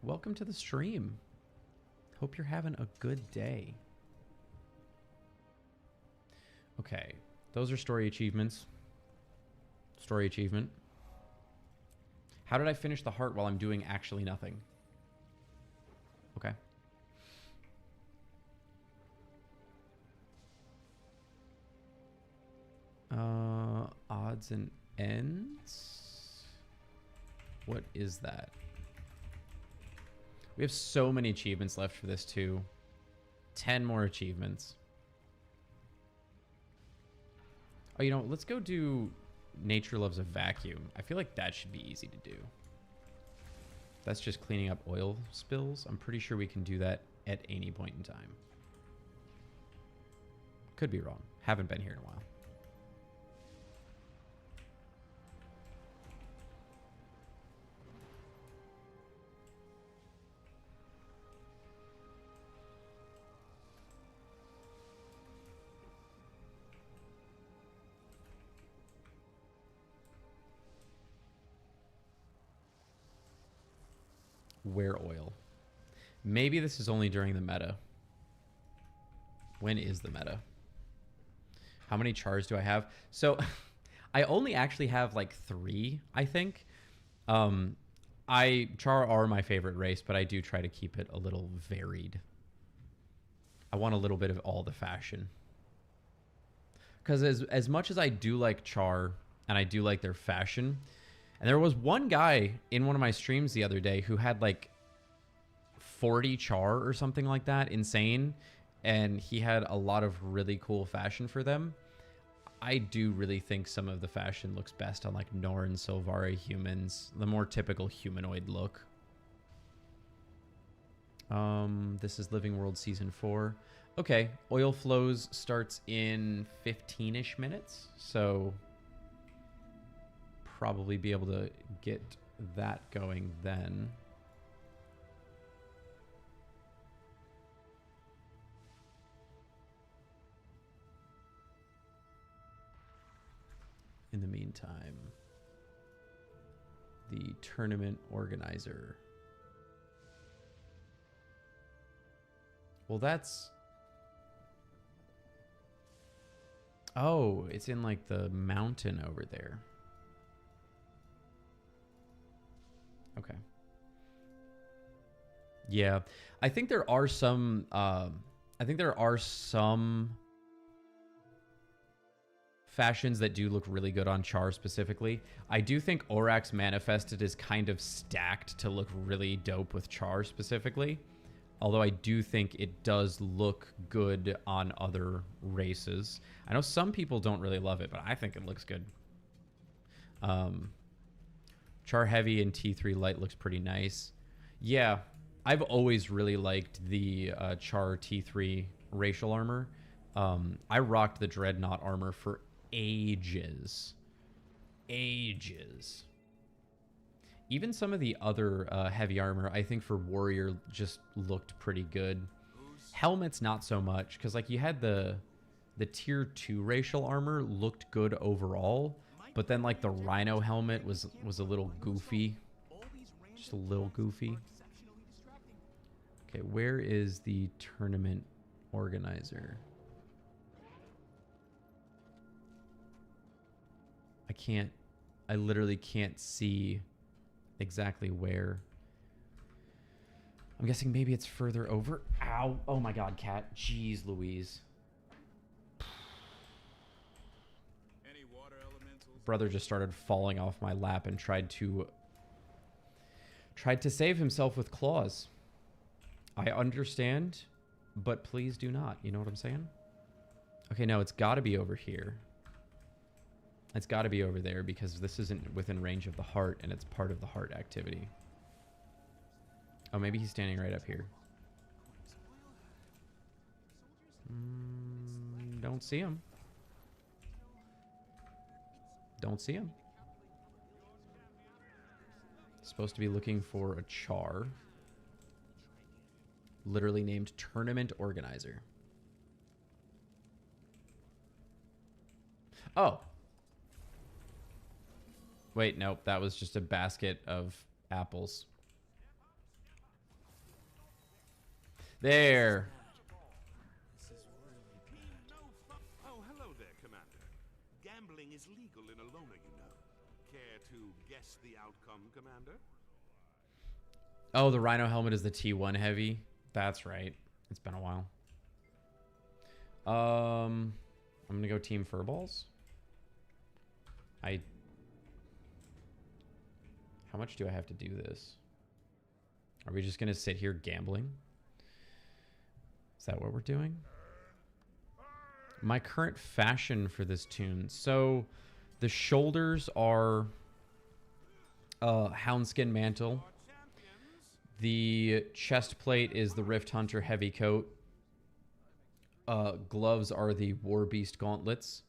Welcome to the stream. Hope you're having a good day. Okay, those are story achievements. Story achievement. How did I finish the heart while I'm doing actually nothing? Okay. Odds and ends? What is that? We have so many achievements left for this too. 10 more achievements. Oh, you know, let's go do Nature Loves a Vacuum. I feel like that should be easy to do. That's just cleaning up oil spills. I'm pretty sure we can do that at any point in time. Could be wrong. Haven't been here in a while. Where oil? Maybe this is only during the meta. When is the meta? How many chars do I have? So I only actually have like 3, I think. Char are my favorite race, but I do try to keep it a little varied. I want a little bit of all the fashion. Because as much as I do like Char and I do like their fashion, and there was one guy in one of my streams the other day who had like 40 Char or something like that, insane, and he had a lot of really cool fashion for them. I do really think some of the fashion looks best on like Norn, Silvari humans, the more typical humanoid look. This is Living World Season 4. Okay, Oil Flows starts in 15-ish minutes, so probably be able to get that going then. In the meantime, the tournament organizer. Well, that's Oh, it's in like the mountain over there. Okay. Yeah, I think there are some. I think there are some fashions that do look really good on Char specifically. I do think Orax Manifested is kind of stacked to look really dope with Char specifically. Although I do think it does look good on other races. I know some people don't really love it, but I think it looks good. Char Heavy and T3 Light looks pretty nice. Yeah, I've always really liked the Char T3 racial armor. I rocked the Dreadnought armor for ages. Ages. Even some of the other heavy armor, I think for Warrior just looked pretty good. Helmets, not so much, because like you had the tier 2 racial armor looked good overall, but then like the Rhino helmet was a little goofy. Just a little goofy. Okay, where is the tournament organizer? I literally can't see exactly where. I'm guessing maybe it's further over. Ow. Oh my god, cat. Jeez Louise. Brother just started falling off my lap and tried to save himself with claws. I understand, but please do not. You know what I'm saying? Okay, no, it's got to be over here. It's got to be over there because this isn't within range of the heart and it's part of the heart activity. Oh, maybe he's standing right up here. Don't see him. Don't see him. Supposed to be looking for a Char. Literally named Tournament Organizer. Oh. Wait, nope. That was just a basket of apples. There. Oh, hello there, Commander. Gambling is legal in Alona, you know. Care to guess the outcome, Commander? Oh, the Rhino helmet is the T1 heavy. That's right. It's been a while. I'm gonna go Team Furballs. How much do I have to do this? Are we just gonna sit here gambling? Is that what we're doing? My current fashion for this tune. So the shoulders are Houndskin Mantle. The chest plate is the Rift Hunter Heavy Coat. Gloves are the Warbeast Gauntlets.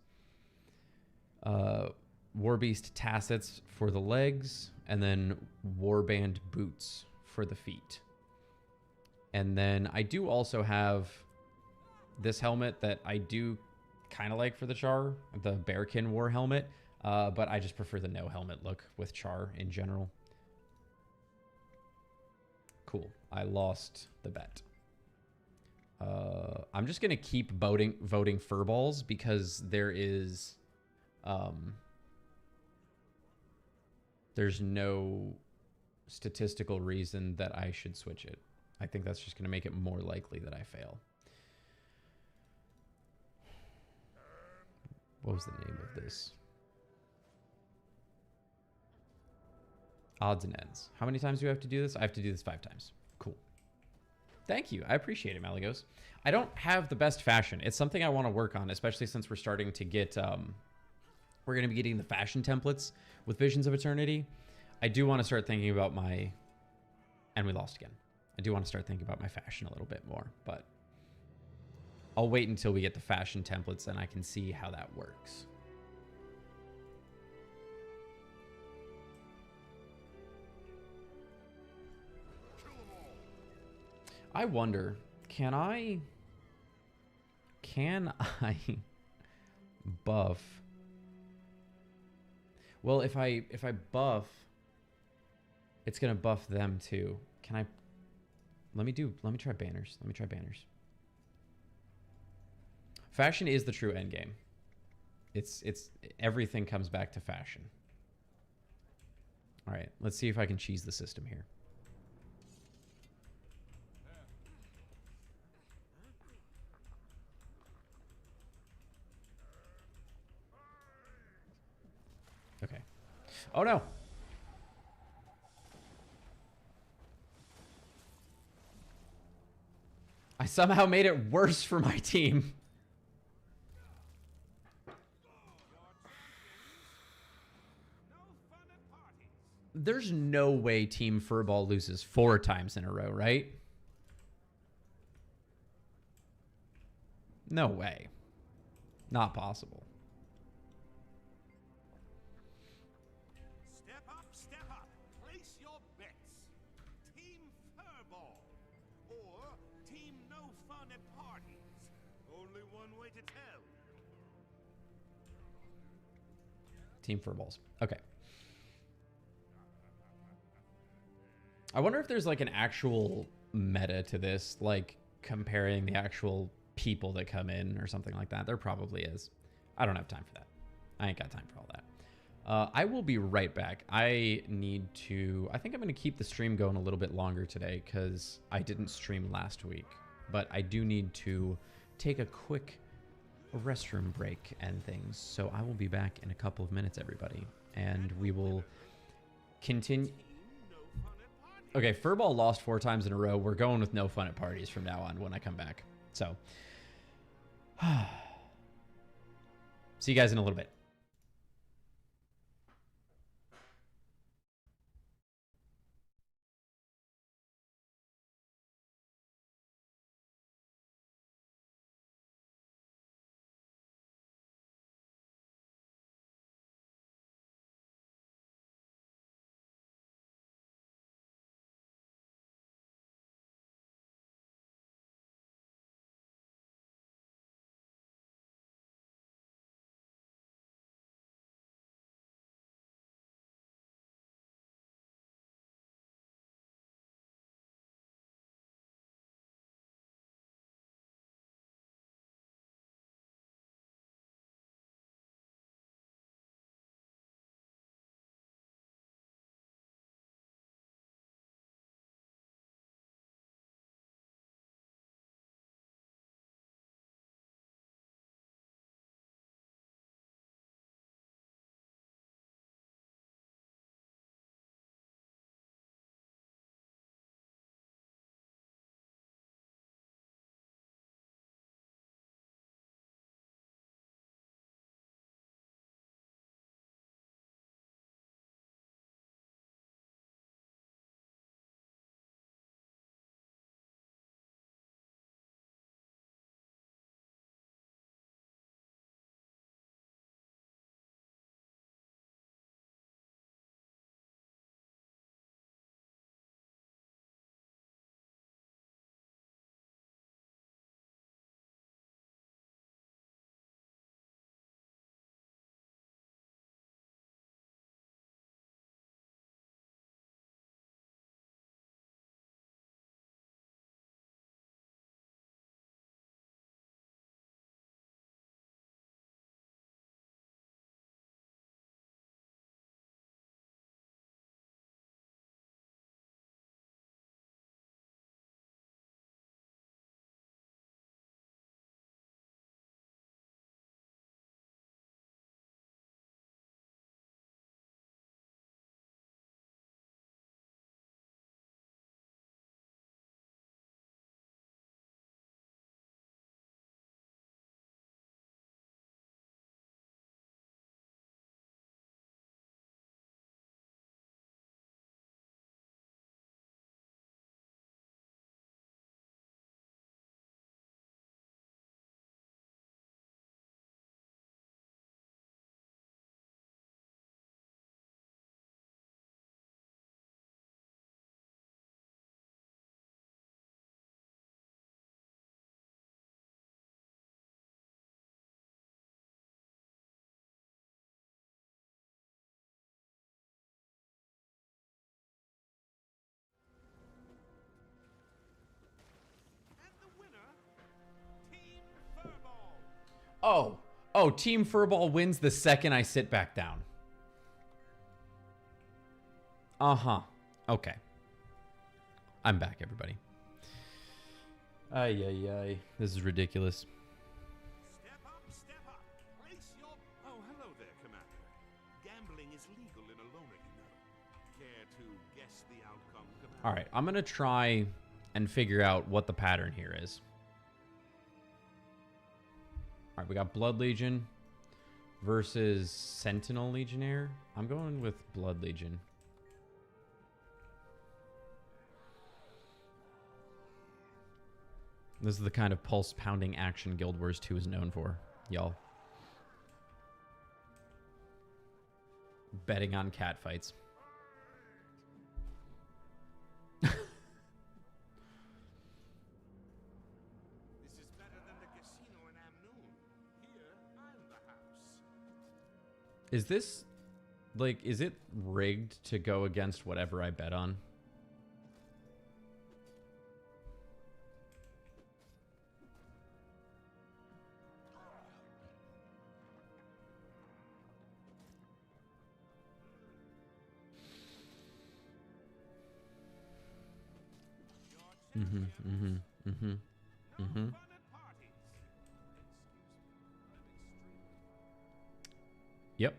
Warbeast Tassets for the legs. And then Warband Boots for the feet. And then I do also have this helmet that I do kind of like for the Char. The Bearkin War helmet. But I just prefer the no helmet look with Char in general. Cool. I lost the bet. I'm just going to keep voting Furballs because there is... there's no statistical reason that I should switch it. I think that's just going to make it more likely that I fail. What was the name of this? Odds and ends. How many times do I have to do this? I have to do this 5 times. Cool. Thank you. I appreciate it, Malagos. I don't have the best fashion. It's something I want to work on, especially since we're starting to get... we're going to be getting the fashion templates with Visions of Eternity. I do want to start thinking about my... And we lost again. I do want to start thinking about my fashion a little bit more, but I'll wait until we get the fashion templates and I can see how that works. I wonder, can I buff? Well, if I buff, it's gonna buff them too. Can I? Let me try banners. Let me try banners. Fashion is the true end game. it's everything comes back to fashion. All right, let's see if I can cheese the system here. Okay. Oh no. I somehow made it worse for my team. There's no way Team Furball loses 4 times in a row, right? No way. Not possible. Step up, step up. Place your bets. Team Furball or Team No Fun at Parties. Only one way to tell. Team Furballs. Okay. I wonder if there's like an actual meta to this, like comparing the actual people that come in or something like that. There probably is. I don't have time for that. I ain't got time for all that. I will be right back. I think I'm going to keep the stream going a little bit longer today because I didn't stream last week. But I do need to take a quick restroom break and things. So I will be back in a couple of minutes, everybody. And we will continue. Okay, Furball lost 4 times in a row. We're going with no fun at parties from now on when I come back. So, see you guys in a little bit. And the winner, Team Furball. Oh, Oh, Team Furball wins the second I sit back down. Uh-huh. Okay. I'm back, everybody. Ay, ay, ay. This is ridiculous. Step up, step up. Place your... Oh, hello there, Commander. Gambling is legal in Alona, you know. Care to guess the outcome, Commander? All right, I'm going to try and figure out what the pattern here is. All right, we got Blood Legion versus Sentinel Legionnaire. I'm going with Blood Legion. This is the kind of pulse-pounding action Guild Wars 2 is known for, y'all. Betting on cat fights. This is better than the casino in Amnoon. Here, I'm the house. Is this, like, is it rigged to go against whatever I bet on? Yep.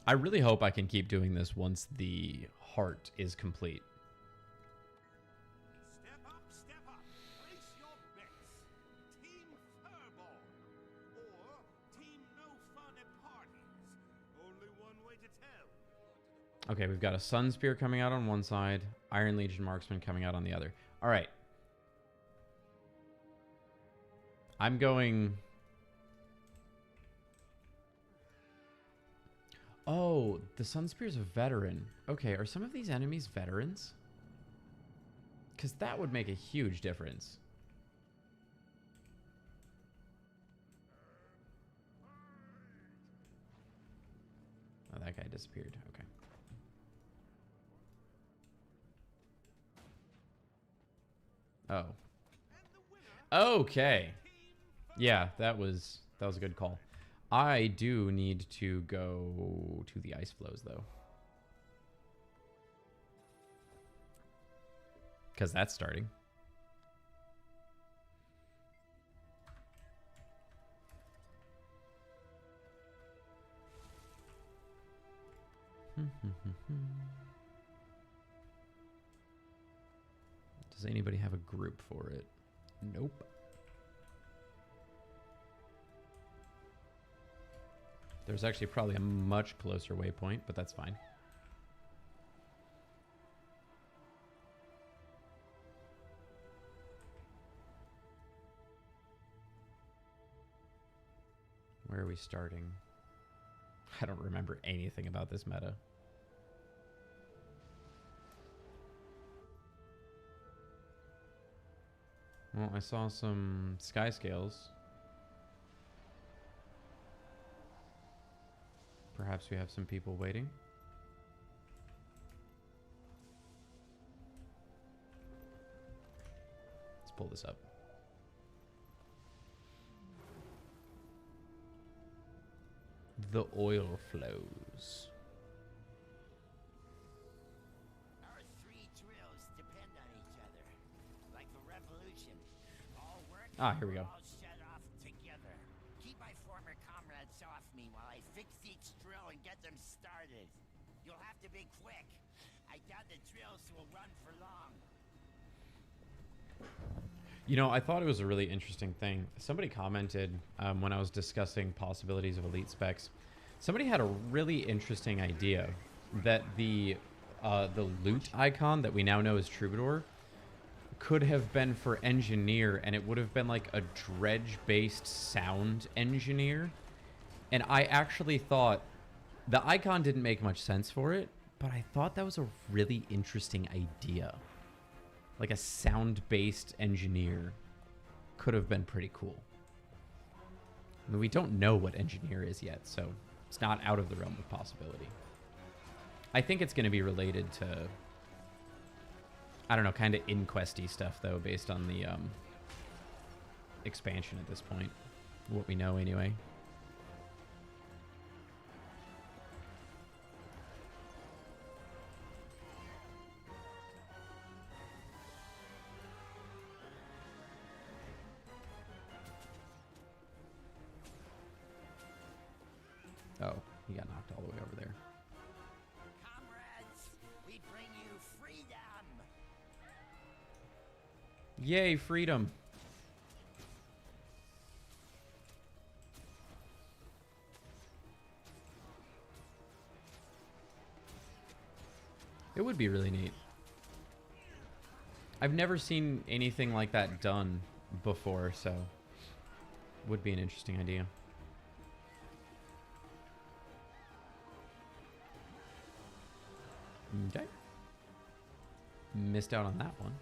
I really hope I can keep doing this once the heart is complete. Step up, step up. Place your bets. Team Furball or Team No Fun at Parties. Only one way to tell. Okay, we've got a Sun Spear coming out on one side, Iron Legion Marksman coming out on the other. All right. I'm going... Oh, the Sun Spear's a veteran. Okay, are some of these enemies veterans? Because that would make a huge difference. Oh, that guy disappeared. Okay. Oh. Okay. Yeah, that was a good call. I do need to go to the ice flows though. Cuz that's starting. Does anybody have a group for it? Nope. There's actually probably a much closer waypoint, but that's fine. Where are we starting? I don't remember anything about this meta. Well, I saw some sky scales. Perhaps we have some people waiting. Let's pull this up. The oil flows. Our three drills depend on each other. Like the revolution. All work. Here we go. All shut off together. Keep my former comrades off me while I fix each drill and get them started. You'll have to be quick. I doubt the drills will run for long. You know, I thought it was a really interesting thing. Somebody commented when I was discussing possibilities of elite specs. Somebody had a really interesting idea that the loot icon that we now know as Troubadour could have been for engineer, and it would have been like a dredge-based sound engineer. And I actually thought the icon didn't make much sense for it, but I thought that was a really interesting idea. Like a sound-based engineer could have been pretty cool. I mean, we don't know what engineer is yet, so it's not out of the realm of possibility. I think it's going to be related to, I don't know, kind of inquesty stuff, though, based on the expansion at this point. What we know anyway. Oh, he got knocked all the way over there. Comrades, we bring you freedom. Yay, freedom. It would be really neat. I've never seen anything like that done before, so would be an interesting idea. Okay. Missed out on that one.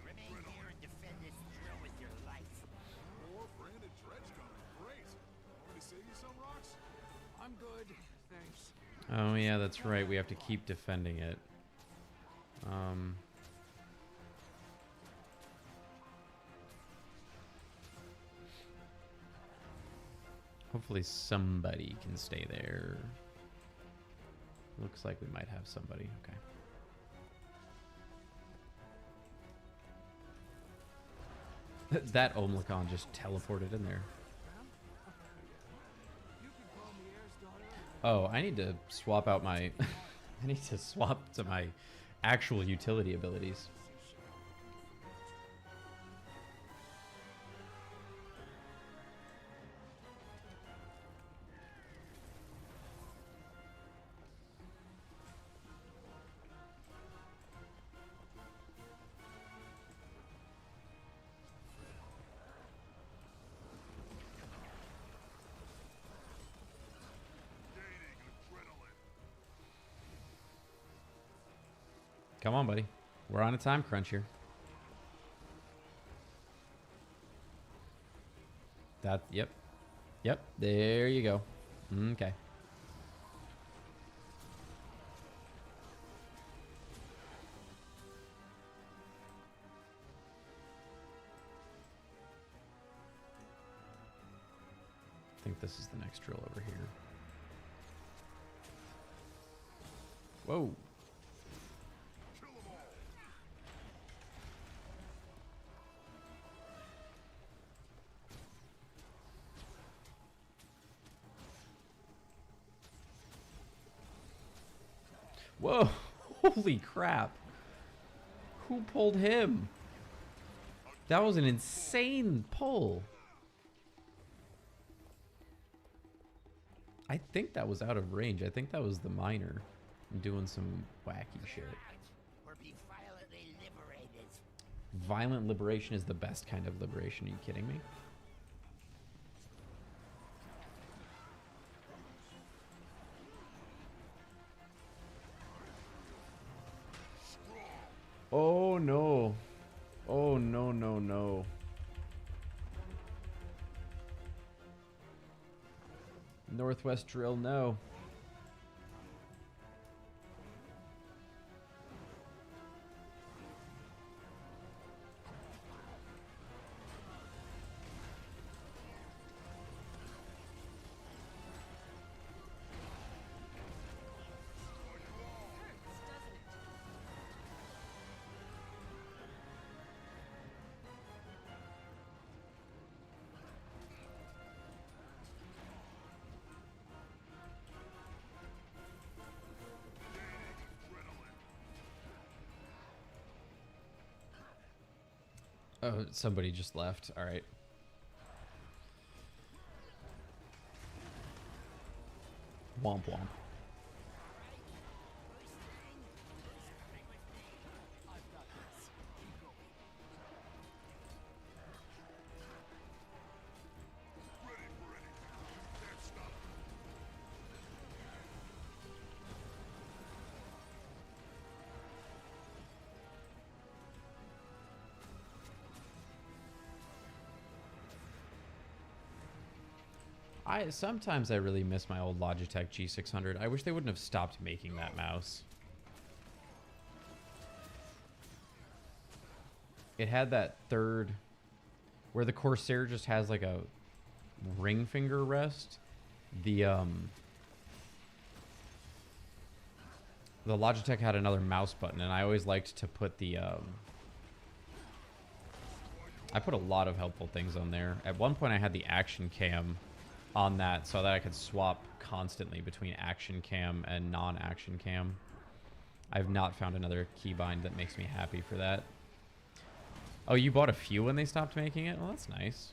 Remain here and defend this drill with your life. More branded dredge coming. Great. Want me to save you some rocks? I'm good, thanks. Oh yeah, that's right. We have to keep defending it. Hopefully somebody can stay there. Looks like we might have somebody. Okay. That Omlicon just teleported in there. Oh, I need to swap out my... I need to swap to my actual utility abilities. Come on, buddy. We're on a time crunch here. That, yep. Yep, there you go. Okay. I think this is the next drill over here. Whoa. Whoa, holy crap. Who pulled him? That was an insane pull. I think that was out of range. I think that was the miner doing some wacky shit. Or be violently liberated. Violent liberation is the best kind of liberation. Are you kidding me? Oh no. Oh no, no, no. Northwest drill, no. Oh, somebody just left. All right. Womp womp. Sometimes I really miss my old Logitech G600. I wish they wouldn't have stopped making that mouse. It had that third, where the Corsair just has like a ring finger rest. The Logitech had another mouse button, and I always liked to put the I put a lot of helpful things on there. At one point I had the action cam on that so that I could swap constantly between action cam and non-action cam. I've not found another keybind that makes me happy for that. Oh, you bought a few when they stopped making it? Well, that's nice.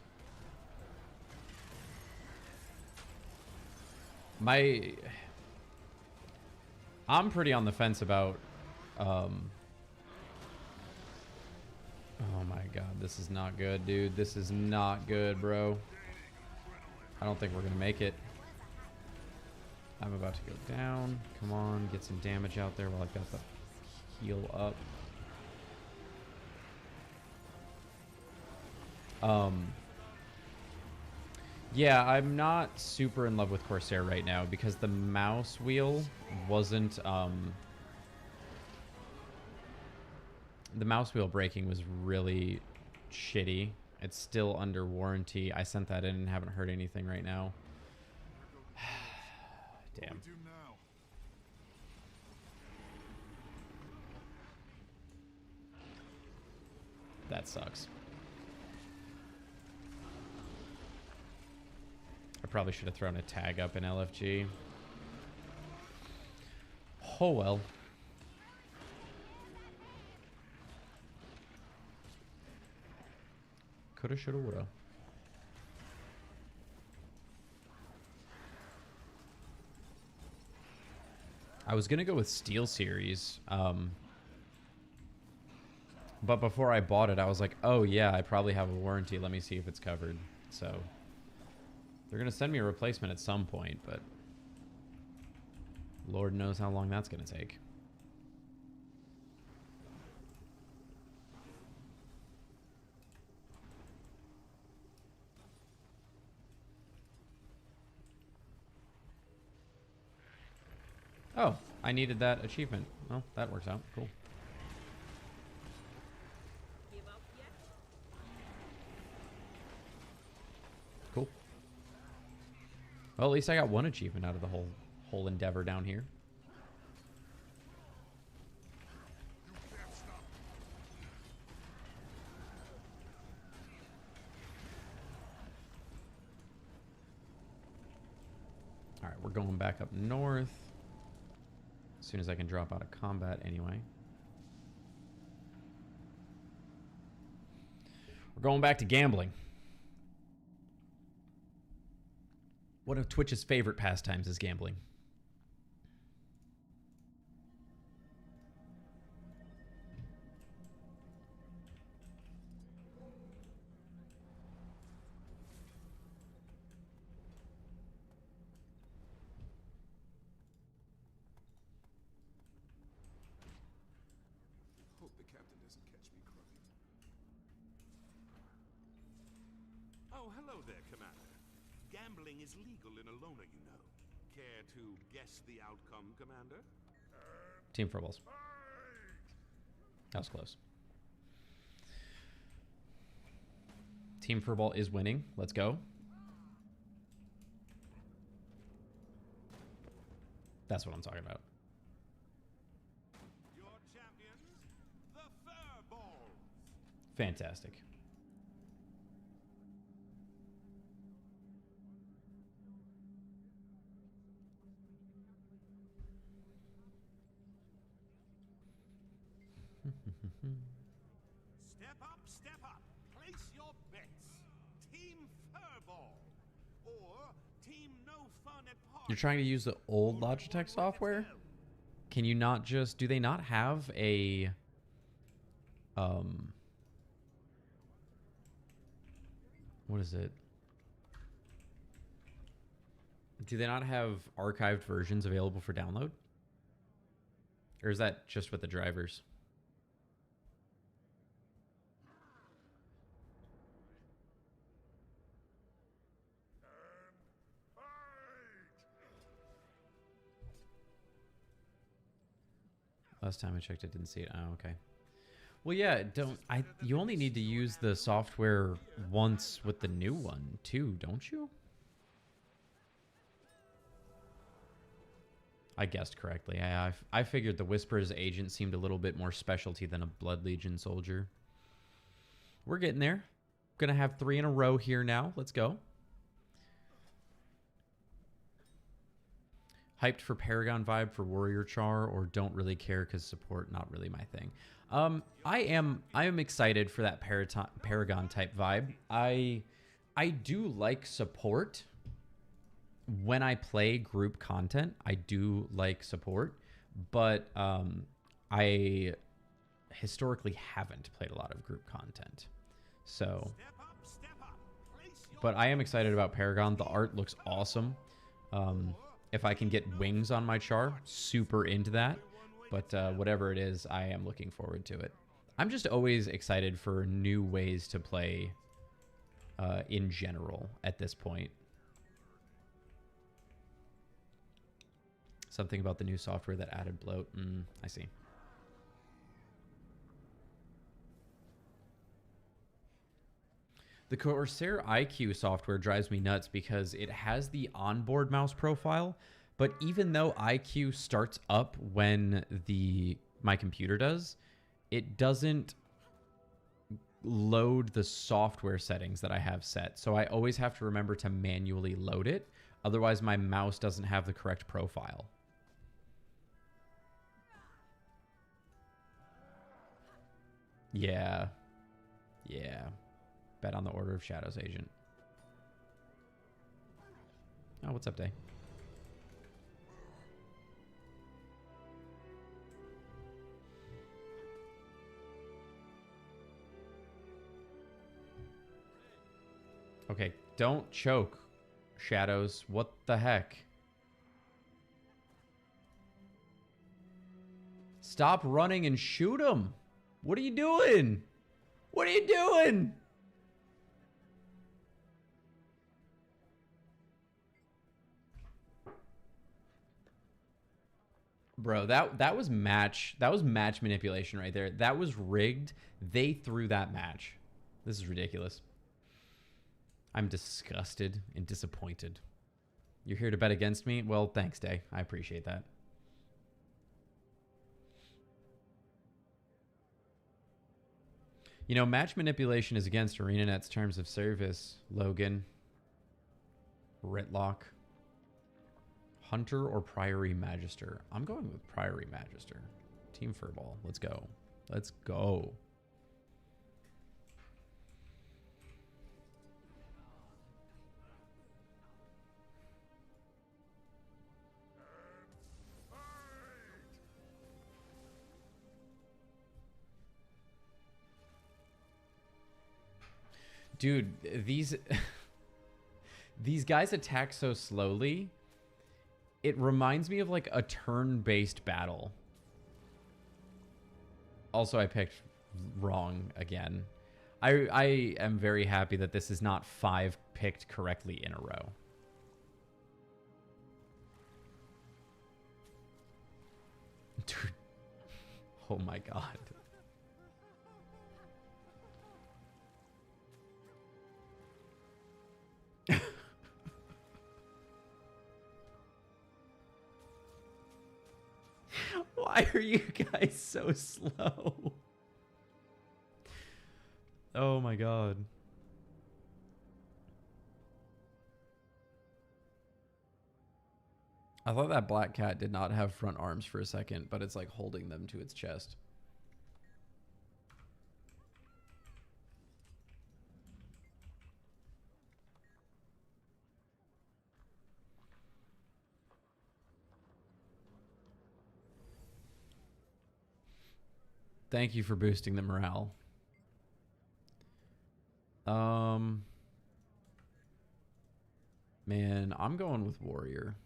I'm pretty on the fence about oh my god, this is not good, dude. This is not good, bro. I don't think we're gonna make it. I'm about to go down. Come on, get some damage out there while I've got the heal up. Yeah, I'm not super in love with Corsair right now because the mouse wheel wasn't, the mouse wheel breaking was really shitty. It's still under warranty. I sent that in and haven't heard anything right now. Damn. That sucks. I probably should have thrown a tag up in LFG. Oh well. Coulda, shoulda, woulda. I was gonna go with Steel Series, but before I bought it, I was like, oh yeah, I probably have a warranty. Let me see if it's covered. So they're gonna send me a replacement at some point, but Lord knows how long that's gonna take. Oh, I needed that achievement. Well, that works out. Cool. Cool. Well, at least I got one achievement out of the whole endeavor down here. All right, we're going back up north. As soon as I can drop out of combat anyway. We're going back to gambling. One of Twitch's favorite pastimes is gambling. Hope the captain doesn't catch me crooked. Oh, hello there, Commander. Gambling is legal in Alona, you know. Care to guess the outcome, Commander? Team Furballs. That was close. Team Furball is winning. Let's go. That's what I'm talking about. Your champions, the Furballs. Fantastic. Step up, step up. Place your bets. Team Furball or Team No Fun at Party. You're trying to use the old Logitech software? Can you not just... Do they not have a... What is it? Do they not have archived versions available for download? Or is that just with the drivers? Last time I checked, I didn't see it. Oh, okay. Well, yeah, you only need to use the software once with the new one, too, don't you? I guessed correctly. I figured the Whisper's agent seemed a little bit more specialty than a Blood Legion soldier. We're getting there. Gonna have 3 in a row here now. Let's go. Hyped for Paragon vibe for Warrior Char, or don't really care because support not really my thing. I am excited for that Paragon type vibe. I do like support. When I play group content, I do like support, but I historically haven't played a lot of group content. So, but I am excited about Paragon. The art looks awesome. If I can get wings on my Char, super into that. But whatever it is, I am looking forward to it. I'm just always excited for new ways to play in general at this point. Something about the new software that added bloat. I see. The Corsair IQ software drives me nuts because it has the onboard mouse profile, but even though IQ starts up when my computer does, it doesn't load the software settings that I have set. So I always have to remember to manually load it. Otherwise, my mouse doesn't have the correct profile. Yeah. Yeah. Bet on the Order of Shadows agent. Oh, what's up, Day? Okay, don't choke, Shadows. What the heck? Stop running and shoot him. What are you doing? What are you doing? Bro, that was match manipulation right there. That was rigged. They threw that match. This is ridiculous. I'm disgusted and disappointed. You're here to bet against me? Well, thanks, Day. I appreciate that. You know, match manipulation is against ArenaNet's terms of service, Logan. Ritlock. Hunter or Priory Magister? I'm going with Priory Magister. Team Furball. Let's go. Let's go. Dude, these guys attack so slowly. It reminds me of like a turn-based battle. Also, I picked wrong again. I am very happy that this is not 5 picked correctly in a row. Dude. Oh my god. Why are you guys so slow? Oh my god. I thought that black cat did not have front arms for a second, but it's like holding them to its chest. Thank you for boosting the morale. Man, I'm going with Warrior.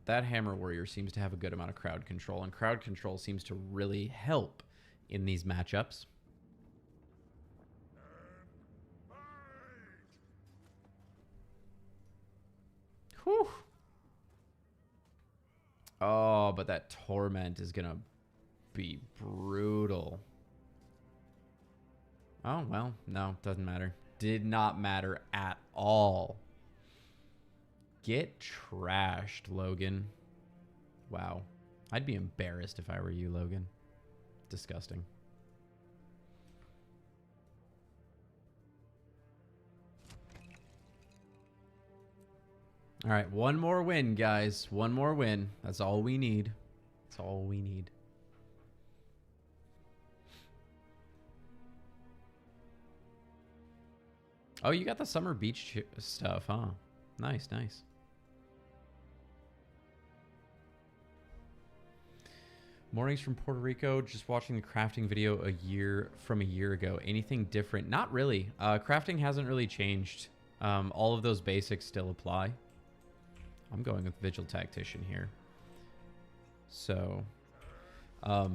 That Hammer Warrior seems to have a good amount of crowd control, and crowd control seems to really help in these matchups. Whew. Oh, but that torment is gonna be brutal. Oh, well, no, doesn't matter. Did not matter at all. Get trashed, Logan. Wow. I'd be embarrassed if I were you, Logan. Disgusting. All right, one more win, guys. One more win. That's all we need. That's all we need. Oh, you got the summer beach stuff, huh? Nice, nice. Mornings from Puerto Rico. Just watching the crafting video a year ago. Anything different? Not really. Crafting hasn't really changed. All of those basics still apply. I'm going with Vigil Tactician here. So, I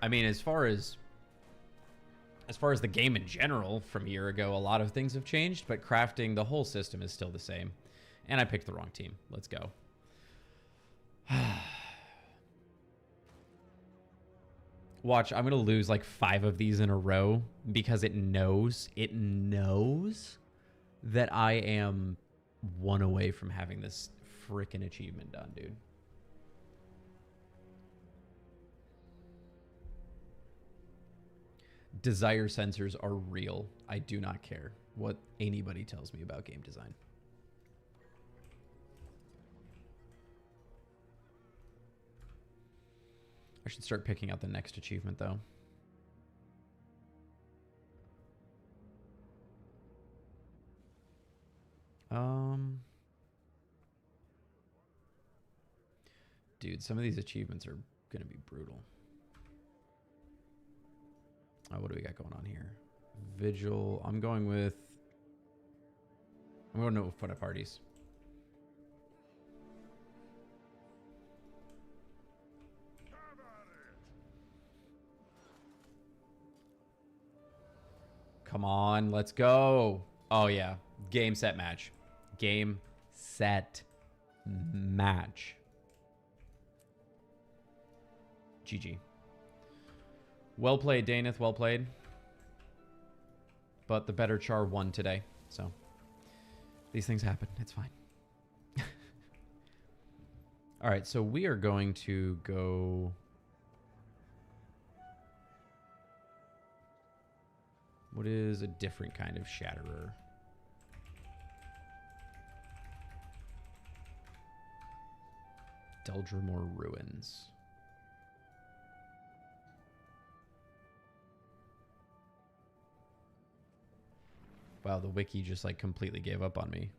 mean, as far as the game in general from a year ago, a lot of things have changed, but crafting, the whole system is still the same. And I picked the wrong team. Let's go. Watch, I'm going to lose like 5 of these in a row because it knows that I am 1 away from having this freaking achievement done, dude. Desire sensors are real. I do not care what anybody tells me about game design. I should start picking out the next achievement, though. Dude, some of these achievements are going to be brutal. What do we got going on here? Vigil. I'm going to put up parties. Come on, let's go. Oh, yeah. Game, set, match. Game, set, match. GG. Well played, Daneth. Well played. But the better char won today. So, these things happen. It's fine. All right, so we are going to go... What is a different kind of Shatterer? Deldrimor Ruins. Wow, the wiki just like completely gave up on me.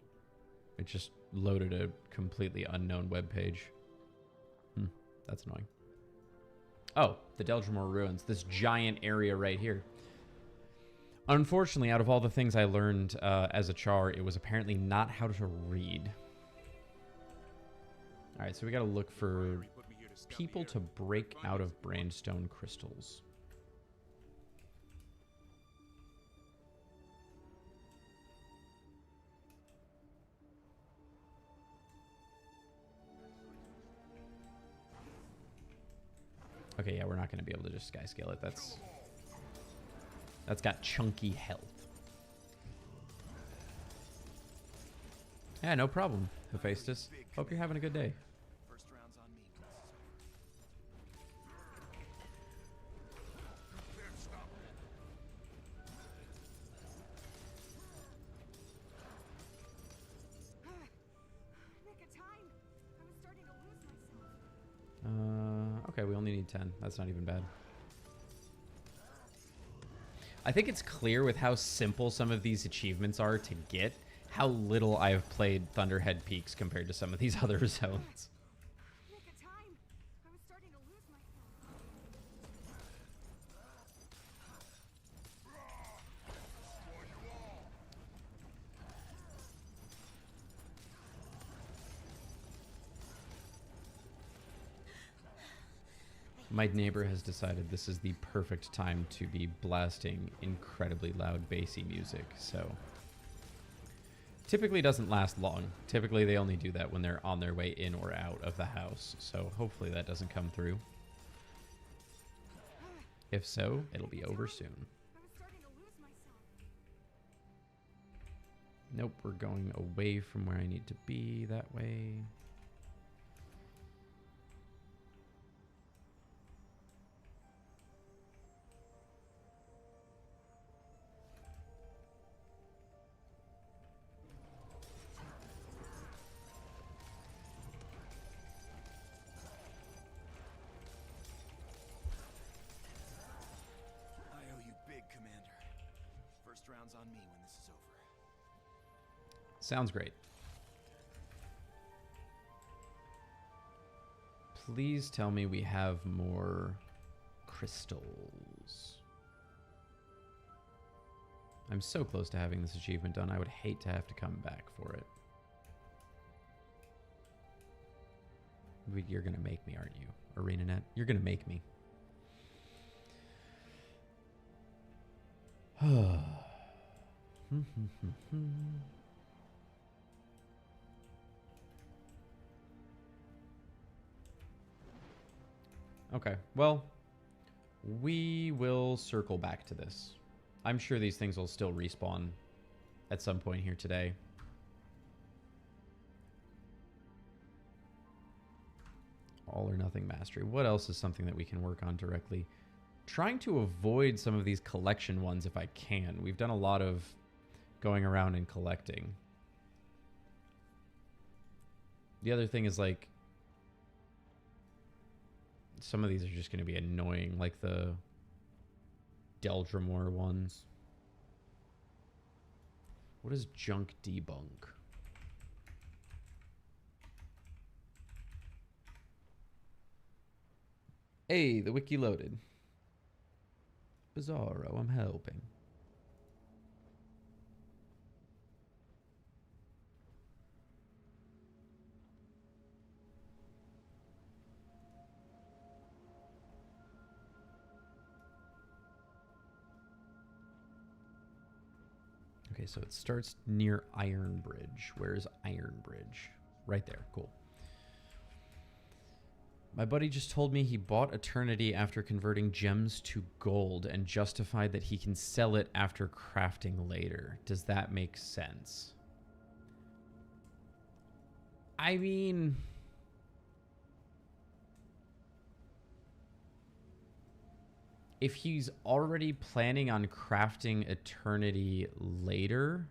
It just loaded a completely unknown web page. That's annoying. Oh, the Deldrimor Ruins. This giant area right here. Unfortunately, out of all the things I learned as a char, it was apparently not how to read. All right, so we got to look for people to break out of Brandstone crystals. Okay, yeah, we're not going to be able to just sky scale it. That's got chunky health. Yeah, no problem, Hephaestus. Hope you're having a good day. First round's on me. Nick, a time. I was starting to lose myself. Okay, we only need 10. That's not even bad. I think it's clear with how simple some of these achievements are to get, how little I have played Thunderhead Peaks compared to some of these other zones. Nick, a time. I was starting to lose myself. My neighbor has decided this is the perfect time to be blasting incredibly loud bassy music, so Typically doesn't last long. Typically they only do that when they're on their way in or out of the house. So hopefully that doesn't come through. If so, it'll be over soon. I was starting to lose myself. Nope, we're going away from where I need to be that way. On me when this is over. Sounds great. Please tell me we have more crystals. I'm so close to having this achievement done. I would hate to have to come back for it. You're gonna make me, aren't you, ArenaNet? You're gonna make me. Okay, well, we will circle back to this. I'm sure these things will still respawn at some point here today. All or nothing mastery. What else is something that we can work on directly? Trying to avoid some of these collection ones if I can. We've done a lot of going around and collecting. The other thing is, like, some of these are just going to be annoying, like the Deldrimor ones. What is junk debunk? Hey, the wiki loaded. Bizarro, I'm helping. Okay, so it starts near Iron Bridge. Where's Iron Bridge? Right there. Cool. My buddy just told me he bought Eternity after converting gems to gold and justified that he can sell it after crafting later. Does that make sense? I mean, if he's already planning on crafting Eternity later,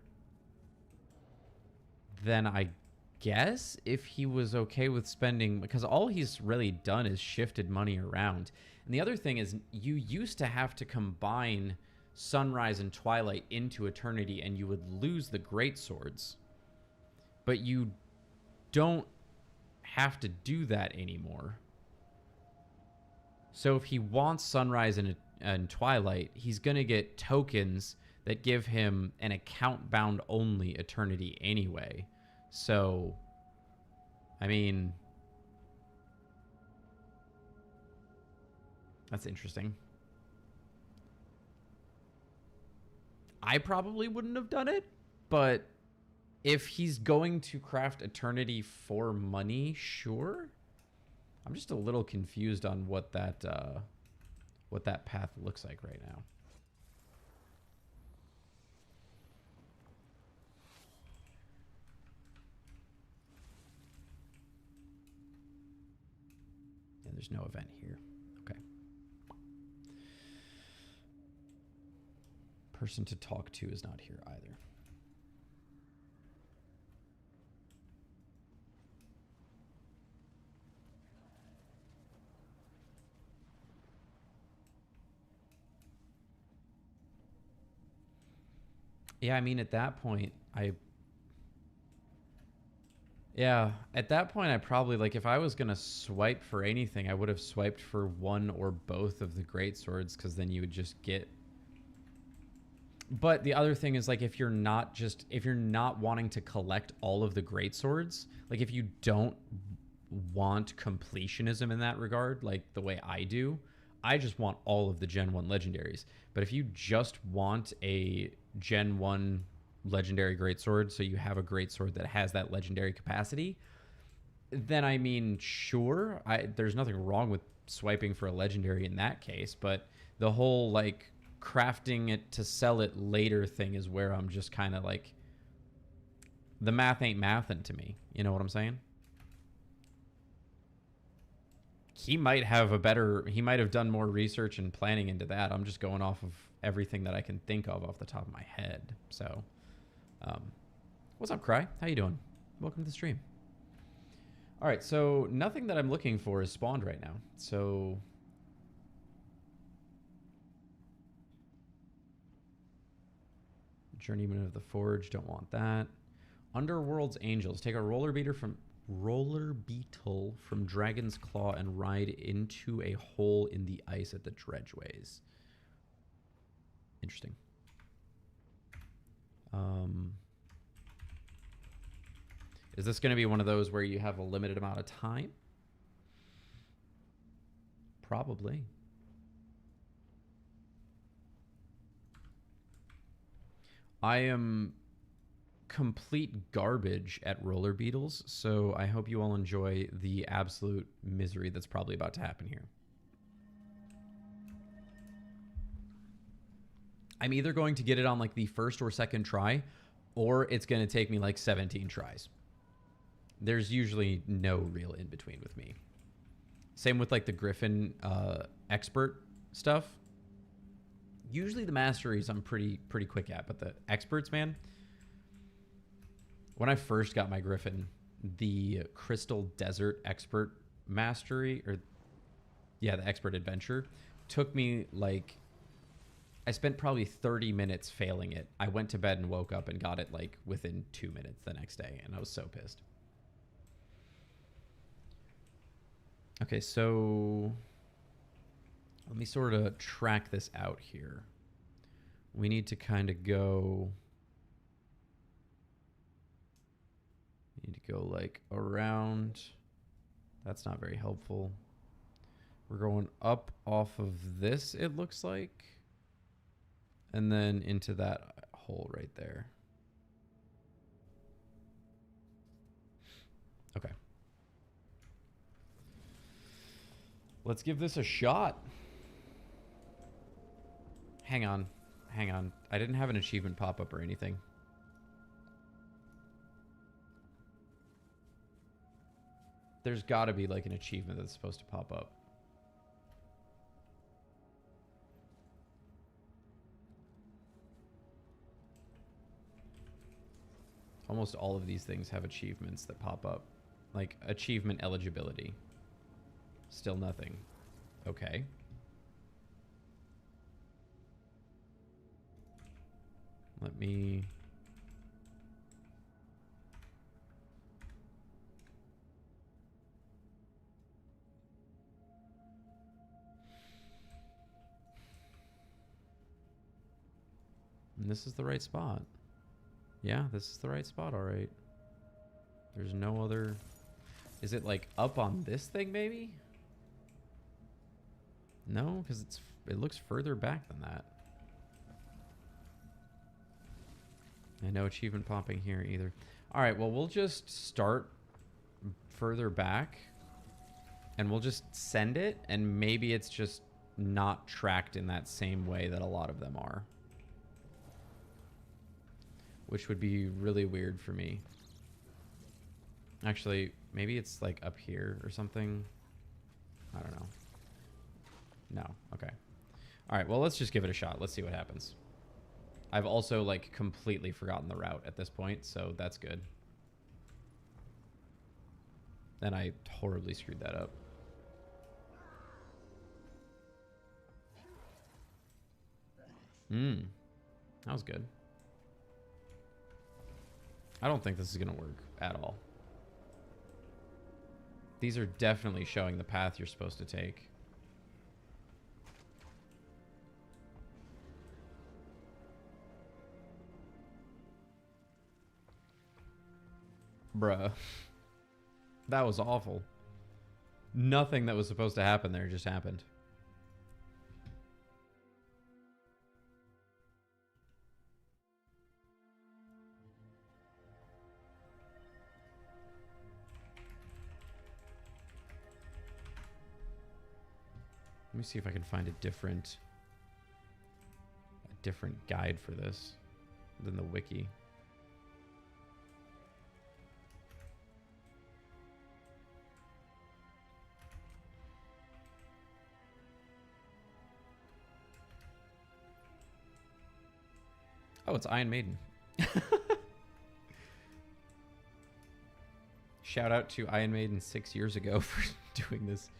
then I guess if he was okay with spending, because all he's really done is shifted money around. And the other thing is, you used to have to combine Sunrise and Twilight into Eternity and you would lose the great swords, but you don't have to do that anymore. So if he wants Sunrise and Twilight, he's gonna get tokens that give him an account bound only Eternity anyway. So, I mean, that's interesting. I probably wouldn't have done it, but if he's going to craft Eternity for money, sure. I'm just a little confused on what that path looks like right now. And there's no event here. Okay. Person to talk to is not here either. Yeah, I mean, at that point, at that point, I probably, like, if I was going to swipe for anything, I would have swiped for one or both of the great swords, because then you would just get... But the other thing is, like, if you're not wanting to collect all of the great swords, like, if you don't want completionism in that regard, like the way I do, I just want all of the Gen 1 legendaries. But if you just want a Gen 1 legendary greatsword, so you have a greatsword that has that legendary capacity, then I mean, sure, there's nothing wrong with swiping for a legendary in that case, but the whole like crafting it to sell it later thing is where I'm just kind of like, the math ain't mathin' to me. You know what I'm saying? He might have done more research and planning into that. I'm just going off of everything that I can think of off the top of my head. So, what's up, Cry? How you doing? Welcome to the stream. All right, so nothing that I'm looking for is spawned right now. So Journeyman of the Forge, don't want that. Underworld's Angels. Take a roller beetle from Dragon's Claw and ride into a hole in the ice at the Dredgeways. Interesting. Is this going to be one of those where you have a limited amount of time? Probably. I am complete garbage at roller beetles, so I hope you all enjoy the absolute misery that's probably about to happen here. I'm either going to get it on like the first or second try, or it's going to take me like 17 tries. There's usually no real in between with me. Same with like the Griffin expert stuff. Usually the masteries I'm pretty quick at, but the experts, man. When I first got my Griffin, the Crystal Desert expert mastery, or yeah, the expert adventure, took me like, I spent probably 30 minutes failing it. I went to bed and woke up and got it like within 2 minutes the next day, and I was so pissed. Okay, so let me sort of track this out here. We need to kind of go... Need to go like around. That's not very helpful. We're going up off of this, it looks like. And then into that hole right there. Okay. Let's give this a shot. Hang on. Hang on. I didn't have an achievement pop up or anything. There's got to be like an achievement that's supposed to pop up. Almost all of these things have achievements that pop up. Like achievement eligibility. Still nothing. Okay. Let me... And this is the right spot. Yeah, this is the right spot, all right. There's no other... Is it like up on this thing maybe? No, because it looks further back than that. And no achievement popping here either. All right, well, we'll just start further back and we'll just send it, and maybe it's just not tracked in that same way that a lot of them are. Which would be really weird for me. Actually, maybe it's like up here or something. I don't know. No, okay. All right, well, let's just give it a shot. Let's see what happens. I've also like completely forgotten the route at this point, so that's good. Then I horribly screwed that up. That was good. I don't think this is gonna work at all. These are definitely showing the path you're supposed to take. Bruh. That was awful. Nothing that was supposed to happen there just happened. Let me see if I can find a different guide for this than the wiki. Oh, it's Iron Maiden. Shout out to Iron Maiden 6 years ago for doing this.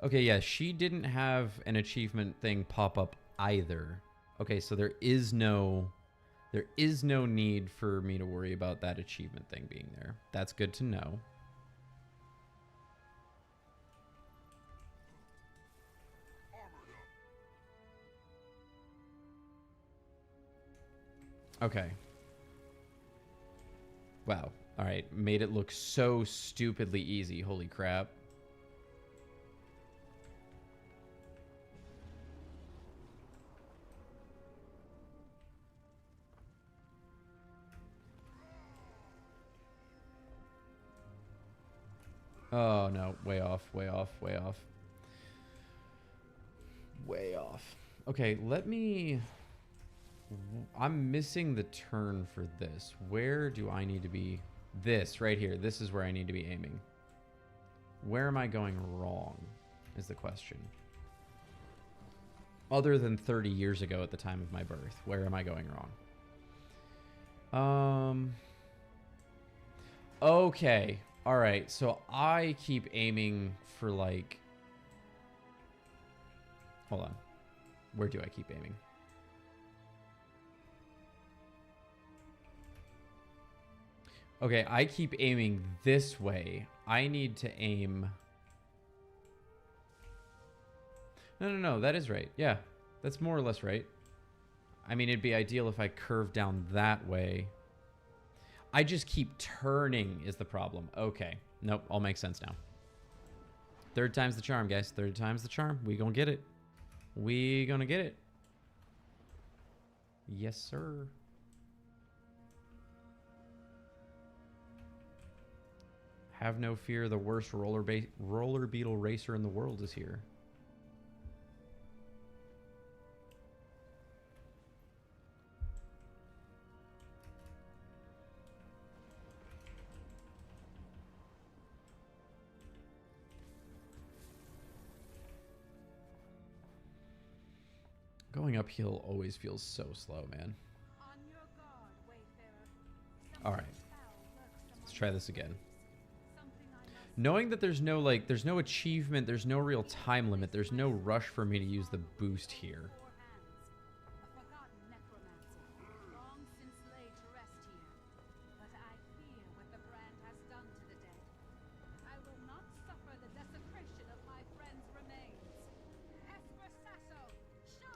Okay, yeah, she didn't have an achievement thing pop up either. Okay, so there is no need for me to worry about that achievement thing being there. That's good to know. Okay. Wow. All right, made it look so stupidly easy. Holy crap. Oh, no. Way off, way off, way off. Way off. Okay, let me... I'm missing the turn for this. Where do I need to be? This, right here. This is where I need to be aiming. Where am I going wrong, is the question. Other than 30 years ago at the time of my birth, where am I going wrong? Okay. All right, so I keep aiming for, like... Hold on. Where do I keep aiming? Okay, I keep aiming this way. I need to aim... No, that is right. Yeah, that's more or less right. I mean, it'd be ideal if I curved down that way. I just keep turning is the problem. Okay. Nope, all makes sense now. Third time's the charm, guys. Third time's the charm. We gonna get it. We gonna get it. Yes, sir. Have no fear, the worst roller beetle racer in the world is here. Going uphill always feels so slow, man. All right. Let's try this again. Knowing that there's no achievement, there's no real time limit, there's no rush for me to use the boost here.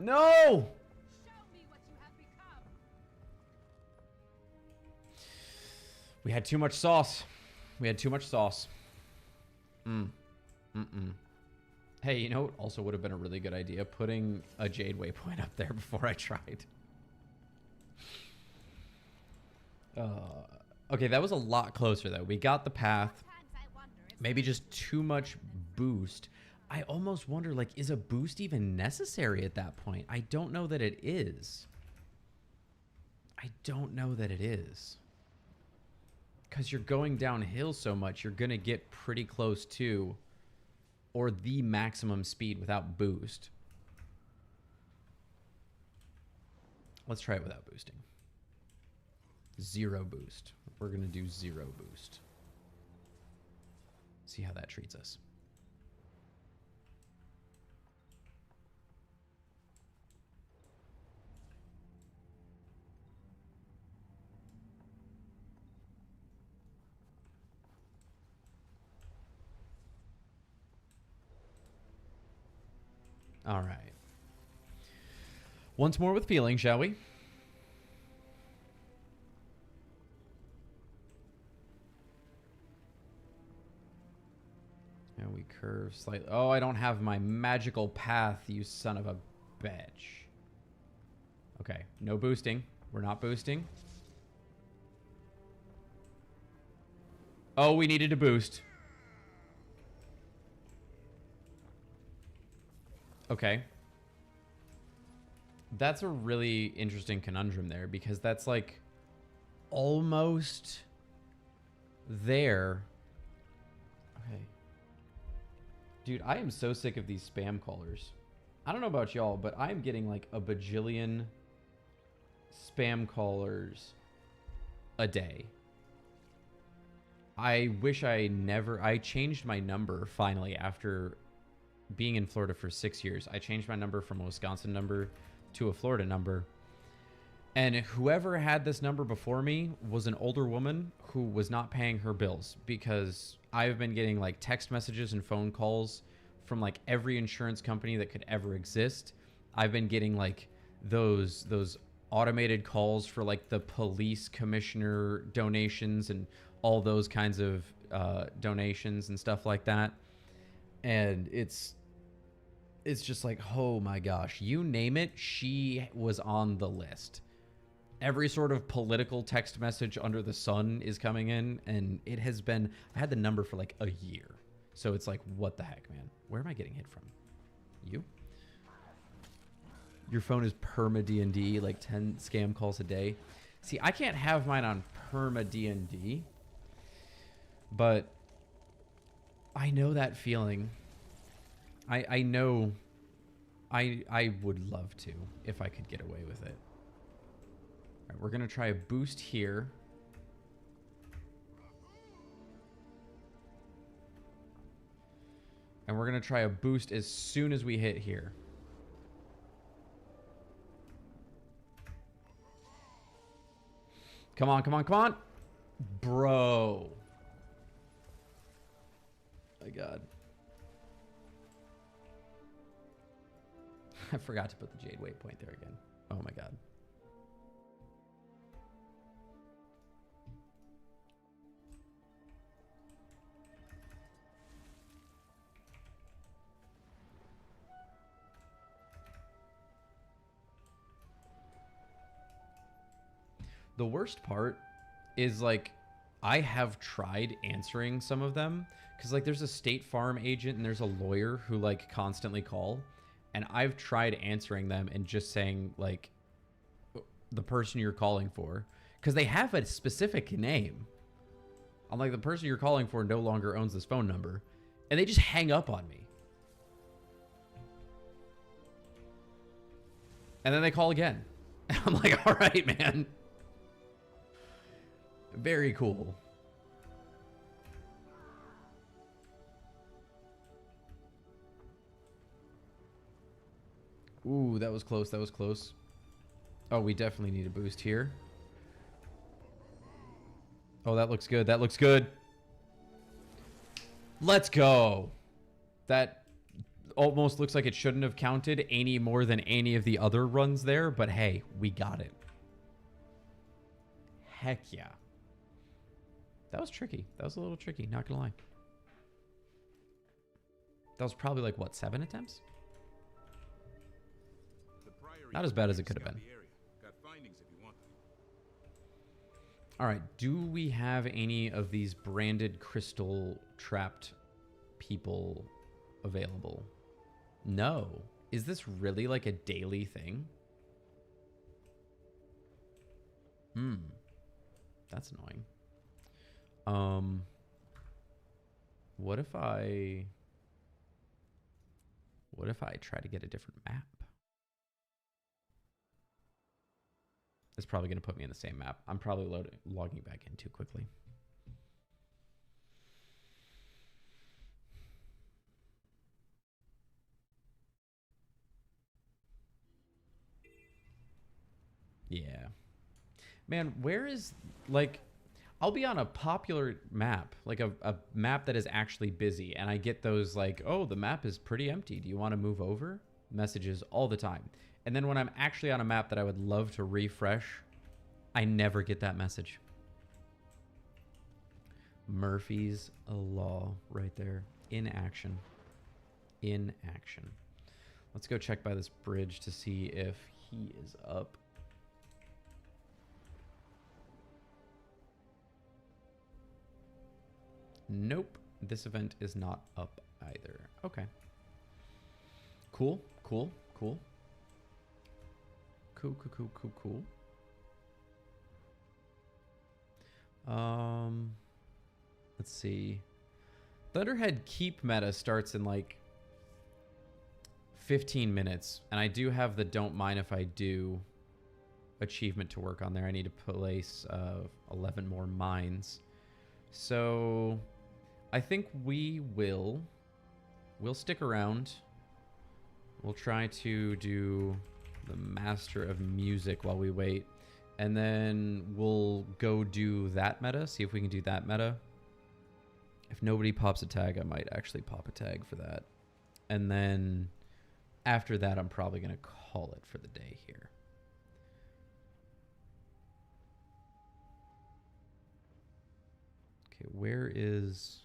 No! We had too much sauce. We had too much sauce. Hey, you know what also would have been a really good idea? Putting a Jade waypoint up there before I tried. Okay, that was a lot closer, though. We got the path. Maybe just too much boost. I almost wonder, like, is a boost even necessary at that point? I don't know that it is. I don't know that it is. Because you're going downhill so much, you're going to get pretty close to or the maximum speed without boost. Let's try it without boosting. 0 boost. We're going to do 0 boost. See how that treats us. All right. Once more with feeling, shall we? And we curve slightly. Oh, I don't have my magical path, you son of a bitch. Okay, no boosting. We're not boosting. Oh, we needed to boost. Okay. That's a really interesting conundrum there, because that's like almost there. Okay. Dude, I am so sick of these spam callers. I don't know about y'all, but I'm getting like a bajillion spam callers a day. I wish I changed my number finally after being in Florida for 6 years. I changed my number from a Wisconsin number to a Florida number. And whoever had this number before me was an older woman who was not paying her bills, because I've been getting like text messages and phone calls from like every insurance company that could ever exist. I've been getting like those automated calls for like the police commissioner donations and all those kinds of donations and stuff like that. And it's just like, oh my gosh, you name it, she was on the list. Every sort of political text message under the sun is coming in, and it has been, I had the number for like a year. So it's like, what the heck, man? Where am I getting hit from? You? Your phone is perma D&D, like 10 scam calls a day. See, I can't have mine on perma D&D, but I know that feeling. I know I would love to if I could get away with it. All right, we're going to try a boost here. And we're going to try a boost as soon as we hit here. Come on, come on, come on. Bro. My God. I forgot to put the Jade waypoint there again. Oh my God. The worst part is like, I have tried answering some of them, because like there's a State Farm agent and there's a lawyer who like constantly call, and I've tried answering them and just saying like the person you're calling for, because they have a specific name. I'm like, the person you're calling for no longer owns this phone number, and they just hang up on me. And then they call again. I'm like, all right, man. Very cool. Ooh, that was close. That was close. Oh, we definitely need a boost here. Oh, that looks good. That looks good. Let's go. That almost looks like it shouldn't have counted any more than any of the other runs there, but hey, we got it. Heck yeah. That was tricky. That was a little tricky, not gonna lie. That was probably like, what, 7 attempts? Not as bad as it could have been. All right, do we have any of these branded crystal trapped people available? No. Is this really like a daily thing? That's annoying. What if I try to get a different map? It's probably going to put me in the same map. I'm probably logging back in too quickly. Yeah. Man, where is, like, I'll be on a popular map, like a map that is actually busy, and I get those like, oh, the map is pretty empty. Do you want to move over? Messages all the time. And then when I'm actually on a map that I would love to refresh, I never get that message. Murphy's Law right there. In action. In action. Let's go check by this bridge to see if he is up. Nope. This event is not up either. Okay. Cool. Cool, cool. Cool, cool, cool, cool, cool. Let's see. Thunderhead Keep meta starts in like 15 minutes, and I do have the Don't Mind If I Do achievement to work on there. I need to place 11 more mines. So I think we'll stick around. We'll try to do the Master of Music while we wait. And then we'll go do that meta, see if we can do that meta. If nobody pops a tag, I might actually pop a tag for that. And then after that, I'm probably going to call it for the day here. Okay, where is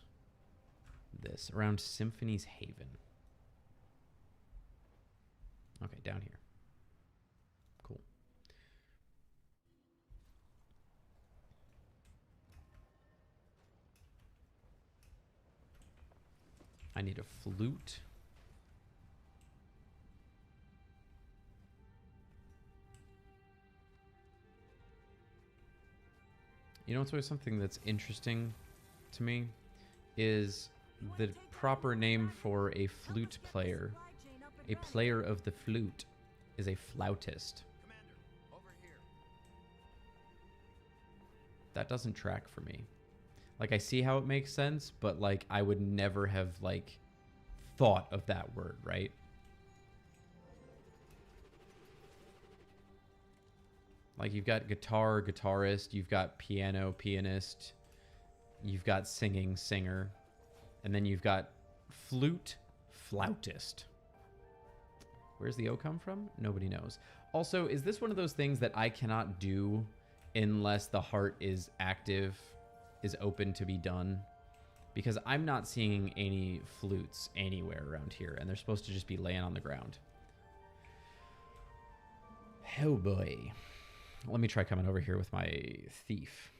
this? Around Symphony's Haven. Okay, down here. Cool. I need a flute. You know, it's always something that's interesting to me is the proper name for a flute player. A player of the flute is a flautist. Commander, over here. That doesn't track for me. Like, I see how it makes sense, but like I would never have like thought of that word, right? Like, you've got guitar, guitarist, you've got piano, pianist, you've got singing, singer, and then you've got flute, flautist. Where's the O come from? Nobody knows. Also, is this one of those things that I cannot do unless the heart is active, is open to be done? Because I'm not seeing any flutes anywhere around here, and they're supposed to just be laying on the ground. Oh boy. Let me try coming over here with my thief.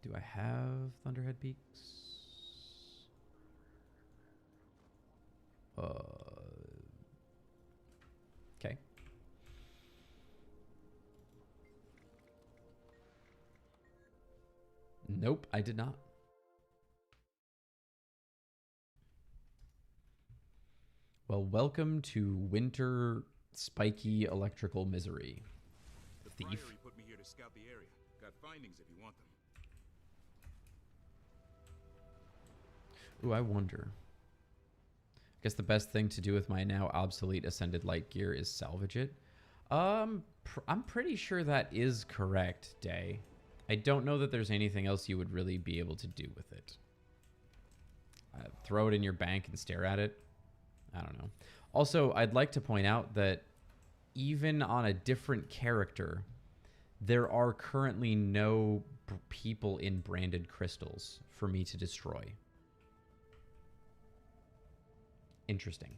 Do I have Thunderhead Peaks? Okay. Nope, I did not. Well, welcome to winter spiky electrical misery. The Thief. Priory put me here to scout the area. Got findings if you want them. Ooh, I wonder. I guess the best thing to do with my now obsolete Ascended Light gear is salvage it. I'm pretty sure that is correct, Day. I don't know that there's anything else you would really be able to do with it. Throw it in your bank and stare at it? I don't know. Also, I'd like to point out that even on a different character, there are currently no people in branded crystals for me to destroy. Interesting.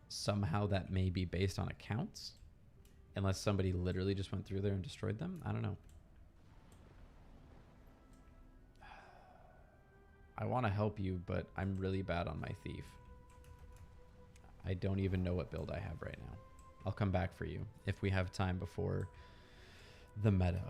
Somehow that may be based on accounts, unless somebody literally just went through there and destroyed them. I don't know. I want to help you, but I'm really bad on my thief. I don't even know what build I have right now. I'll come back for you if we have time before the meta.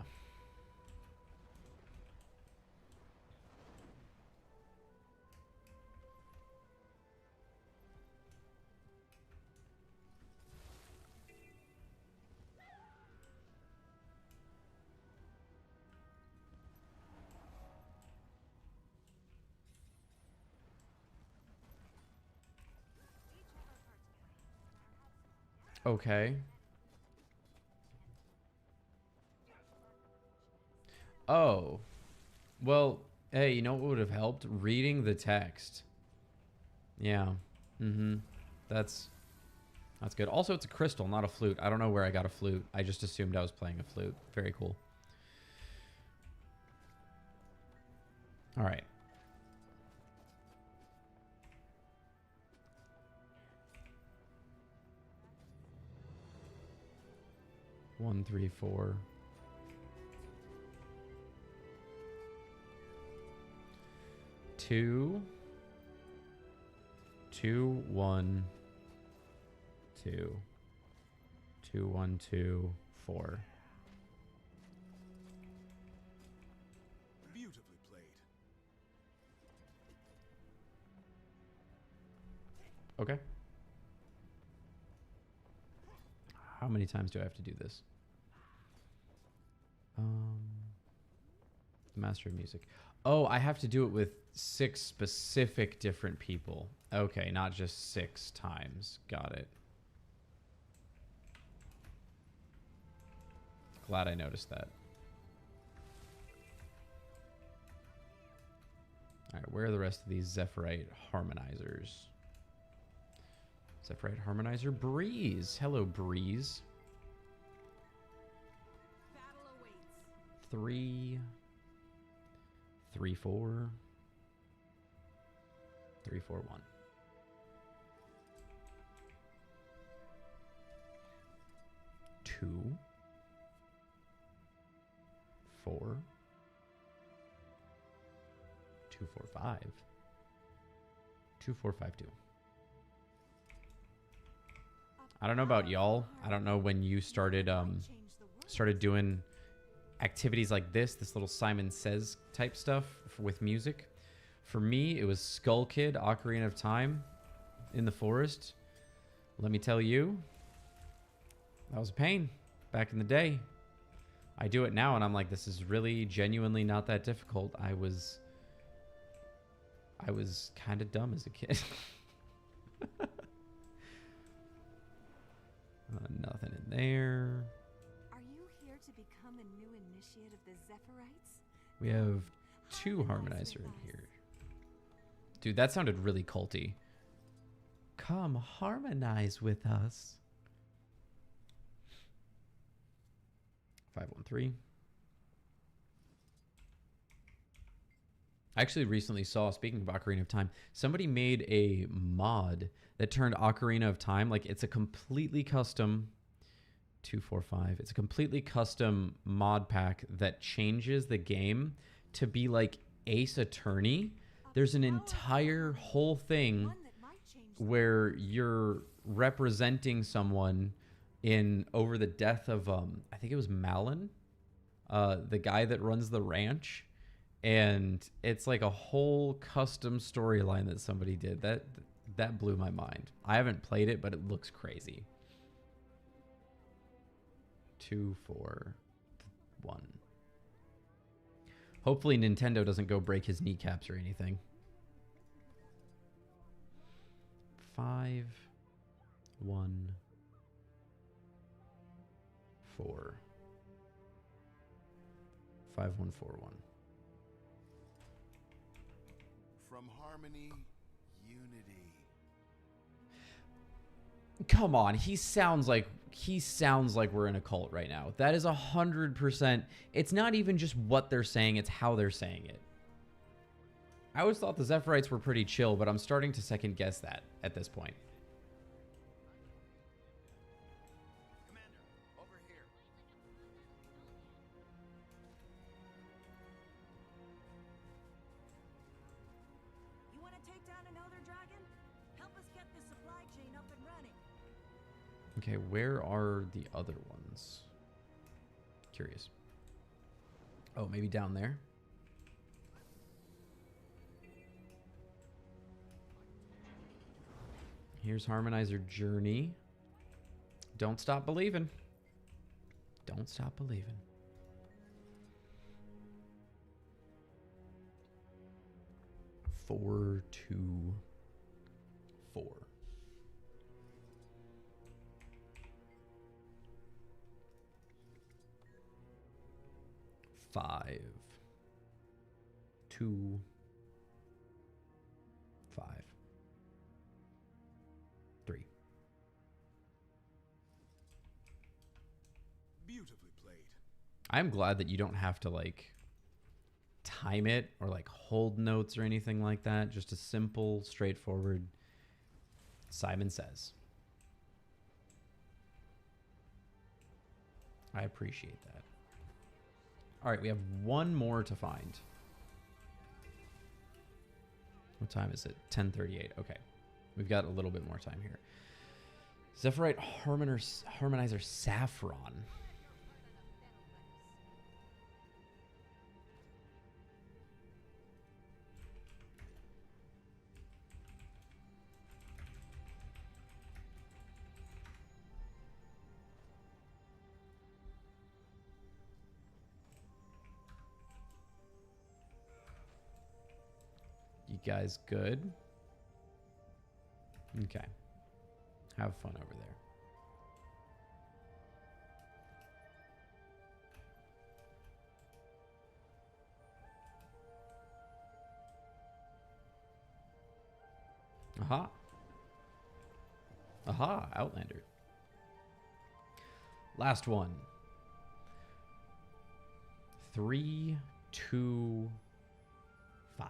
Okay. Oh. Well, hey, you know what would have helped? Reading the text. Yeah. Mm-hmm. That's good. Also, it's a crystal, not a flute. I don't know where I got a flute. I just assumed I was playing a flute. Very cool. All right. 1, 3, 4. 2, 2, 1, 2, 2, 1, 2, 4. Beautifully played. Okay. How many times do I have to do this? The Master of Music. Oh, I have to do it with 6 specific different people. Okay, not just 6 times. Got it. Glad I noticed that. All right, where are the rest of these Zephyrite harmonizers? Zephyrite harmonizer Breeze. Hello, Breeze. 3, 3, 4, 3, 4, 1. Two, 4, 2, 4, 5, 2, 4, 5, 2. I don't know about y'all. I don't know when you started doing activities like this little Simon Says type stuff with music. For me, it was Skull Kid, Ocarina of Time in the forest. Let me tell you, that was a pain back in the day. I do it now and I'm like, this is really genuinely not that difficult. I was kind of dumb as a kid. Nothing in there. Are you here to become a new initiate of the Zephyrite? We have 2 harmonizer in here. Dude, that sounded really culty. Come harmonize with us. 513. I actually recently saw, speaking of Ocarina of Time, somebody made a mod that turned Ocarina of Time, like it's a completely custom 245. It's a completely custom mod pack that changes the game to be like Ace Attorney. There's an entire whole thing where you're representing someone over the death of I think it was Malin, the guy that runs the ranch. And it's like a whole custom storyline that somebody did. That blew my mind. I haven't played it, but it looks crazy. 2, 4, 1. Hopefully Nintendo doesn't go break his kneecaps or anything. 5, 1, 4. 5, 1, 4, 1. From harmony, unity. Come on, he sounds like we're in a cult right now. That is 100%. It's not even just what they're saying, it's how they're saying it. I always thought the Zephyrite were pretty chill, but I'm starting to second guess that at this point. Commander, over here. You want to take down an Elder Dragon? Help us get the supply chain up and running. Okay, where are the other ones? Curious. Oh, maybe down there? Here's Harmonizer Journey. Don't stop believing. Don't stop believing. Four, 2, 4. 5, 2, 5, 3. Beautifully played. I'm glad that you don't have to like time it or like hold notes or anything like that. Just a simple, straightforward Simon Says. I appreciate that. All right, we have one more to find. What time is it? 10:38. Okay. We've got a little bit more time here. Zephyrite Harmonizer Saffron. You guys good? Okay. Have fun over there. Aha. Aha, Outlander. Last one. 3, 2, 5.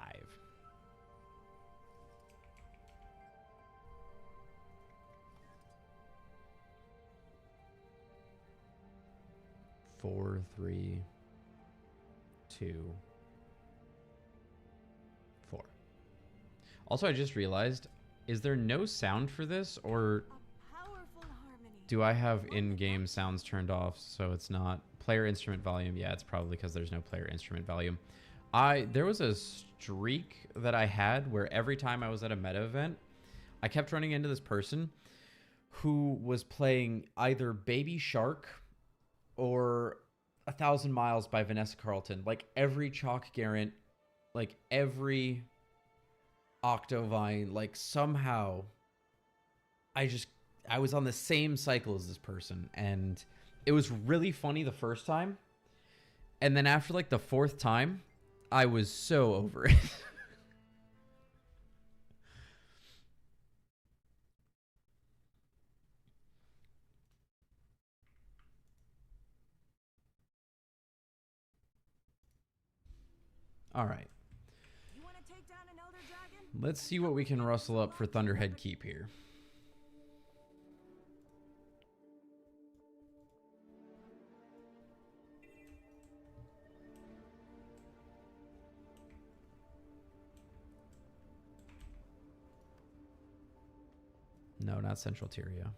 4, 3, 2, 4. Also, I just realized, is there no sound for this, or do I have in-game sounds turned off so it's not player instrument volume? Yeah, it's probably because there's no player instrument volume. There was a streak that I had where every time I was at a meta event, I kept running into this person who was playing either Baby Shark or 1,000 Miles by Vanessa Carlton. Like every Chalk Garant, like every Octovine, like somehow I was on the same cycle as this person, and it was really funny the first time, and then after like the 4th time, I was so over it. All right. Let's see what we can rustle up for Thunderhead Keep here. No, not Central Tyria.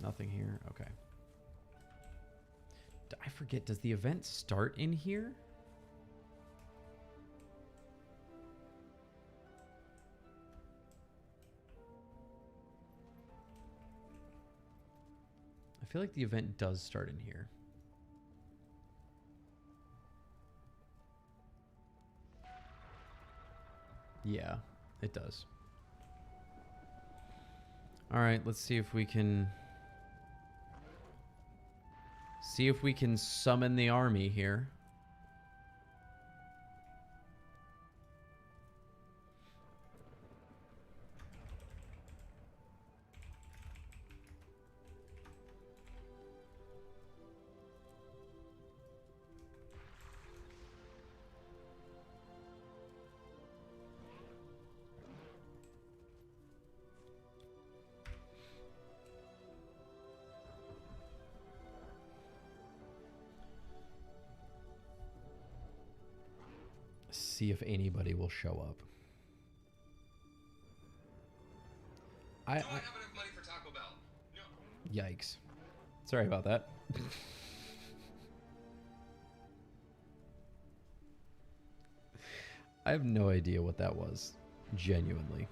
Nothing here. Okay. I forget, does the event start in here? I feel like the event does start in here. Yeah, it does. All right, let's see if we can summon the army here. See if anybody will show up. I don't have enough money for Taco Bell. No. Yikes. Sorry about that. I have no idea what that was. Genuinely.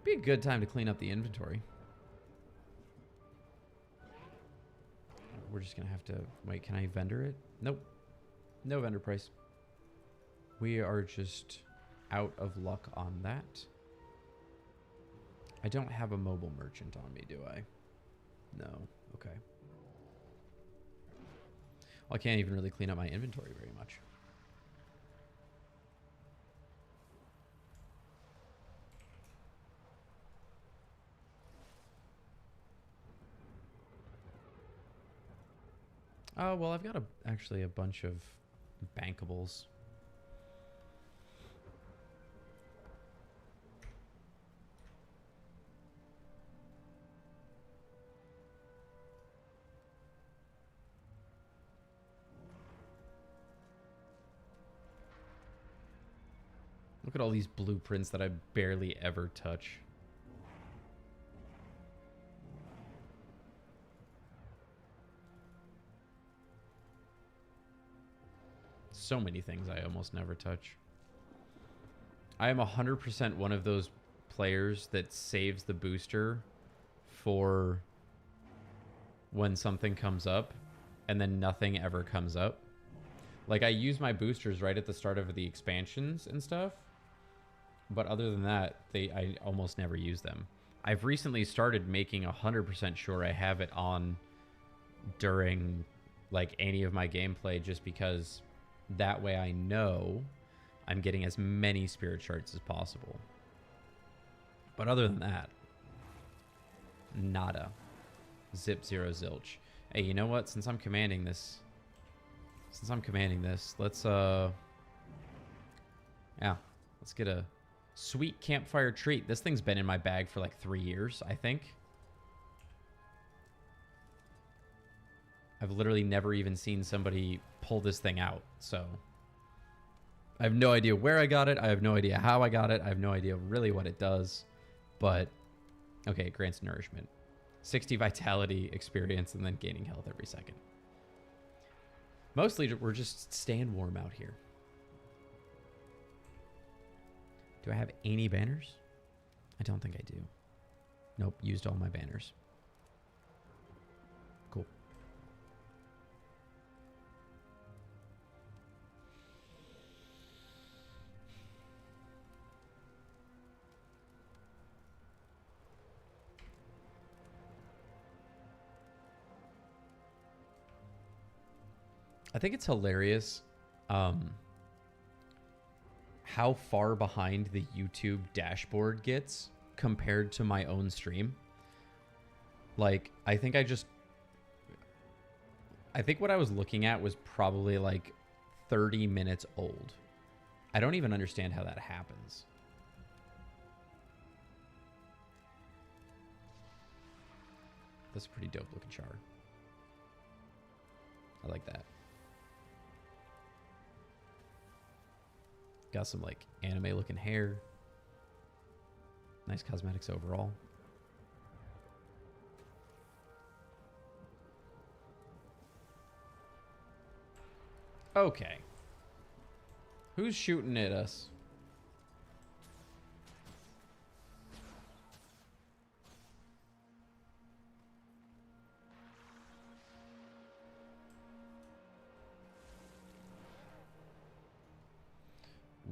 Be a good time to clean up the inventory. We're just gonna have to wait. Can I vendor it? Nope. No vendor price. We are just out of luck on that. I don't have a mobile merchant on me, do I? No. Okay. Well, I can't even really clean up my inventory very much. Oh, well, I've got actually a bunch of bankables. Look at all these blueprints that I barely ever touch. So many things I almost never touch. I am 100% one of those players that saves the booster for when something comes up and then nothing ever comes up. Like, I use my boosters right at the start of the expansions and stuff, but other than that, I almost never use them. I've recently started making 100% sure I have it on during like any of my gameplay, just because that way I know I'm getting as many spirit shards as possible. But other than that, nada. Zip, zero, zilch. Hey, you know what? Since I'm commanding this, let's get a sweet campfire treat. This thing's been in my bag for like 3 years, I think. I've literally never even seen somebody pull this thing out, so I have no idea where I got it. I have no idea how I got it. I have no idea really what it does, but okay, it grants nourishment, 60 vitality, experience, and then gaining health every second. Mostly we're just staying warm out here. Do I have any banners? I don't think I do. Nope, used all my banners. Cool. I think it's hilarious how far behind the YouTube dashboard gets compared to my own stream. Like, I think what I was looking at was probably like 30 minutes old. I don't even understand how that happens. That's a pretty dope looking char. I like that. Got some like anime looking hair. Nice cosmetics overall. Okay. Who's shooting at us?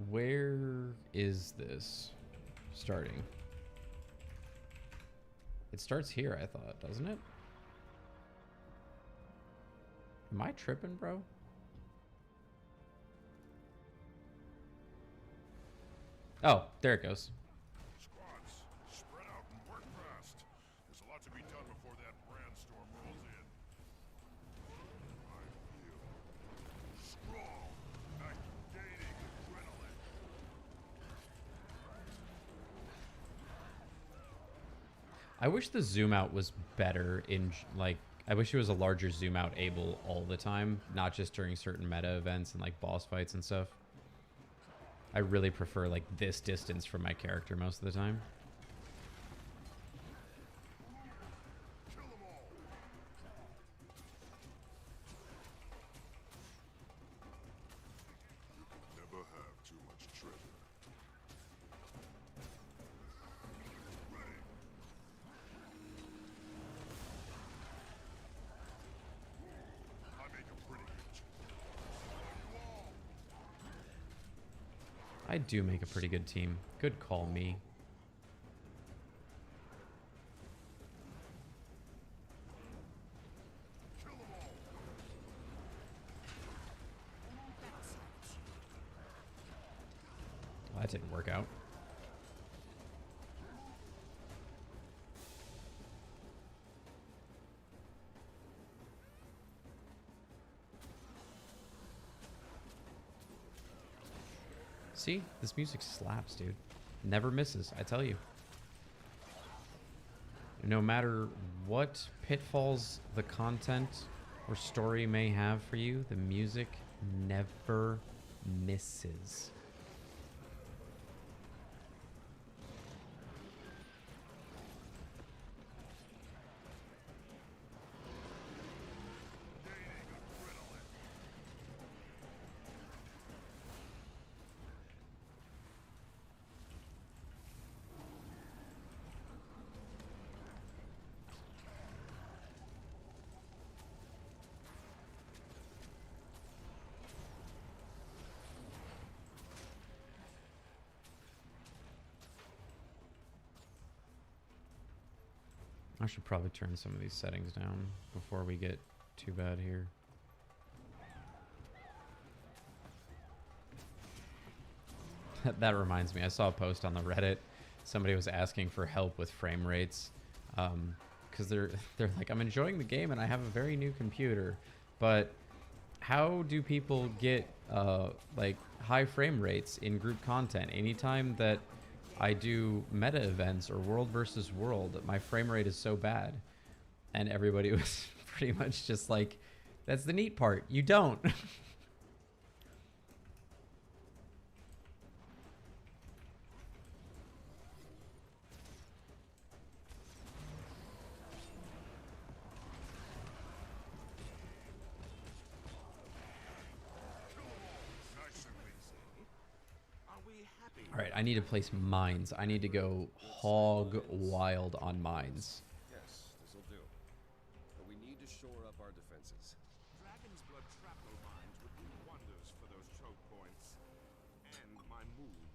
Where is this starting? It starts here, I thought, doesn't it? Am I tripping, bro? Oh, there it goes. Squads, spread out and work fast. There's a lot to be done before that brandstorm rolls in. I feel strong, activating adrenaline. I wish the zoom out was better in, like, I wish it was a larger zoom out able all the time, not just during certain meta events and like boss fights and stuff. I really prefer like this distance from my character most of the time. Kill them all. Never have too much treasure. Ready. I make a pretty good you all. I do make a pretty good team. Good call, me. Kill them all. Well, that didn't work out. See? This music slaps, dude. Never misses, I tell you. No matter what pitfalls the content or story may have for you, the music never misses. I should probably turn some of these settings down before we get too bad here. That reminds me, I saw a post on the Reddit. Somebody was asking for help with frame rates. Because they're like, I'm enjoying the game and I have a very new computer, but how do people get like high frame rates in group content? Anytime that I do meta events or world versus world, my frame rate is so bad. And everybody was pretty much just like, that's the neat part. You don't. All right, I need to place mines. I need to go hog wild on mines. Yes, this'll do. But we need to shore up our defenses. Dragon's blood shrapnel mines would do wonders for those choke points. And my mood.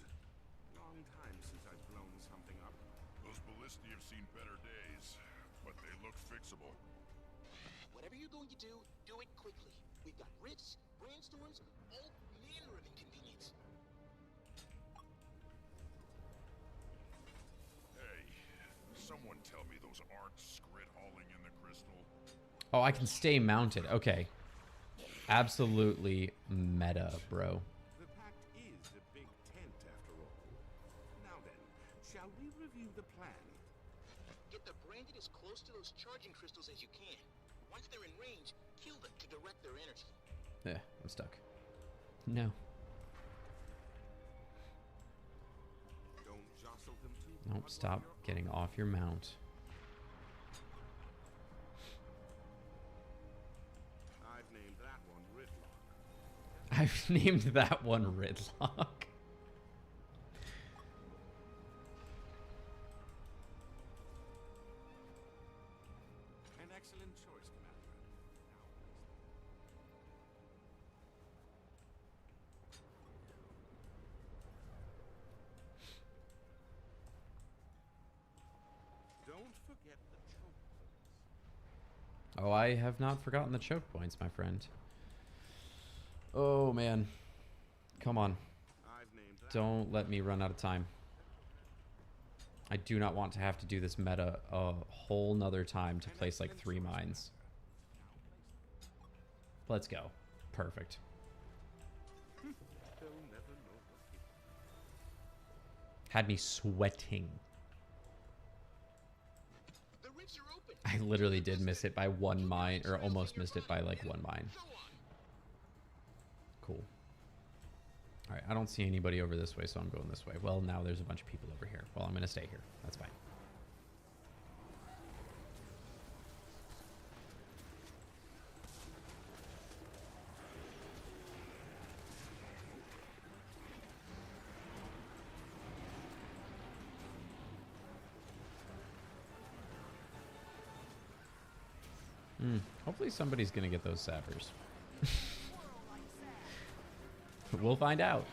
Long time since I've blown something up. Those ballistae have seen better days, but they look fixable. Whatever you're going to do it quickly. We've got rifts, brainstorms, all manner of inconvenience. Someone tell me those aren't scrit hauling in the crystal. Oh, I can stay mounted. Okay. Absolutely meta, bro. The pact is a big tent after all. Now then, shall we review the plan? Get the branded as close to those charging crystals as you can. Once they're in range, kill them to direct their energy. Yeah, I'm stuck. No. Don't jostle them too Nope, stop getting off your mount. I've named that one Ridlock. I've named that one Ridlock. An excellent choice, Commander. Don't forget the choke points. Oh, I have not forgotten the choke points, my friend. Oh, man. Come on. Don't let me run out of time. I do not want to have to do this meta a whole nother time to place like 3 mines. Let's go. Perfect. Had me sweating. I literally did miss it by 1 mine, or almost missed it by like 1 mine. Cool. Alright, I don't see anybody over this way, so I'm going this way. Well, now there's a bunch of people over here. Well, I'm going to stay here. That's fine. Hopefully somebody's going to get those sappers. We'll find out.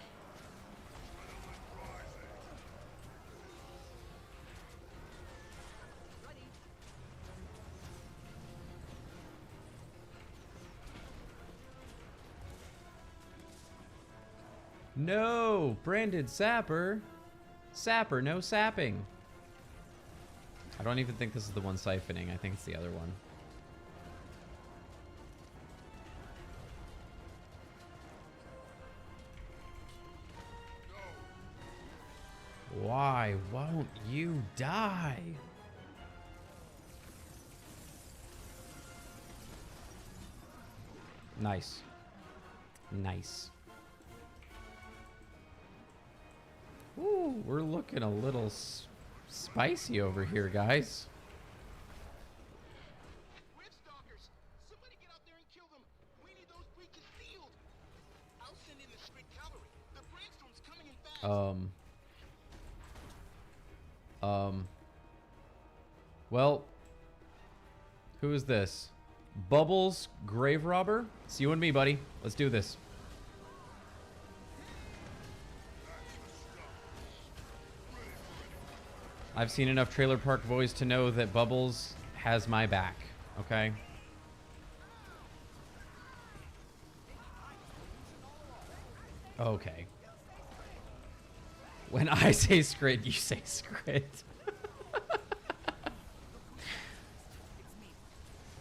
No! Branded sapper! Sapper, no sapping! I don't even think this is the one siphoning. I think it's the other one. Why won't you die? Nice. Nice. Ooh, we're looking a little spicy over here, guys. Well, who is this? Bubbles Grave Robber? It's you and me, buddy. Let's do this. I've seen enough Trailer Park Boys to know that Bubbles has my back, okay? Okay. When I say scrid, you say scrid.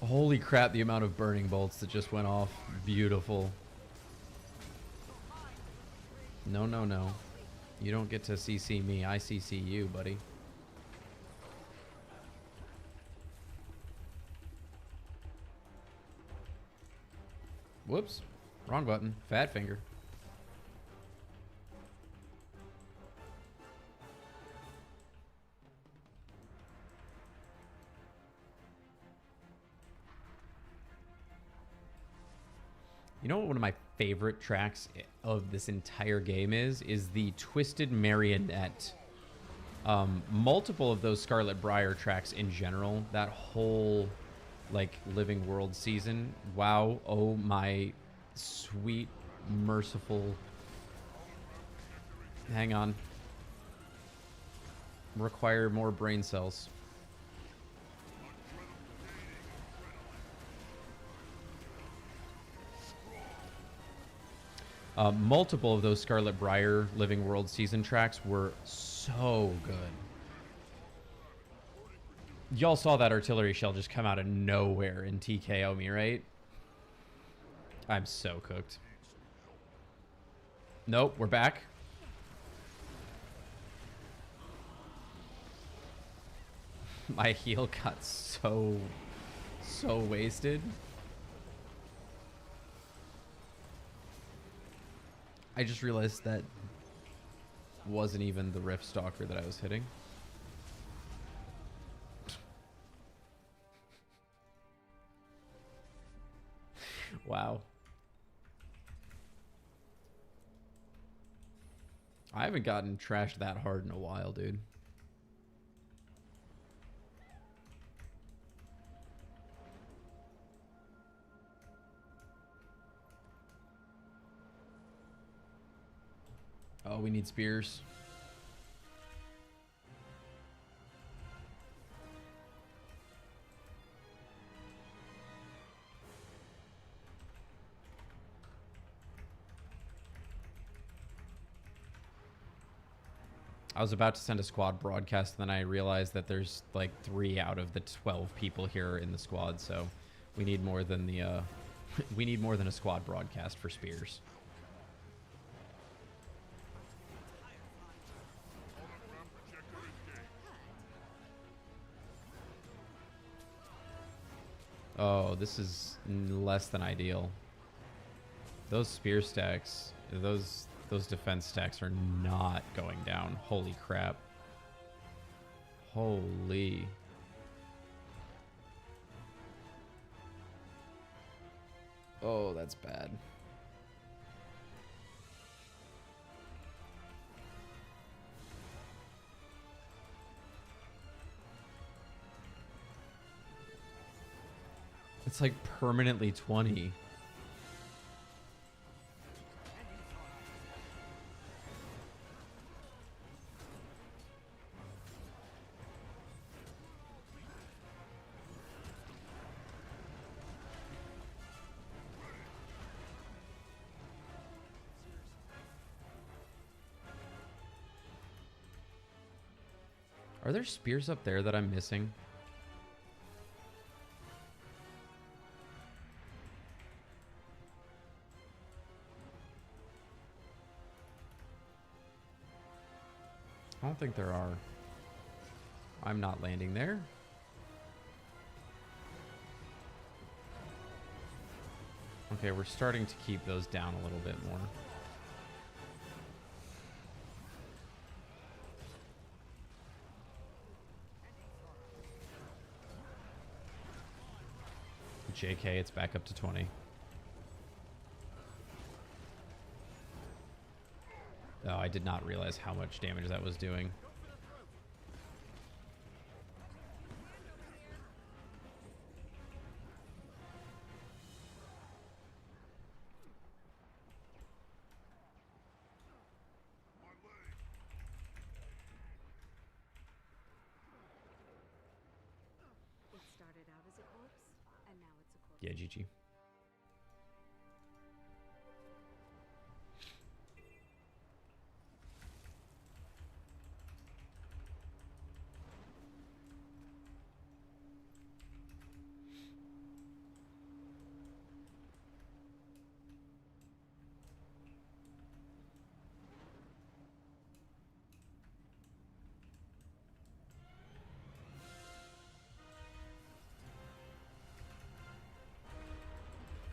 Holy crap, the amount of burning bolts that just went off. Beautiful. No, no, no. You don't get to CC me. I CC you, buddy. Whoops. Wrong button. Fat finger. You know what one of my favorite tracks of this entire game is the Twisted Marionette. Multiple of those Scarlet Briar tracks in general, that whole like Living World season. Wow, oh my sweet, merciful. Hang on. Require more brain cells. Multiple of those Scarlet Briar Living World season tracks were so good. Y'all saw that artillery shell just come out of nowhere and TKO me, right? I'm so cooked. Nope, we're back. My heal got so wasted. I just realized that wasn't even the Rift Stalker that I was hitting. Wow. I haven't gotten trashed that hard in a while, dude. Oh, we need spears. I was about to send a squad broadcast, and then I realized that there's like 3 out of the 12 people here in the squad, so we need more than the we need more than a squad broadcast for spears. Oh, this is less than ideal. Those spear stacks, those defense stacks are not going down. Holy crap. Holy. Oh, that's bad. It's like permanently 20. Are there spears up there that I'm missing? I don't don't think there are. I'm not landing there. Okay, we're starting to keep those down a little bit more. JK, it's back up to 20. Oh, I did not realize how much damage that was doing. It started out as a corpse, and now it's a corpse. Yeah, GG.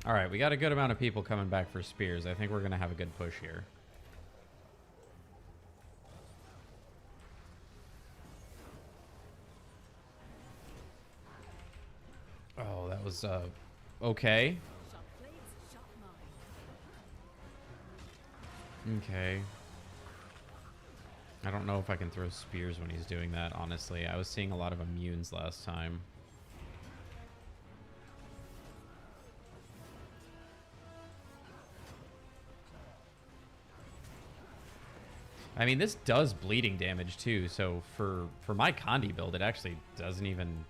All right, we got a good amount of people coming back for spears. I think we're going to have a good push here. Oh, that was okay. Okay. I don't know if I can throw spears when he's doing that, honestly. I was seeing a lot of immunes last time. I mean, this does bleeding damage too, so for my Condi build, it actually doesn't even...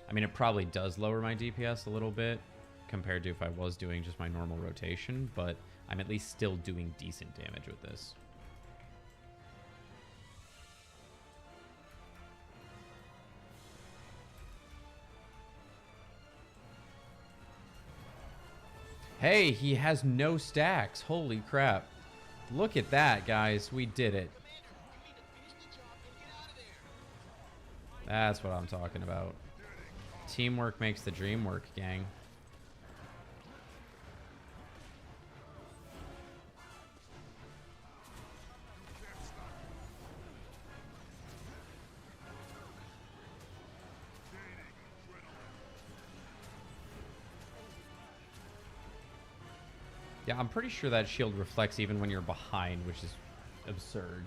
I mean, it probably does lower my DPS a little bit compared to if I was doing just my normal rotation, but I'm at least still doing decent damage with this. Hey, he has no stacks. Holy crap. Look at that, guys. We did it. That's what I'm talking about. Teamwork makes the dream work, gang. Yeah, I'm pretty sure that shield reflects even when you're behind, which is absurd.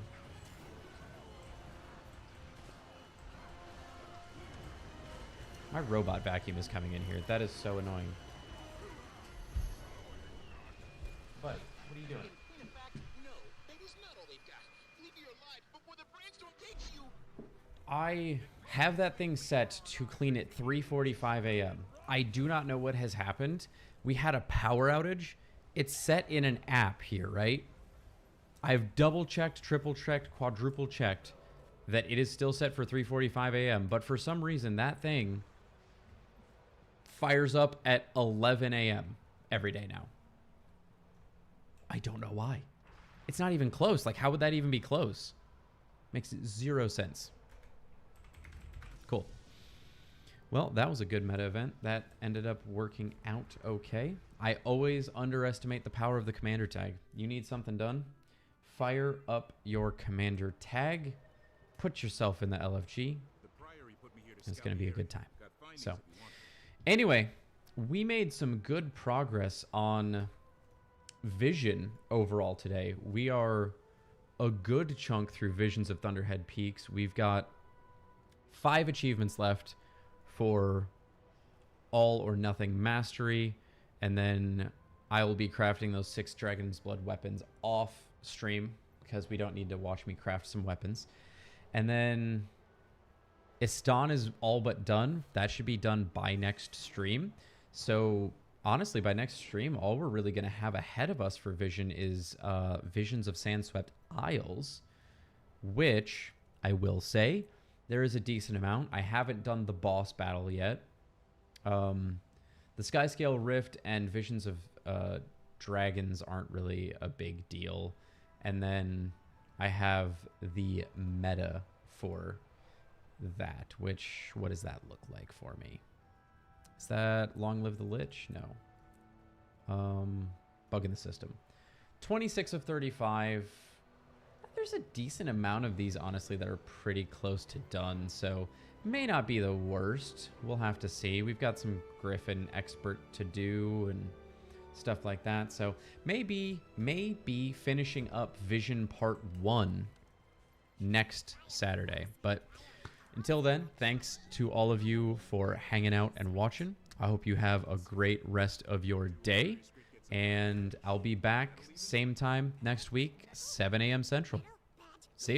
My robot vacuum is coming in here. That is so annoying. Bud, what are you doing? I have that thing set to clean at 3:45 a.m. I do not know what has happened. We had a power outage. It's set in an app here, right? I've double checked, triple checked, quadruple checked that it is still set for 3:45 a.m. But for some reason, that thing fires up at 11 a.m. every day now. I don't know why. It's not even close. Like, how would that even be close? Makes zero sense. Cool. Well, that was a good meta event. That ended up working out okay. I always underestimate the power of the commander tag. You need something done? Fire up your commander tag. Put yourself in the LFG. It's going to be a good time. So, anyway, we made some good progress on Vision overall today. We are a good chunk through Visions of Thunderhead Peaks. We've got 5 achievements left for All or Nothing Mastery, and then I will be crafting those 6 Dragon's Blood weapons off stream because we don't need to watch me craft some weapons. And then Istan is all but done. That should be done by next stream. So honestly, by next stream, all we're really going to have ahead of us for Vision is Visions of Sandswept Isles, which I will say there is a decent amount. I haven't done the boss battle yet. The Skyscale Rift and Visions of Dragons aren't really a big deal. And then I have the meta for that, which, what does that look like for me? Is that Long Live the Lich? No. Bug in the system. 26 of 35. There's a decent amount of these, honestly, that are pretty close to done, so may not be the worst. We'll have to see. We've got some Griffin expert to do and stuff like that, so maybe finishing up Vision Part 1 next Saturday. But until then, thanks to all of you for hanging out and watching. I hope you have a great rest of your day, and I'll be back same time next week, 7 a.m. Central.